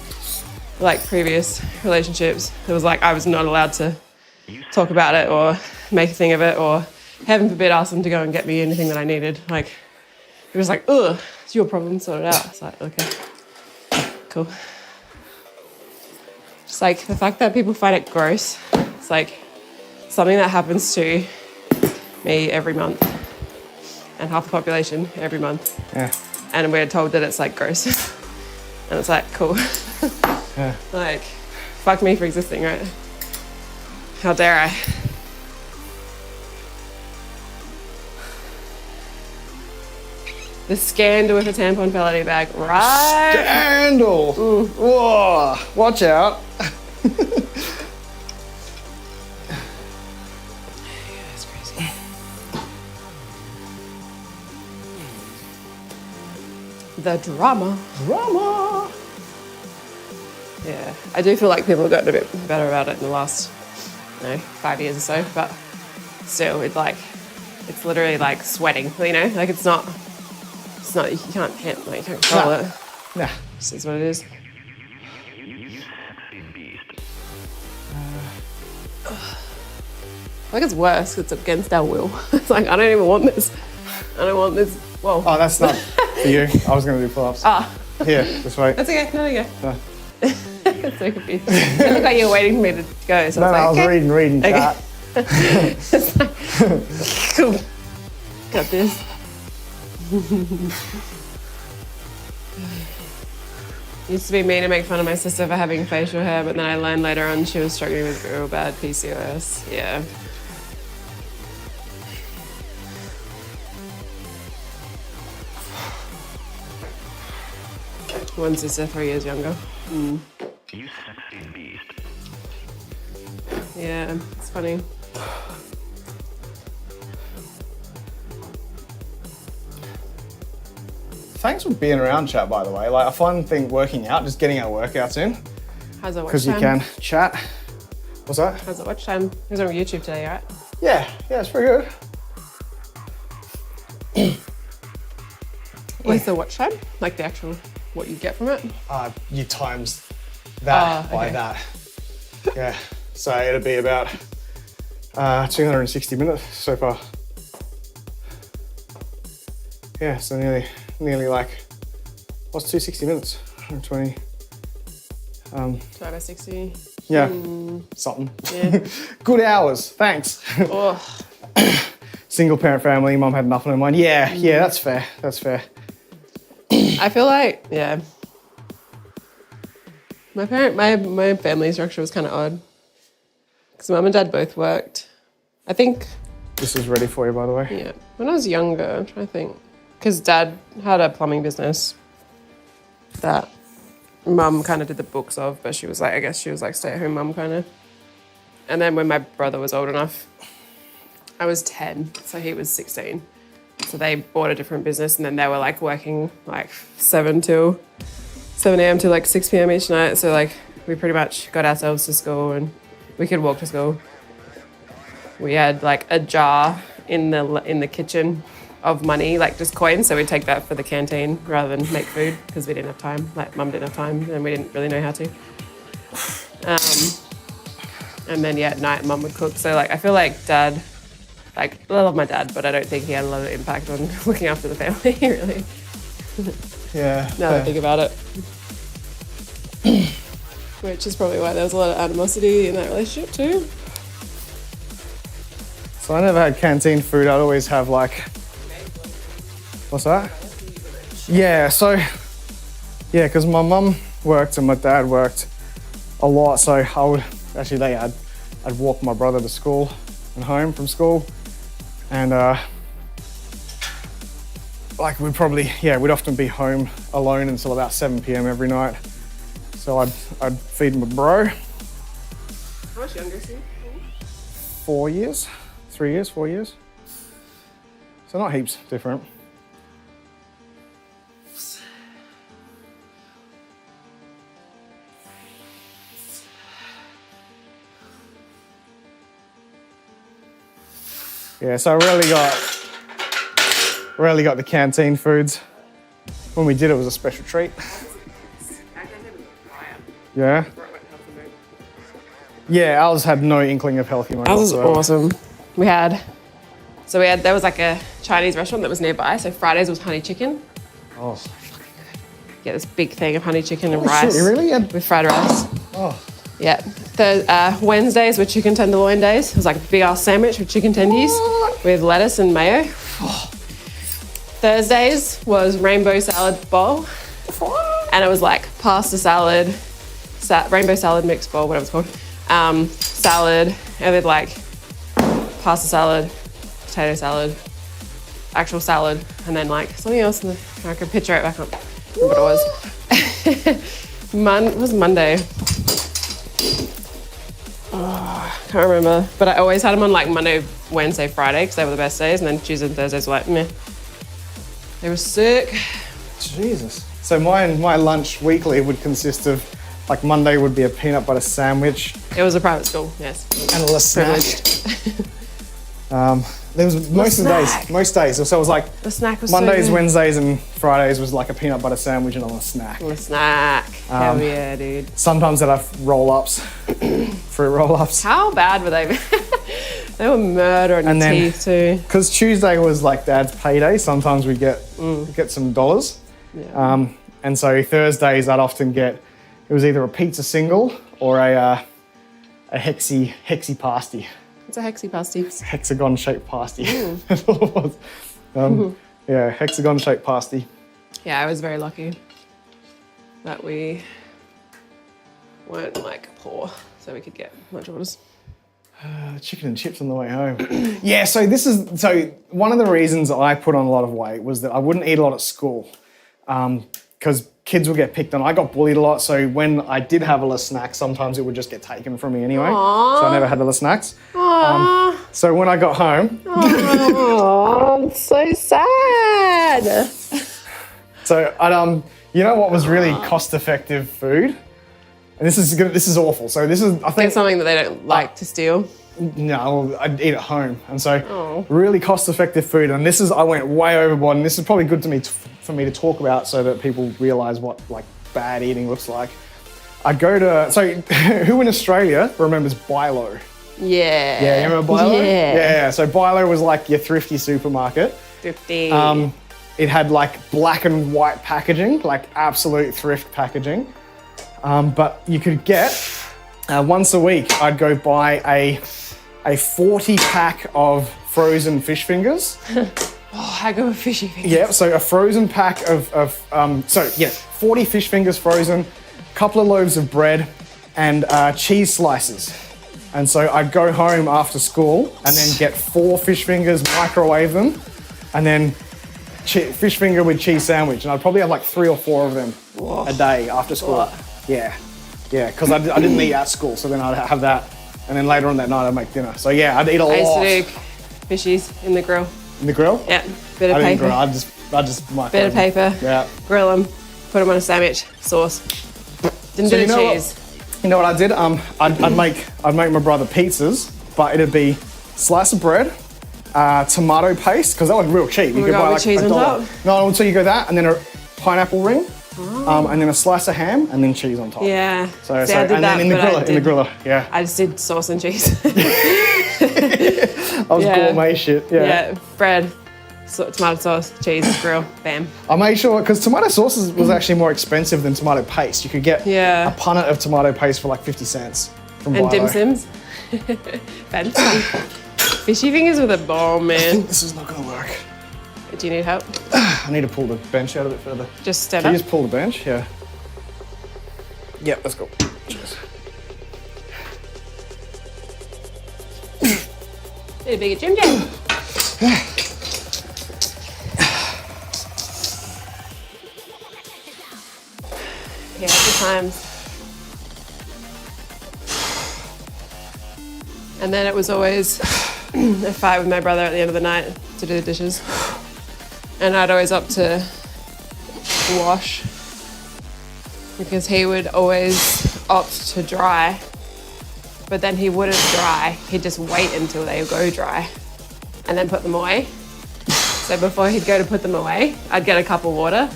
Speaker 3: like previous relationships, it was like I was not allowed to talk about it or make a thing of it, or heaven forbid ask them to go and get me anything that I needed. Like, it was like, ugh, it's your problem, sort it out. It's like, okay, cool. Just like the fact that people find it gross, it's like something that happens to me every month and half the population every month.
Speaker 2: Yeah.
Speaker 3: And we're told that it's like gross. And it's like, cool.
Speaker 2: Yeah.
Speaker 3: Like, fuck me for existing, right? How dare I? The scandal with a tampon fell out of your bag, right?
Speaker 2: Scandal! Whoa, watch out.
Speaker 3: That's crazy. The drama. Yeah, I do feel like people have gotten a bit better about it in the last, 5 years or so, but still, it's literally like sweating, like it's not, you can't control it.
Speaker 2: Nah.
Speaker 3: This is what it is. Like it's worse, it's against our will. It's like, I don't even want this. I don't want this. Whoa.
Speaker 2: Oh, that's not for you. I was going to do pull-ups.
Speaker 3: Ah.
Speaker 2: Here, this way.
Speaker 3: That's okay. No, you go.
Speaker 2: No.
Speaker 3: I'm so confused. It looked like you were waiting for me to go. So
Speaker 2: No, I was
Speaker 3: okay.
Speaker 2: reading chat.
Speaker 3: It's like, cool. Got this. Used to be me to make fun of my sister for having facial hair, but then I learned later on she was struggling with real bad PCOS. Yeah. One sister, 3 years younger. Yeah, it's funny.
Speaker 2: Thanks for being around, chat, by the way. Like, a fun thing working out, just getting our workouts in.
Speaker 3: How's it watch time?
Speaker 2: Because you can chat. What's that?
Speaker 3: How's it watch time? It was on YouTube today, right?
Speaker 2: Yeah, it's pretty good.
Speaker 3: What's the watch time? Like the actual, what you get from it?
Speaker 2: You times that by
Speaker 3: okay.
Speaker 2: that. Yeah. So it'll be about 260 minutes so far. Yeah, so nearly like, what's 260 minutes? 120.
Speaker 3: 260.
Speaker 2: Yeah, something.
Speaker 3: Yeah.
Speaker 2: Good hours, thanks.
Speaker 3: Oh.
Speaker 2: Single parent family, mum had nothing in mind. Yeah, that's fair, that's fair.
Speaker 3: I feel like, yeah. My family structure was kind of odd. Because mum and dad both worked. I think,
Speaker 2: This is ready for you, by the way.
Speaker 3: yeah, when I was younger, I'm trying to think. Because dad had a plumbing business that mum kind of did the books of, but she was like, I guess she was like stay-at-home mum kind of. And then when my brother was old enough, I was 10, so he was 16. So they bought a different business, and then they were like working like 7 a.m. to like 6 p.m. each night. So like we pretty much got ourselves to school and we could walk to school. We had like a jar in the kitchen of money, like just coins. So we'd take that for the canteen rather than make food because we didn't have time. Like mum didn't have time and we didn't really know how to. And then at night mum would cook. So like I feel like dad, like I love my dad, but I don't think he had a lot of impact on looking after the family really.
Speaker 2: Yeah.
Speaker 3: Now that I think about it. Which is probably why there was a lot of animosity in that relationship too.
Speaker 2: So I never had canteen food. I'd always have like, what's that? Yeah, so, yeah, because my mum worked and my dad worked a lot. So I would, actually I'd walk my brother to school and home from school. And like we'd often be home alone until about 7 p.m. every night. So I'd feed my bro.
Speaker 3: How much younger is he?
Speaker 2: 4 years, 3 years, 4 years. So not heaps different. Yeah, so I rarely got the canteen foods. When we did, it was a special treat. Yeah. Yeah, ours had no inkling of healthy mode.
Speaker 3: Ours was awesome. There was like a Chinese restaurant that was nearby. So Fridays was honey chicken.
Speaker 2: Oh,
Speaker 3: Get this big thing of honey chicken and rice.
Speaker 2: shit, you really had?
Speaker 3: With fried rice.
Speaker 2: Oh,
Speaker 3: Yeah. Wednesdays were chicken tenderloin days. It was like a big ass sandwich with chicken tendies with lettuce and mayo. Thursdays was rainbow salad bowl. And it was like pasta salad, rainbow salad mixed bowl, whatever it's called. Salad, and then like pasta salad, potato salad, actual salad, and then like something else. I can picture it back up. What it was. It was Monday. Oh, I can't remember. But I always had them on like Monday, Wednesday, Friday because they were the best days, and then Tuesdays and Thursdays were like meh. They were sick.
Speaker 2: Jesus. So my lunch weekly would consist of, like Monday would be a peanut butter sandwich.
Speaker 3: It was a private school, yes.
Speaker 2: And a little snack. There was most days. So it was like
Speaker 3: The snack was
Speaker 2: Mondays,
Speaker 3: so good.
Speaker 2: Wednesdays, and Fridays was like a peanut butter sandwich and a little snack.
Speaker 3: A snack. Hell yeah, dude.
Speaker 2: Sometimes I'd have roll-ups, fruit roll-ups.
Speaker 3: How bad were they? They were murder on
Speaker 2: And
Speaker 3: your
Speaker 2: then-
Speaker 3: teeth too.
Speaker 2: Because Tuesday was like Dad's payday. Sometimes we'd get some dollars.
Speaker 3: Yeah.
Speaker 2: And so Thursdays I'd often get, it was either a pizza single or a hexy pasty.
Speaker 3: It's a hexy pasty.
Speaker 2: Hexagon shaped pasty. That's all it was. Yeah, hexagon shaped pasty.
Speaker 3: Yeah, I was very lucky that we weren't like poor, so we could get lunch orders.
Speaker 2: Chicken and chips on the way home. Yeah, so one of the reasons I put on a lot of weight was that I wouldn't eat a lot at school because kids would get picked on. I got bullied a lot, so when I did have a little snack, sometimes it would just get taken from me anyway.
Speaker 3: Aww.
Speaker 2: So I never had the little snacks. So when I got home,
Speaker 3: Oh, it's so sad.
Speaker 2: so I'd you know what was really cost-effective food? And this is awful. So this is, I think,
Speaker 3: It's something that they don't like to steal.
Speaker 2: no, I'd eat at home. And so really cost-effective food. And I went way overboard. And this is probably good for me to talk about so that people realize what like bad eating looks like. I'd go to, so who in Australia remembers Bilo?
Speaker 3: Yeah.
Speaker 2: Yeah, you remember Bilo?
Speaker 3: Yeah.
Speaker 2: Yeah, so Bilo was like your thrifty supermarket.
Speaker 3: 50.
Speaker 2: It had like black and white packaging, like absolute thrift packaging. But you could get, once a week, I'd go buy a 40 pack of frozen fish fingers.
Speaker 3: Oh, I go with fishy fingers.
Speaker 2: Yeah, so a frozen pack of 40 fish fingers frozen, couple of loaves of bread, and cheese slices. And so I'd go home after school and then get 4 fish fingers, microwave them, and then fish finger with cheese sandwich. And I'd probably have like 3 or 4 of them a day after school. Yeah, because I didn't eat at school, so then I'd have that. And then later on that night I'd make dinner. So yeah, I'd eat a lot.
Speaker 3: I used to do fishies in the grill.
Speaker 2: In the grill?
Speaker 3: Yeah, bit of
Speaker 2: I didn't
Speaker 3: paper.
Speaker 2: grill, I just microwave
Speaker 3: Bit of
Speaker 2: them.
Speaker 3: paper.
Speaker 2: Yeah.
Speaker 3: Grill them. Put them on a sandwich. Sauce. Didn't
Speaker 2: So
Speaker 3: do
Speaker 2: you
Speaker 3: the
Speaker 2: know
Speaker 3: cheese.
Speaker 2: You know what I did? I'd make my brother pizzas, but it'd be slice of bread, tomato paste, because that was real cheap. You
Speaker 3: could buy like cheese on
Speaker 2: $1.
Speaker 3: top?
Speaker 2: No, so you go that, and then a pineapple ring, and then a slice of ham, and then cheese on top.
Speaker 3: Yeah.
Speaker 2: So,
Speaker 3: See, I did
Speaker 2: and
Speaker 3: that,
Speaker 2: then in the
Speaker 3: but
Speaker 2: griller, yeah.
Speaker 3: I just did sauce and cheese.
Speaker 2: I was gourmet shit. Yeah.
Speaker 3: Yeah, bread, tomato sauce, cheese, grill, bam.
Speaker 2: I made sure because tomato sauce was actually more expensive than tomato paste. You could get a punnet of tomato paste for like 50 cents from
Speaker 3: And
Speaker 2: Bilo.
Speaker 3: dim sims. Fancy. Fishy fingers with a bomb, man.
Speaker 2: This is not gonna work.
Speaker 3: Do you need help?
Speaker 2: I need to pull the bench out a bit further.
Speaker 3: Just stand
Speaker 2: Can
Speaker 3: up.
Speaker 2: you just pull the bench? Yeah. Yep, let's go. Cheers.
Speaker 3: Need a bigger gym jam. Yeah, good times. And then it was always a fight with my brother at the end of the night to do the dishes. And I'd always opt to wash because he would always opt to dry. But then he wouldn't dry. He'd just wait until they go dry and then put them away. So before he'd go to put them away, I'd get a cup of water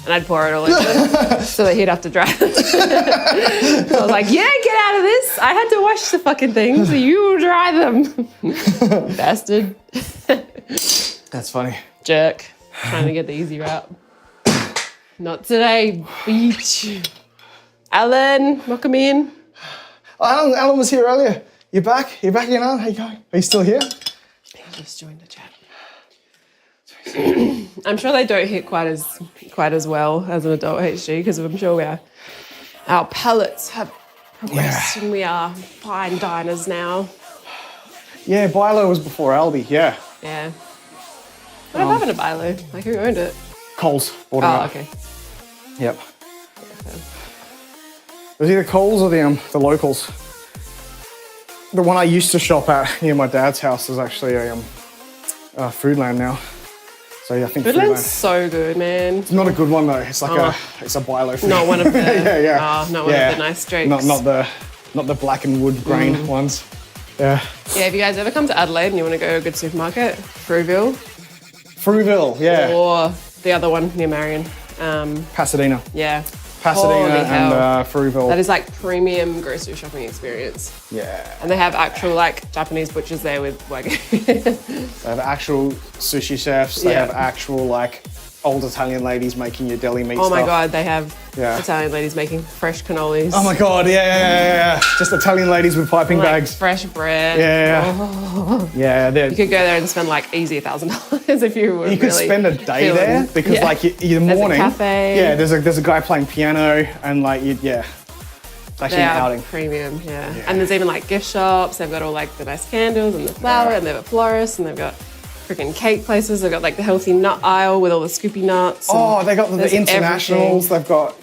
Speaker 3: and I'd pour it all into them so that he'd have to dry them. I was like, yeah, get out of this. I had to wash the fucking things, so you dry them. Bastard.
Speaker 2: That's funny.
Speaker 3: Jerk. Trying to get the easy route. Not today, bitch. Alan, welcome in.
Speaker 2: Oh, Alan was here earlier. You're back? You're back again, Alan? How you going? Are you still here?
Speaker 3: He just joined the chat. I'm sure they don't hit quite as well as an adult HG because I'm sure our palates have progressed and we are fine diners now.
Speaker 2: Yeah, Bilo was before Aldi, yeah.
Speaker 3: Yeah. What happened to Bilo? Like, who owned it?
Speaker 2: Coles bought it
Speaker 3: Oh,
Speaker 2: up.
Speaker 3: okay.
Speaker 2: Yep. It was either Coles or the locals. The one I used to shop at near my dad's house is actually a Foodland now. So yeah, I think
Speaker 3: Foodland's so good, man.
Speaker 2: It's not a good one though. It's like it's a Bilo food.
Speaker 3: Not one of the
Speaker 2: not
Speaker 3: one of the nice streaks.
Speaker 2: Not the black and wood grain ones. Yeah.
Speaker 3: Yeah, if you guys ever come to Adelaide and you want to go to a good supermarket, Frueville.
Speaker 2: Frueville, yeah.
Speaker 3: Or the other one near Marion.
Speaker 2: Pasadena.
Speaker 3: Yeah.
Speaker 2: Pasadena
Speaker 3: Holy hell.
Speaker 2: and Frueville.
Speaker 3: That is like premium grocery shopping experience.
Speaker 2: Yeah.
Speaker 3: And they have actual like Japanese butchers there with wagyu.
Speaker 2: They have actual sushi chefs. They have actual like old Italian ladies making your deli meat
Speaker 3: Oh my
Speaker 2: stuff.
Speaker 3: God, they have Italian ladies making fresh cannolis.
Speaker 2: Oh my God, yeah. Just Italian ladies with piping
Speaker 3: like
Speaker 2: bags.
Speaker 3: fresh bread.
Speaker 2: Yeah.
Speaker 3: Oh.
Speaker 2: Yeah,
Speaker 3: You could go there and spend like easy $1,000 if you were
Speaker 2: you could
Speaker 3: really
Speaker 2: spend a day there because like in the morning,
Speaker 3: There's a cafe.
Speaker 2: yeah, there's a guy playing piano and like it's actually
Speaker 3: They
Speaker 2: an
Speaker 3: are
Speaker 2: outing.
Speaker 3: premium, yeah. And there's even like gift shops. They've got all like the nice candles and the flower, and they've got florists, and they've got freaking cake places. They've got like the healthy nut aisle with all the scoopy nuts.
Speaker 2: Oh, they got the
Speaker 3: there's
Speaker 2: internationals.
Speaker 3: everything.
Speaker 2: They've got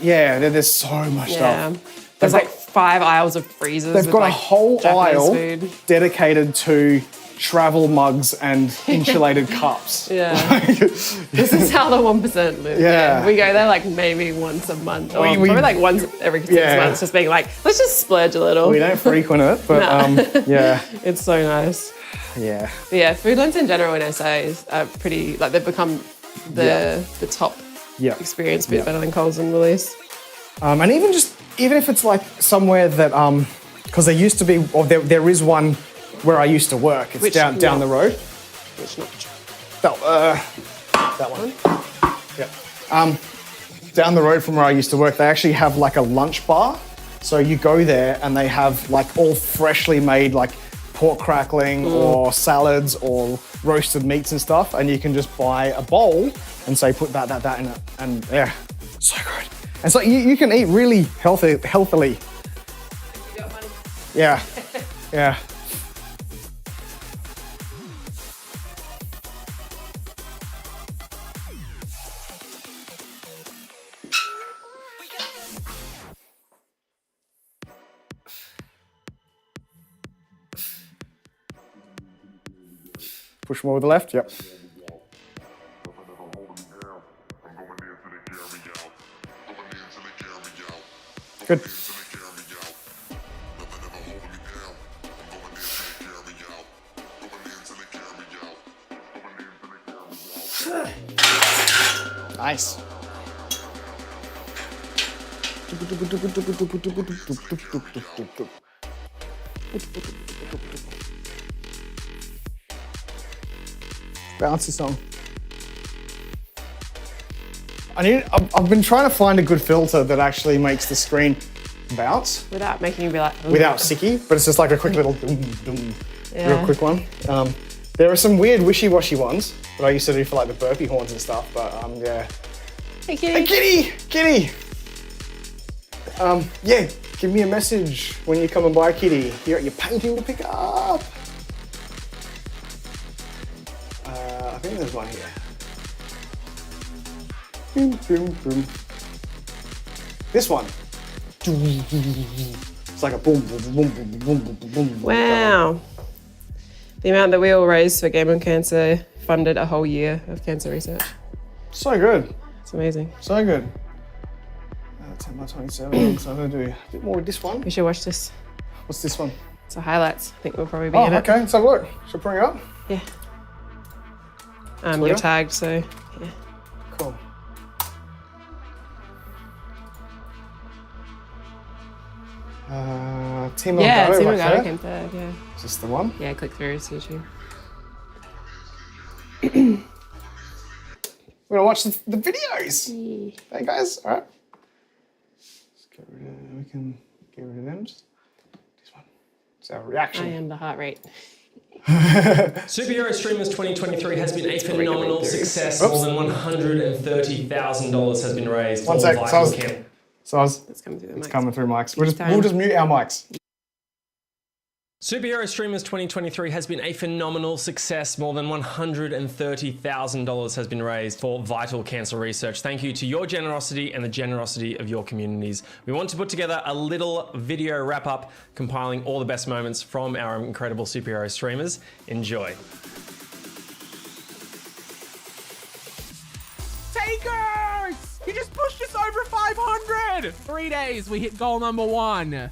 Speaker 2: there's so much
Speaker 3: Yeah.
Speaker 2: stuff.
Speaker 3: There's like 5 aisles of freezers.
Speaker 2: They've
Speaker 3: with,
Speaker 2: got a
Speaker 3: like,
Speaker 2: whole
Speaker 3: Japanese
Speaker 2: aisle
Speaker 3: food.
Speaker 2: dedicated to travel mugs and insulated cups.
Speaker 3: Yeah. This is how the 1% live.
Speaker 2: Yeah.
Speaker 3: We go there like maybe once a month. Or
Speaker 2: We-
Speaker 3: probably like once every 6 months, just being like, let's just splurge a little.
Speaker 2: We don't frequent it, but yeah.
Speaker 3: It's so nice.
Speaker 2: Yeah.
Speaker 3: But yeah, Foodlands in general in SA is pretty, like they've become the top
Speaker 2: Yeah.
Speaker 3: experience, a bit better than Coles and Woolies.
Speaker 2: And even if it's like somewhere that, because there used to be, or there is one where I used to work. It's down the road.
Speaker 3: Which notch?
Speaker 2: That one. Yeah. Down the road from where I used to work, they actually have like a lunch bar. So you go there and they have like all freshly made like pork crackling or salads or roasted meats and stuff, and you can just buy a bowl and say put that in it, and yeah, so good. And so you can eat really healthily.
Speaker 3: You got money?
Speaker 2: Yeah, yeah. Push more with the left, yep. Good. Nice. Bouncy song. I've been trying to find a good filter that actually makes the screen bounce.
Speaker 3: Without making you be like... Ooh.
Speaker 2: Without sicky, but it's just like a quick little doom, doom,
Speaker 3: Yeah.
Speaker 2: real quick one. There are some weird wishy-washy ones that I used to do for like the burpee horns and stuff, but yeah.
Speaker 3: Hey, kitty.
Speaker 2: Hey, kitty! Kitty! Yeah, give me a message when you come and buy a kitty. You're at your painting to pick up. I think there's one here. Boom, boom, boom. This one. It's like a boom, boom, boom, boom, boom, boom, boom, boom.
Speaker 3: Wow. The amount that we all raised for Game on Cancer funded a whole year of cancer research.
Speaker 2: So good.
Speaker 3: It's amazing.
Speaker 2: So good. 10 by 27, so I'm going to do a bit more with this one.
Speaker 3: We should watch this.
Speaker 2: What's this one?
Speaker 3: It's a highlights. I think we'll probably be
Speaker 2: Oh,
Speaker 3: in it.
Speaker 2: okay, let's have a look. Should I bring it up?
Speaker 3: Yeah.
Speaker 2: Twitter?
Speaker 3: You're tagged, so yeah.
Speaker 2: Cool. Team
Speaker 3: Yeah,
Speaker 2: Elgato,
Speaker 3: Team
Speaker 2: like
Speaker 3: Elgato
Speaker 2: that.
Speaker 3: came third, yeah.
Speaker 2: Is this the one?
Speaker 3: Yeah, click through his YouTube.
Speaker 2: We're gonna watch the videos. Hey guys, all right. We can get rid of them. Just this one. It's our reaction.
Speaker 3: I am the heart rate.
Speaker 4: Superhero Streamers 2023 has been a phenomenal success.
Speaker 2: Oops.
Speaker 4: More than $130,000 has been raised.
Speaker 2: One
Speaker 4: for
Speaker 2: sec.
Speaker 4: Vital Camp.
Speaker 2: It's
Speaker 3: Coming through the mics.
Speaker 2: coming through mics.
Speaker 3: Time.
Speaker 2: We'll just mute our mics.
Speaker 4: Superhero Streamers 2023 has been a phenomenal success. More than $130,000 has been raised for vital cancer research. Thank you to your generosity and the generosity of your communities. We want to put together a little video wrap up compiling all the best moments from our incredible superhero streamers. Enjoy.
Speaker 5: Takers! You just pushed us over 500! 3 days, we hit goal number 1.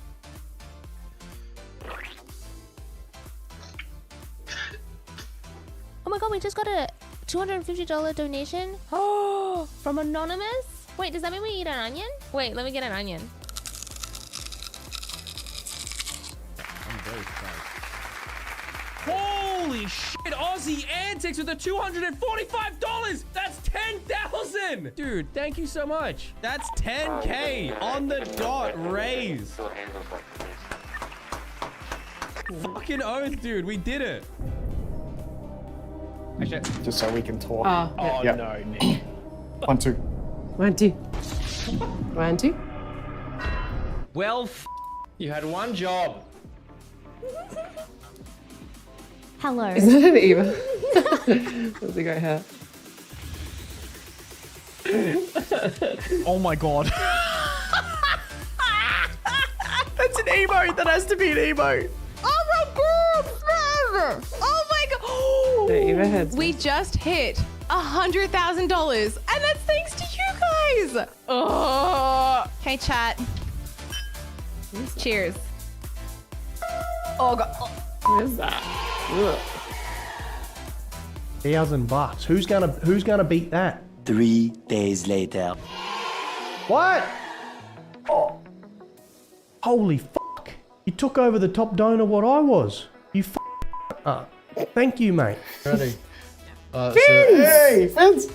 Speaker 6: Oh my god, we just got a $250 donation. Oh, from Anonymous? Wait, does that mean we eat an onion? Wait, let me get an onion.
Speaker 5: Holy shit, Aussie Antics with the $245! That's 10,000! Dude, thank you so much. That's 10K on the dot raised. Fucking oath, dude, we did it. Actually,
Speaker 2: Just so we can talk.
Speaker 3: Oh,
Speaker 2: Yep.
Speaker 5: no, Nick.
Speaker 2: 1, 2.
Speaker 3: 1, 2. 1, 2.
Speaker 5: Well, you had one job.
Speaker 6: Hello.
Speaker 3: Is that an Eva? That's a great hair.
Speaker 5: Oh my god.
Speaker 3: That's an emote. That has to be an emote.
Speaker 6: Oh my god! Oh my god!
Speaker 3: The Eva heads.
Speaker 7: We just hit $100,000, and that's thanks to you guys. Oh, hey chat. Cheers. Oh god.
Speaker 3: What is that? Ugh.
Speaker 8: $1,000. Who's gonna beat that?
Speaker 9: 3 days later.
Speaker 8: What? Holy fuck. You took over the top donor what I was. You up. Thank you, mate.
Speaker 9: Ready?
Speaker 2: Hey, Vince!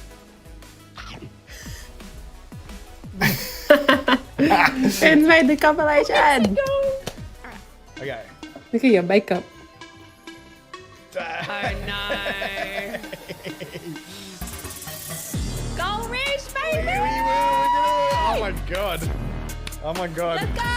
Speaker 3: Finn made the compilation.
Speaker 2: Okay.
Speaker 3: Look at your makeup.
Speaker 7: Oh no. Go Rich, baby!
Speaker 2: Oh my god. Oh my god.
Speaker 7: Let's go!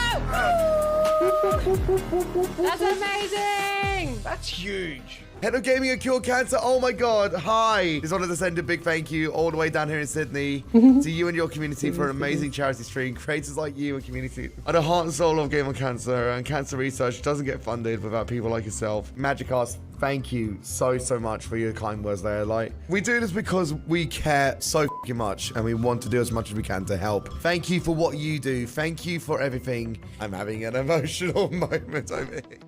Speaker 7: That's amazing!
Speaker 9: That's huge. Head of Gaming and Cure Cancer, oh my god, hi. Just wanted to send a big thank you all the way down here in Sydney to you and your community for an amazing charity stream. Creators like you and community are the heart and soul of Game on Cancer, and cancer research doesn't get funded without people like yourself. Magic Arts, thank you so much for your kind words there. Like, we do this because we care so fucking much and we want to do as much as we can to help. Thank you for what you do. Thank you for everything. I'm having an emotional moment over here.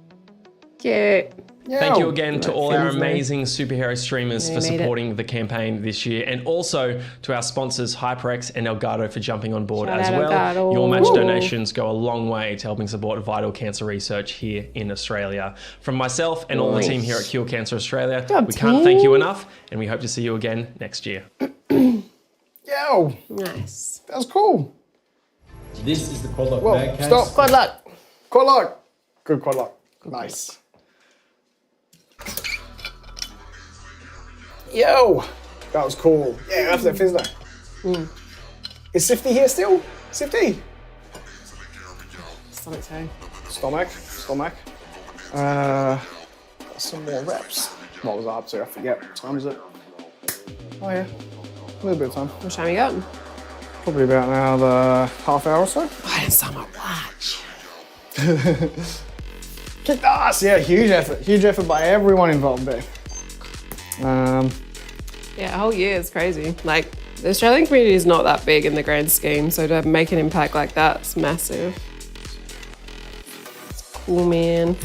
Speaker 3: Cute.
Speaker 4: Thank you again to all our amazing superhero streamers for supporting the campaign this year, and also to our sponsors HyperX and Elgato for jumping on board as well.
Speaker 3: Elgato.
Speaker 4: Your match donations go a long way to helping support vital cancer research here in Australia. From myself and all the team here at Cure Cancer Australia, we can't thank you enough, and we hope to see you again next year.
Speaker 2: Yo,
Speaker 3: Nice.
Speaker 2: that was cool.
Speaker 10: This is the quad lock
Speaker 2: Whoa,
Speaker 10: bag case.
Speaker 2: stop.
Speaker 3: Good luck.
Speaker 2: Quad lock. Good quad lock. Nice. Yo, that was cool. Yeah, that's that fizz though. Is Sifty here still? Sifty? Stomach. Got some more reps. What was I up to? I forget. What time is it? Oh yeah, a little bit of time.
Speaker 3: What time you got?
Speaker 2: Probably about another half hour or so.
Speaker 3: I didn't saw my watch.
Speaker 2: Kicked ass, yeah, huge effort by everyone involved there.
Speaker 3: Yeah, a whole year is crazy. Like, the Australian community is not that big in the grand scheme, so to make an impact like that's massive. It's cool, man.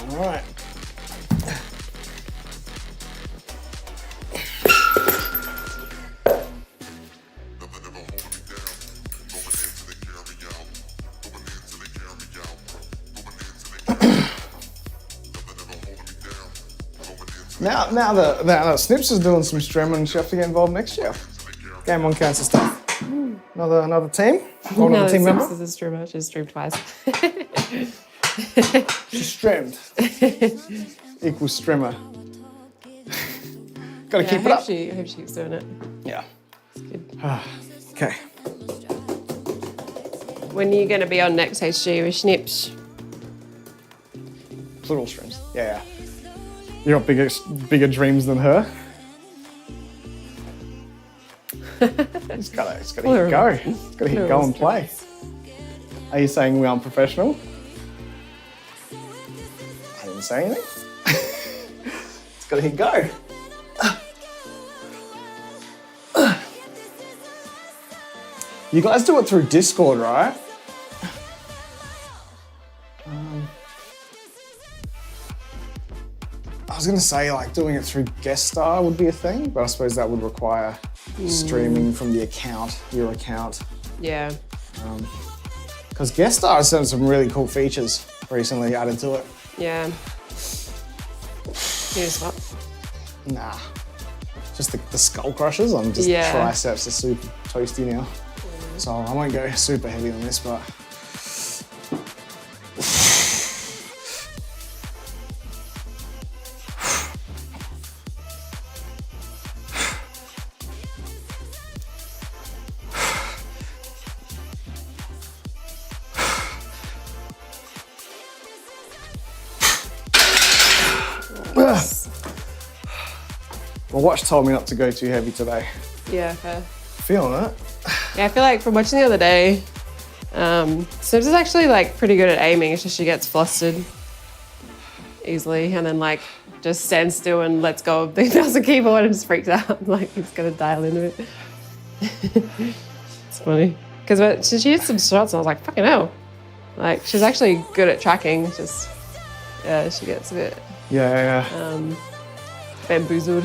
Speaker 2: All right. Now that Snips is doing some streaming, she'll have to get involved next year. Game on Cancer stuff. Another team? Or another team member?
Speaker 3: This is a streamer. She's streamed twice.
Speaker 2: She's streamed. Equals streamer. Gotta keep it up.
Speaker 3: I hope she keeps doing it.
Speaker 2: Yeah.
Speaker 3: It's good.
Speaker 2: Okay.
Speaker 3: When are you going to be on next HG with Snips?
Speaker 2: Plural streams. Yeah. You got bigger dreams than her. It's gotta hit go. It's gotta hit go and play. Are you saying we're unprofessional? I didn't say anything. It's gotta hit go. You guys do it through Discord, right? I was gonna say like doing it through Guest Star would be a thing, but I suppose that would require streaming from the account, your account.
Speaker 3: Yeah.
Speaker 2: Because Guest Star has some really cool features recently added to it.
Speaker 3: Yeah. Here's what?
Speaker 2: Nah. Just the skull crushers on just triceps are super toasty now. So I won't go super heavy on this, but my watch told me not to go too heavy today.
Speaker 3: Yeah, fair.
Speaker 2: Feeling it.
Speaker 3: Yeah, I feel like from watching the other day, Snips is actually like pretty good at aiming. It's just she gets flustered easily, and then like just stands still and lets go of the mouse and keyboard and just freaks out. Like he's gonna dial into it. It's funny because she hit some shots and I was like, fucking hell. Like she's actually good at tracking. It's just she gets a bit bamboozled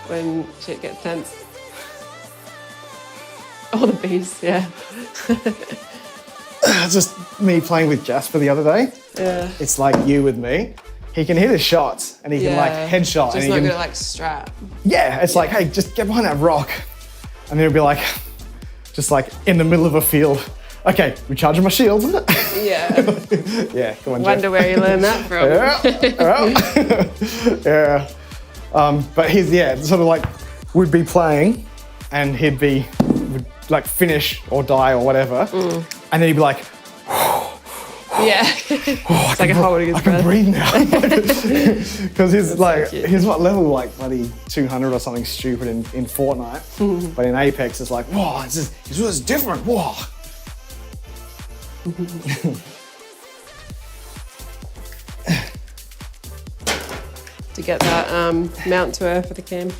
Speaker 3: when shit gets tense. Oh, the bees, yeah.
Speaker 2: Just me playing with Jasper the other day.
Speaker 3: Yeah.
Speaker 2: It's like you with me. He can hit his shots and he can like headshot.
Speaker 3: Just
Speaker 2: and he
Speaker 3: not
Speaker 2: can,
Speaker 3: good at like strap.
Speaker 2: Yeah, it's like, hey, just get behind that rock. And then he'll be like, just like in the middle of a field. Okay, recharging my shield.
Speaker 3: Yeah.
Speaker 2: Yeah, come on,
Speaker 3: Wonder
Speaker 2: Jeff.
Speaker 3: where you learned that from.
Speaker 2: Yeah. But he's, sort of like, would be playing and would like finish or die or whatever. And then he'd be like,
Speaker 3: yeah. It's like a holding his
Speaker 2: I can
Speaker 3: breath.
Speaker 2: breathe now. Because he's like, he's what level, like bloody 200 or something stupid in Fortnite. But in Apex, it's like, whoa, this is different, whoa.
Speaker 3: To get that mount to her for the cam.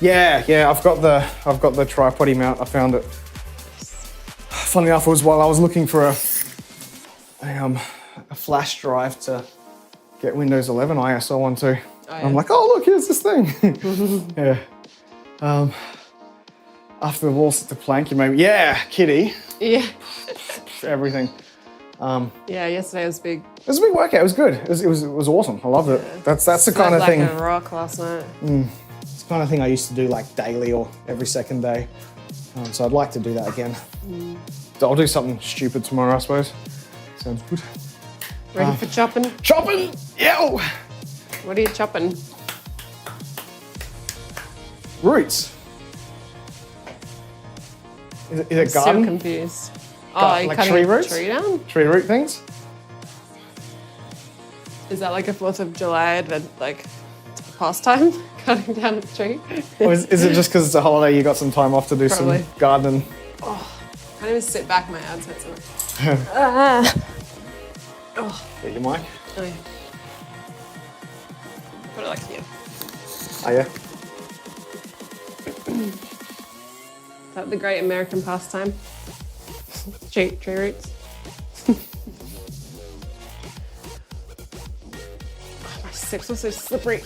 Speaker 2: Yeah, I've got the tripod mount. I found it. Funny enough, it was while I was looking for a flash drive to get Windows 11 ISO onto. Oh, yeah. I'm like, oh look, here's this thing. Yeah. After the wall set to plank, you maybe Kitty.
Speaker 3: Yeah.
Speaker 2: Everything.
Speaker 3: Yeah, yesterday was big.
Speaker 2: It was a big workout. It was good. It was awesome. I loved it. That's the kind of thing.
Speaker 3: Like a rock last night.
Speaker 2: It's the kind of thing I used to do like daily or every second day. So I'd like to do that again. I'll do something stupid tomorrow, I suppose. Sounds good.
Speaker 3: Ready for chopping?
Speaker 2: Chopping! Yo!
Speaker 3: What are you chopping?
Speaker 2: Roots. Is it
Speaker 3: I'm
Speaker 2: garden?
Speaker 3: so confused. Oh, you're
Speaker 2: like
Speaker 3: cutting
Speaker 2: tree
Speaker 3: a
Speaker 2: roots?
Speaker 3: tree down?
Speaker 2: Tree root things?
Speaker 3: Is that like a 4th of July like pastime? Cutting down a tree?
Speaker 2: Or is it just because it's a holiday you got some time off to do
Speaker 3: Probably.
Speaker 2: some gardening?
Speaker 3: Oh, I can't even sit back, my abs hurt so much.
Speaker 2: Get your mic?
Speaker 3: Oh, yeah. Put it like here.
Speaker 2: Oh yeah?
Speaker 3: Is that the great American pastime? Tree roots. Oh, my sticks are so slippery.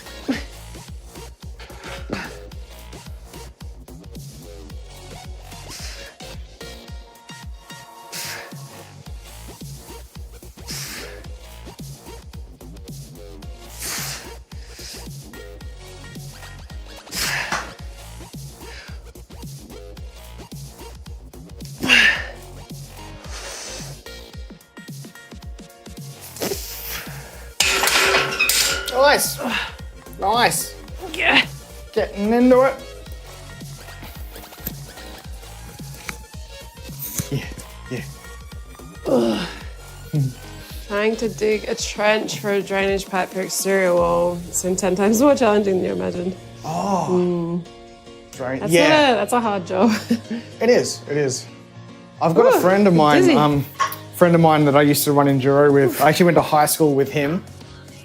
Speaker 2: Nice.
Speaker 3: Yeah.
Speaker 2: Getting into it. Yeah.
Speaker 3: Trying to dig a trench for a drainage pipe for exterior wall. It's been 10 times more challenging than you imagined.
Speaker 2: Right.
Speaker 3: That's a hard job.
Speaker 2: It is. I've got a friend of mine, that I used to run enduro with. I actually went to high school with him,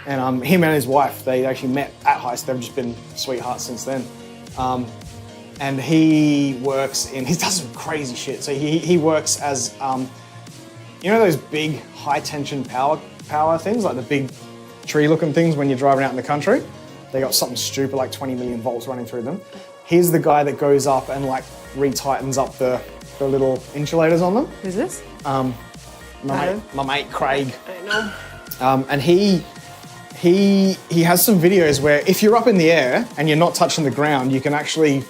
Speaker 2: and him and his wife, they actually met at high school. They've just been sweethearts since then. And he works he does some crazy shit. So he works as, you know those big high tension power things, like the big tree looking things when you're driving out in the country? They got something stupid like 20 million volts running through them. He's the guy that goes up and like retightens up the little insulators on them.
Speaker 3: Who's this?
Speaker 2: My mate Craig.
Speaker 3: I know.
Speaker 2: And he has some videos where if you're up in the air and you're not touching the ground, you can actually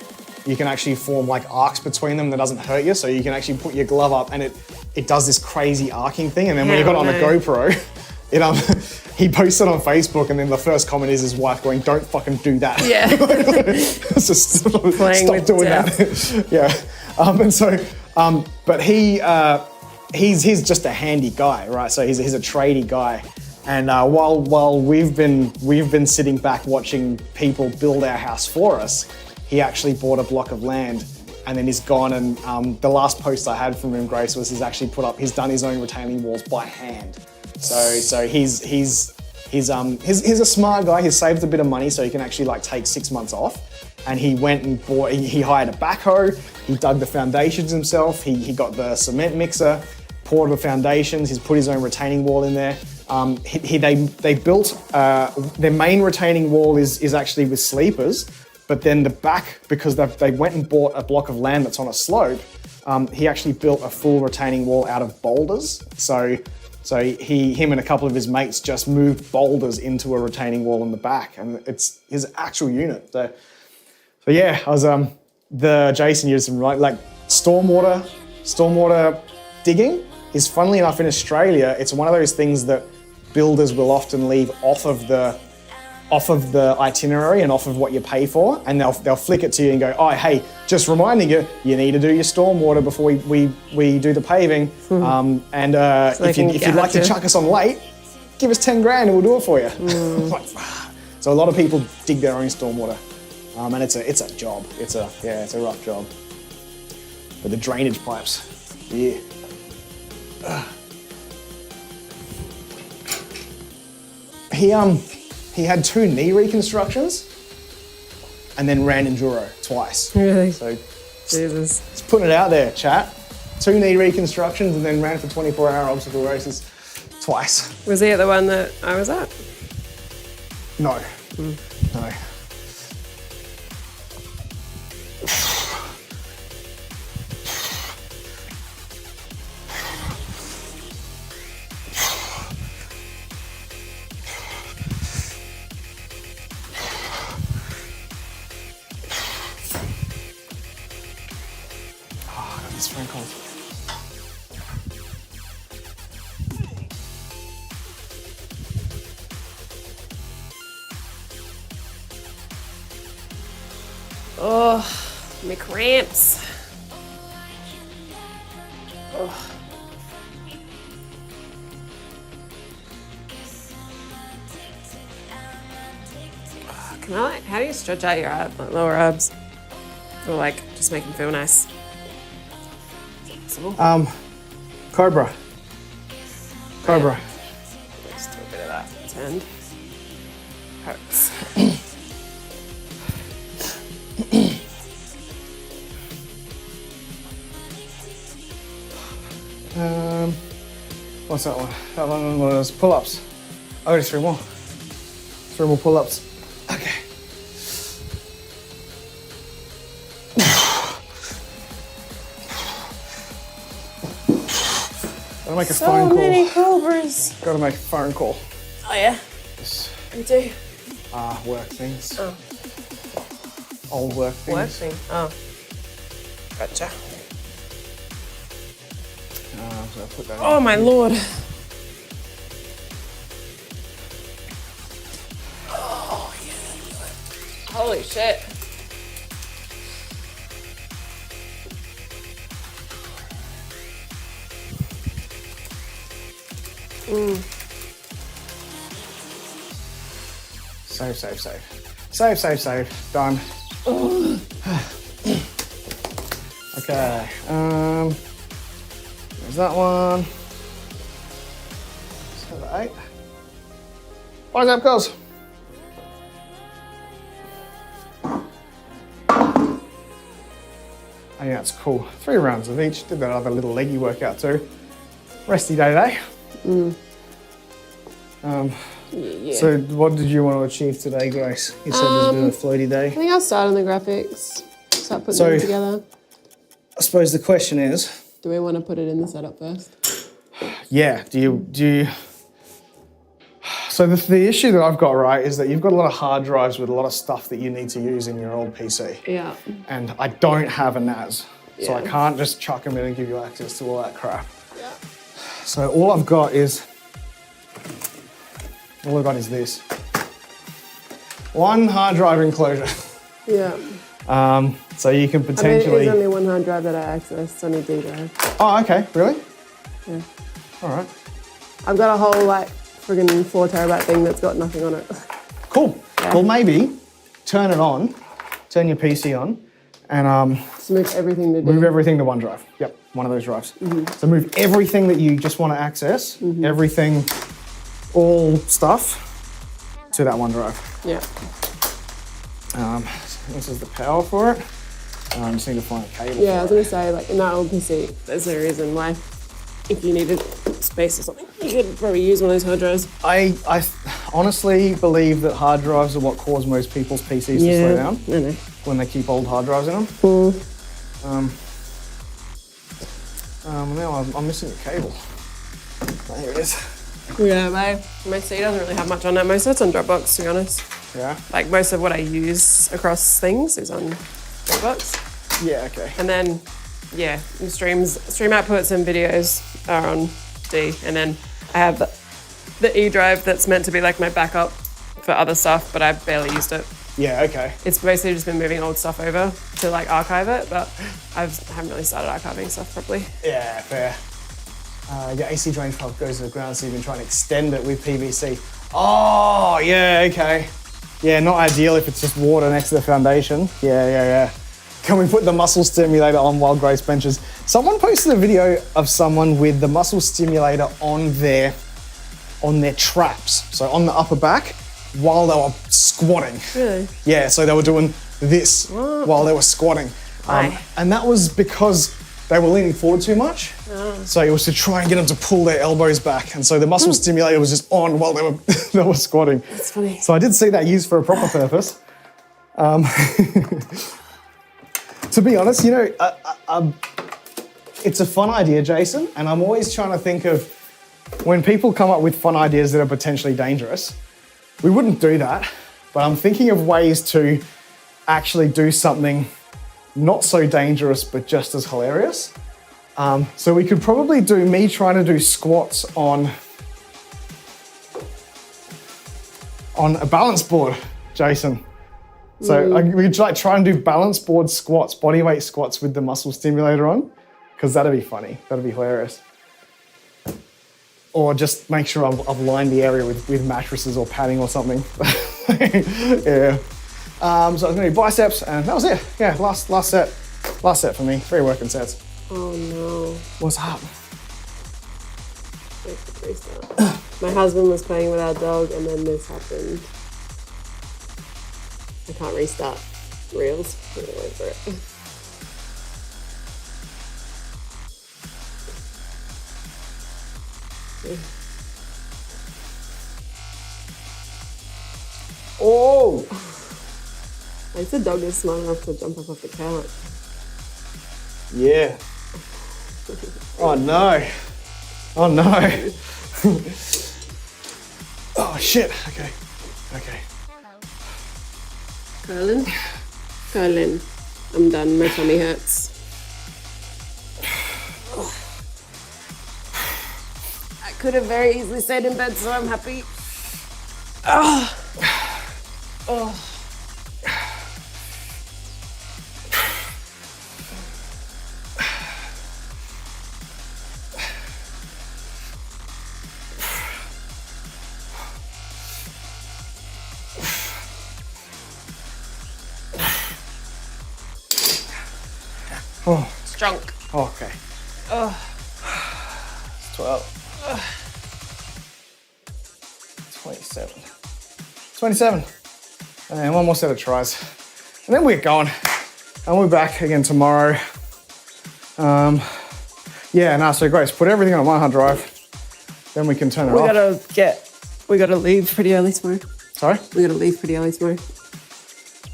Speaker 2: form like arcs between them that doesn't hurt you. So you can actually put your glove up and it does this crazy arcing thing. And then when you got it on a GoPro, he posted on Facebook, and then the first comment is his wife going, "Don't fucking do that."
Speaker 3: Yeah.
Speaker 2: Just stop
Speaker 3: with
Speaker 2: doing
Speaker 3: death.
Speaker 2: that. Yeah. And so, but he's just a handy guy, right? So he's a tradie guy. And while we've been sitting back watching people build our house for us, he actually bought a block of land, and then he's gone and the last post I had from him, Grace, was he's done his own retaining walls by hand. So he's he's a smart guy. He's saved a bit of money so he can actually like take 6 months off. And he went and he hired a backhoe. He dug the foundations himself. He got the cement mixer, poured the foundations. He's put his own retaining wall in there. They built their main retaining wall is actually with sleepers, but then the back, because they went and bought a block of land that's on a slope, he actually built a full retaining wall out of boulders. So him and a couple of his mates just moved boulders into a retaining wall in the back, and it's his actual unit. So yeah, I was Jason used some like stormwater digging is, funnily enough, in Australia, it's one of those things that builders will often leave off of the itinerary and off of what you pay for, and they'll flick it to you and go, oh, hey, just reminding you, you need to do your stormwater before we do the paving. If you'd like to chuck us on late, give us 10 grand and we'll do it for you. So a lot of people dig their own stormwater, and it's a job. It's a rough job. But the drainage pipes, yeah. He had 2 knee reconstructions and then ran enduro twice.
Speaker 3: Really?
Speaker 2: So
Speaker 3: Jesus.
Speaker 2: Just putting it out there, chat. 2 knee reconstructions and then ran for 24-hour obstacle races twice.
Speaker 3: Was he at the one that I was at?
Speaker 2: No. No. It's very cold.
Speaker 3: Oh, my cramps. Oh. Can I how do you stretch out your lower abs? Or like, just make them feel nice?
Speaker 2: Cobra.
Speaker 3: Just do a bit of that at the end. Hurts.
Speaker 2: What's that one? That one was pull-ups. Oh, just 3 more. 3 more pull-ups. Okay. Gotta make a phone call.
Speaker 3: So many cobras.
Speaker 2: Gotta make a phone call.
Speaker 3: Oh yeah?
Speaker 2: Yes.
Speaker 3: Me too.
Speaker 2: Work things.
Speaker 3: Oh.
Speaker 2: Old work things.
Speaker 3: Work thing. Oh. Gotcha.
Speaker 2: So I'll put that
Speaker 3: Oh
Speaker 2: in.
Speaker 3: my lord. Oh yeah. Holy shit.
Speaker 2: Save. Done. Okay. There's that one. 7, 8. What is up, girls? I think that's cool. 3 rounds of each. Did that other little leggy workout too. Resty day.
Speaker 3: Yeah.
Speaker 2: So what did you want to achieve today, Grace? You said it was a bit of a floaty
Speaker 3: I
Speaker 2: day.
Speaker 3: think I'll start on the graphics. Start putting them together.
Speaker 2: I suppose the question is,
Speaker 3: Do we want to put it in the setup first?
Speaker 2: yeah, do you... So the issue that I've got, right, is that you've got a lot of hard drives with a lot of stuff that you need to use in your old PC.
Speaker 3: Yeah.
Speaker 2: And I don't have a NAS, so I
Speaker 3: Yeah.
Speaker 2: can't just chuck them in and give you access to all that crap.
Speaker 3: Yeah.
Speaker 2: So all I've got is this. 1 hard drive enclosure.
Speaker 3: Yeah.
Speaker 2: So you can
Speaker 3: I mean,
Speaker 2: potentially...
Speaker 3: it is only 1 hard drive that I access. It's only D drive.
Speaker 2: Oh, okay, really?
Speaker 3: Yeah.
Speaker 2: All right.
Speaker 3: I've got a whole like friggin' 4 terabyte thing that's got nothing on it.
Speaker 2: Cool.
Speaker 3: Yeah.
Speaker 2: Well, maybe turn it on, turn your PC on, and
Speaker 3: Just move everything to D.
Speaker 2: move everything to OneDrive. Yep, one of those drives. So move everything that you just want to access, everything, all stuff, to that OneDrive.
Speaker 3: Yeah.
Speaker 2: This is the power for it. I just need to find a cable.
Speaker 3: Yeah, I was
Speaker 2: for it.
Speaker 3: gonna say, like in that old PC, there's no reason why, if you needed space or something, you could probably use one of those hard drives.
Speaker 2: I honestly believe that hard drives are what cause most people's PCs to slow down
Speaker 3: I know.
Speaker 2: when they keep old hard drives in them. Now I'm missing a cable. Oh, here it is.
Speaker 3: Yeah, my C doesn't really have much on it. Most of it's on Dropbox, to be honest.
Speaker 2: Yeah.
Speaker 3: Like most of what I use across things is on Dropbox.
Speaker 2: Yeah. Okay.
Speaker 3: And then, yeah, the stream outputs and videos are on D. And then I have the E drive that's meant to be like my backup for other stuff, but I've barely used it.
Speaker 2: Yeah. Okay.
Speaker 3: It's basically just been moving old stuff over to like archive it, but I haven't really started archiving stuff properly.
Speaker 2: Yeah. Fair. Your AC drain pipe goes to the ground, so you've been trying to extend it with PVC. Oh, yeah, okay. Yeah, not ideal if it's just water next to the foundation. Yeah. Can we put the muscle stimulator on while Grace benches? Someone posted a video of someone with the muscle stimulator on their traps, so on the upper back, while they were squatting.
Speaker 3: Really?
Speaker 2: Yeah, so they were doing this while they were squatting. And that was because they were leaning forward too much. So it was to try and get them to pull their elbows back. And so the muscle stimulator was just on while they were squatting.
Speaker 3: That's funny.
Speaker 2: So I did see that used for a proper purpose. To be honest, you know, it's a fun idea, Jason, and I'm always trying to think of when people come up with fun ideas that are potentially dangerous, we wouldn't do that, but I'm thinking of ways to actually do something not so dangerous, but just as hilarious. So we could probably do me trying to do squats on a balance board, Jason. So we could like try and do balance board squats, bodyweight squats with the muscle stimulator on, because that'd be funny. That'd be hilarious. Or just make sure I've lined the area with mattresses or padding or something. Yeah. So I was gonna do biceps, and that was it. Yeah, last set for me. 3 working sets.
Speaker 3: Oh no.
Speaker 2: What's up?
Speaker 3: My husband was playing with our dog and then this happened. I can't restart Reels. I'm gonna wait for it.
Speaker 2: Oh!
Speaker 3: At least the dog is smart enough to jump up off the couch.
Speaker 2: Yeah. Oh no. Oh no. Oh shit. Okay.
Speaker 3: Colin, I'm done. My tummy hurts. I could have very easily stayed in bed, so I'm happy. Oh.
Speaker 2: Oh.
Speaker 3: It's drunk.
Speaker 2: Oh, okay.
Speaker 3: Oh.
Speaker 2: 12. 27. And one more set of tries. And then we're going. And we're back again tomorrow. So Grace, put everything on my hard drive. Then we can turn it off.
Speaker 3: We gotta leave pretty early tomorrow.
Speaker 2: Sorry?
Speaker 3: We gotta leave pretty early tomorrow.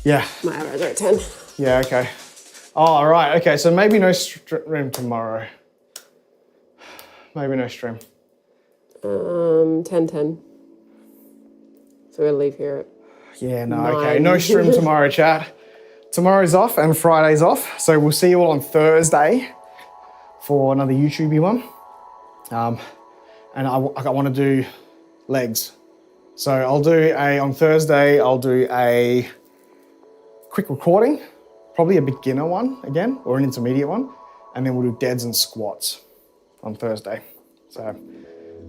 Speaker 2: Yeah.
Speaker 3: My hours are at 10.
Speaker 2: Yeah, okay. Oh, all right. Okay, so maybe no stream tomorrow. Maybe no stream.
Speaker 3: 10:10. So we'll leave here at
Speaker 2: Yeah, no,
Speaker 3: 9.
Speaker 2: okay. No stream tomorrow, chat. Tomorrow's off and Friday's off. So we'll see you all on Thursday for another YouTubey one. And I want to do legs. So on Thursday, I'll do a quick recording, probably a beginner one again, or an intermediate one. And then we'll do deads and squats on Thursday. So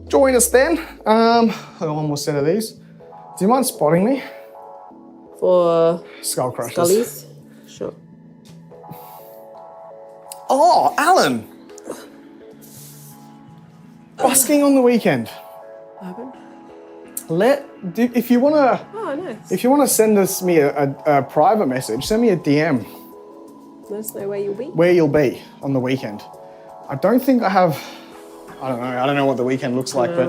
Speaker 2: join us then. I got one more set of these. Do you mind spotting me?
Speaker 3: For
Speaker 2: Skull crushers.
Speaker 3: Scullies? Sure.
Speaker 2: Oh, Alan! Busking on the weekend.
Speaker 3: What happened?
Speaker 2: if you wanna,
Speaker 3: Oh, nice.
Speaker 2: if you wanna send me a private message, send me a DM
Speaker 3: Let us know where you'll be.
Speaker 2: where you'll be on the weekend. I don't think I have. I don't know what the weekend looks like, but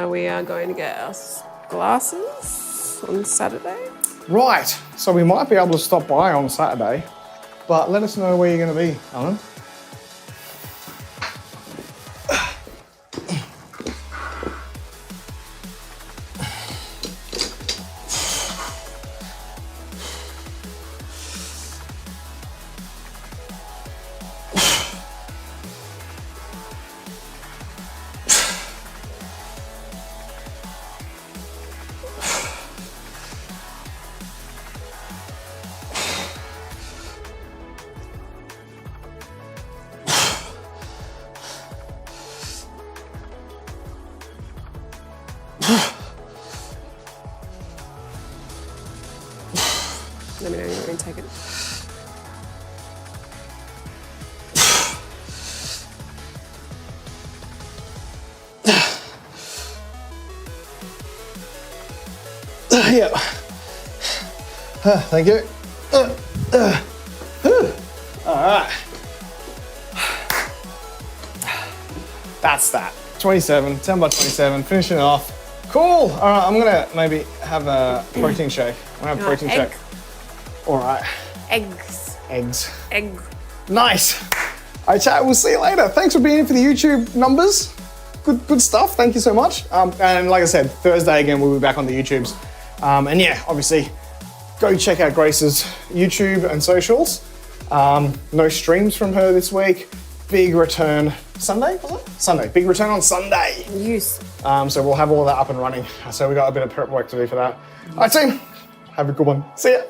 Speaker 3: We are going to get us glasses on Saturday.
Speaker 2: right. So we might be able to stop by on Saturday, but let us know where you're going to be, Alan.
Speaker 3: Let me know you're going to take it.
Speaker 2: Yeah. Thank you. All right. That's that. 27, 10 by 27, finishing it off. Cool. All right, I'm gonna maybe have a protein shake. I'm gonna have a protein
Speaker 3: egg?
Speaker 2: shake. All right.
Speaker 3: Eggs.
Speaker 2: Eggs.
Speaker 3: Egg.
Speaker 2: Nice. All right, chat. We'll see you later. Thanks for being here for the YouTube numbers. Good stuff. Thank you so much. And like I said, Thursday again, we'll be back on the YouTubes. And yeah, obviously, go check out Grace's YouTube and socials. No streams from her this week. Big return Sunday, was it? Sunday. Big return on Sunday.
Speaker 3: Use.
Speaker 2: So we'll have all of that up and running. So we got a bit of prep work to do for that. All right, team. Have a good one. See ya.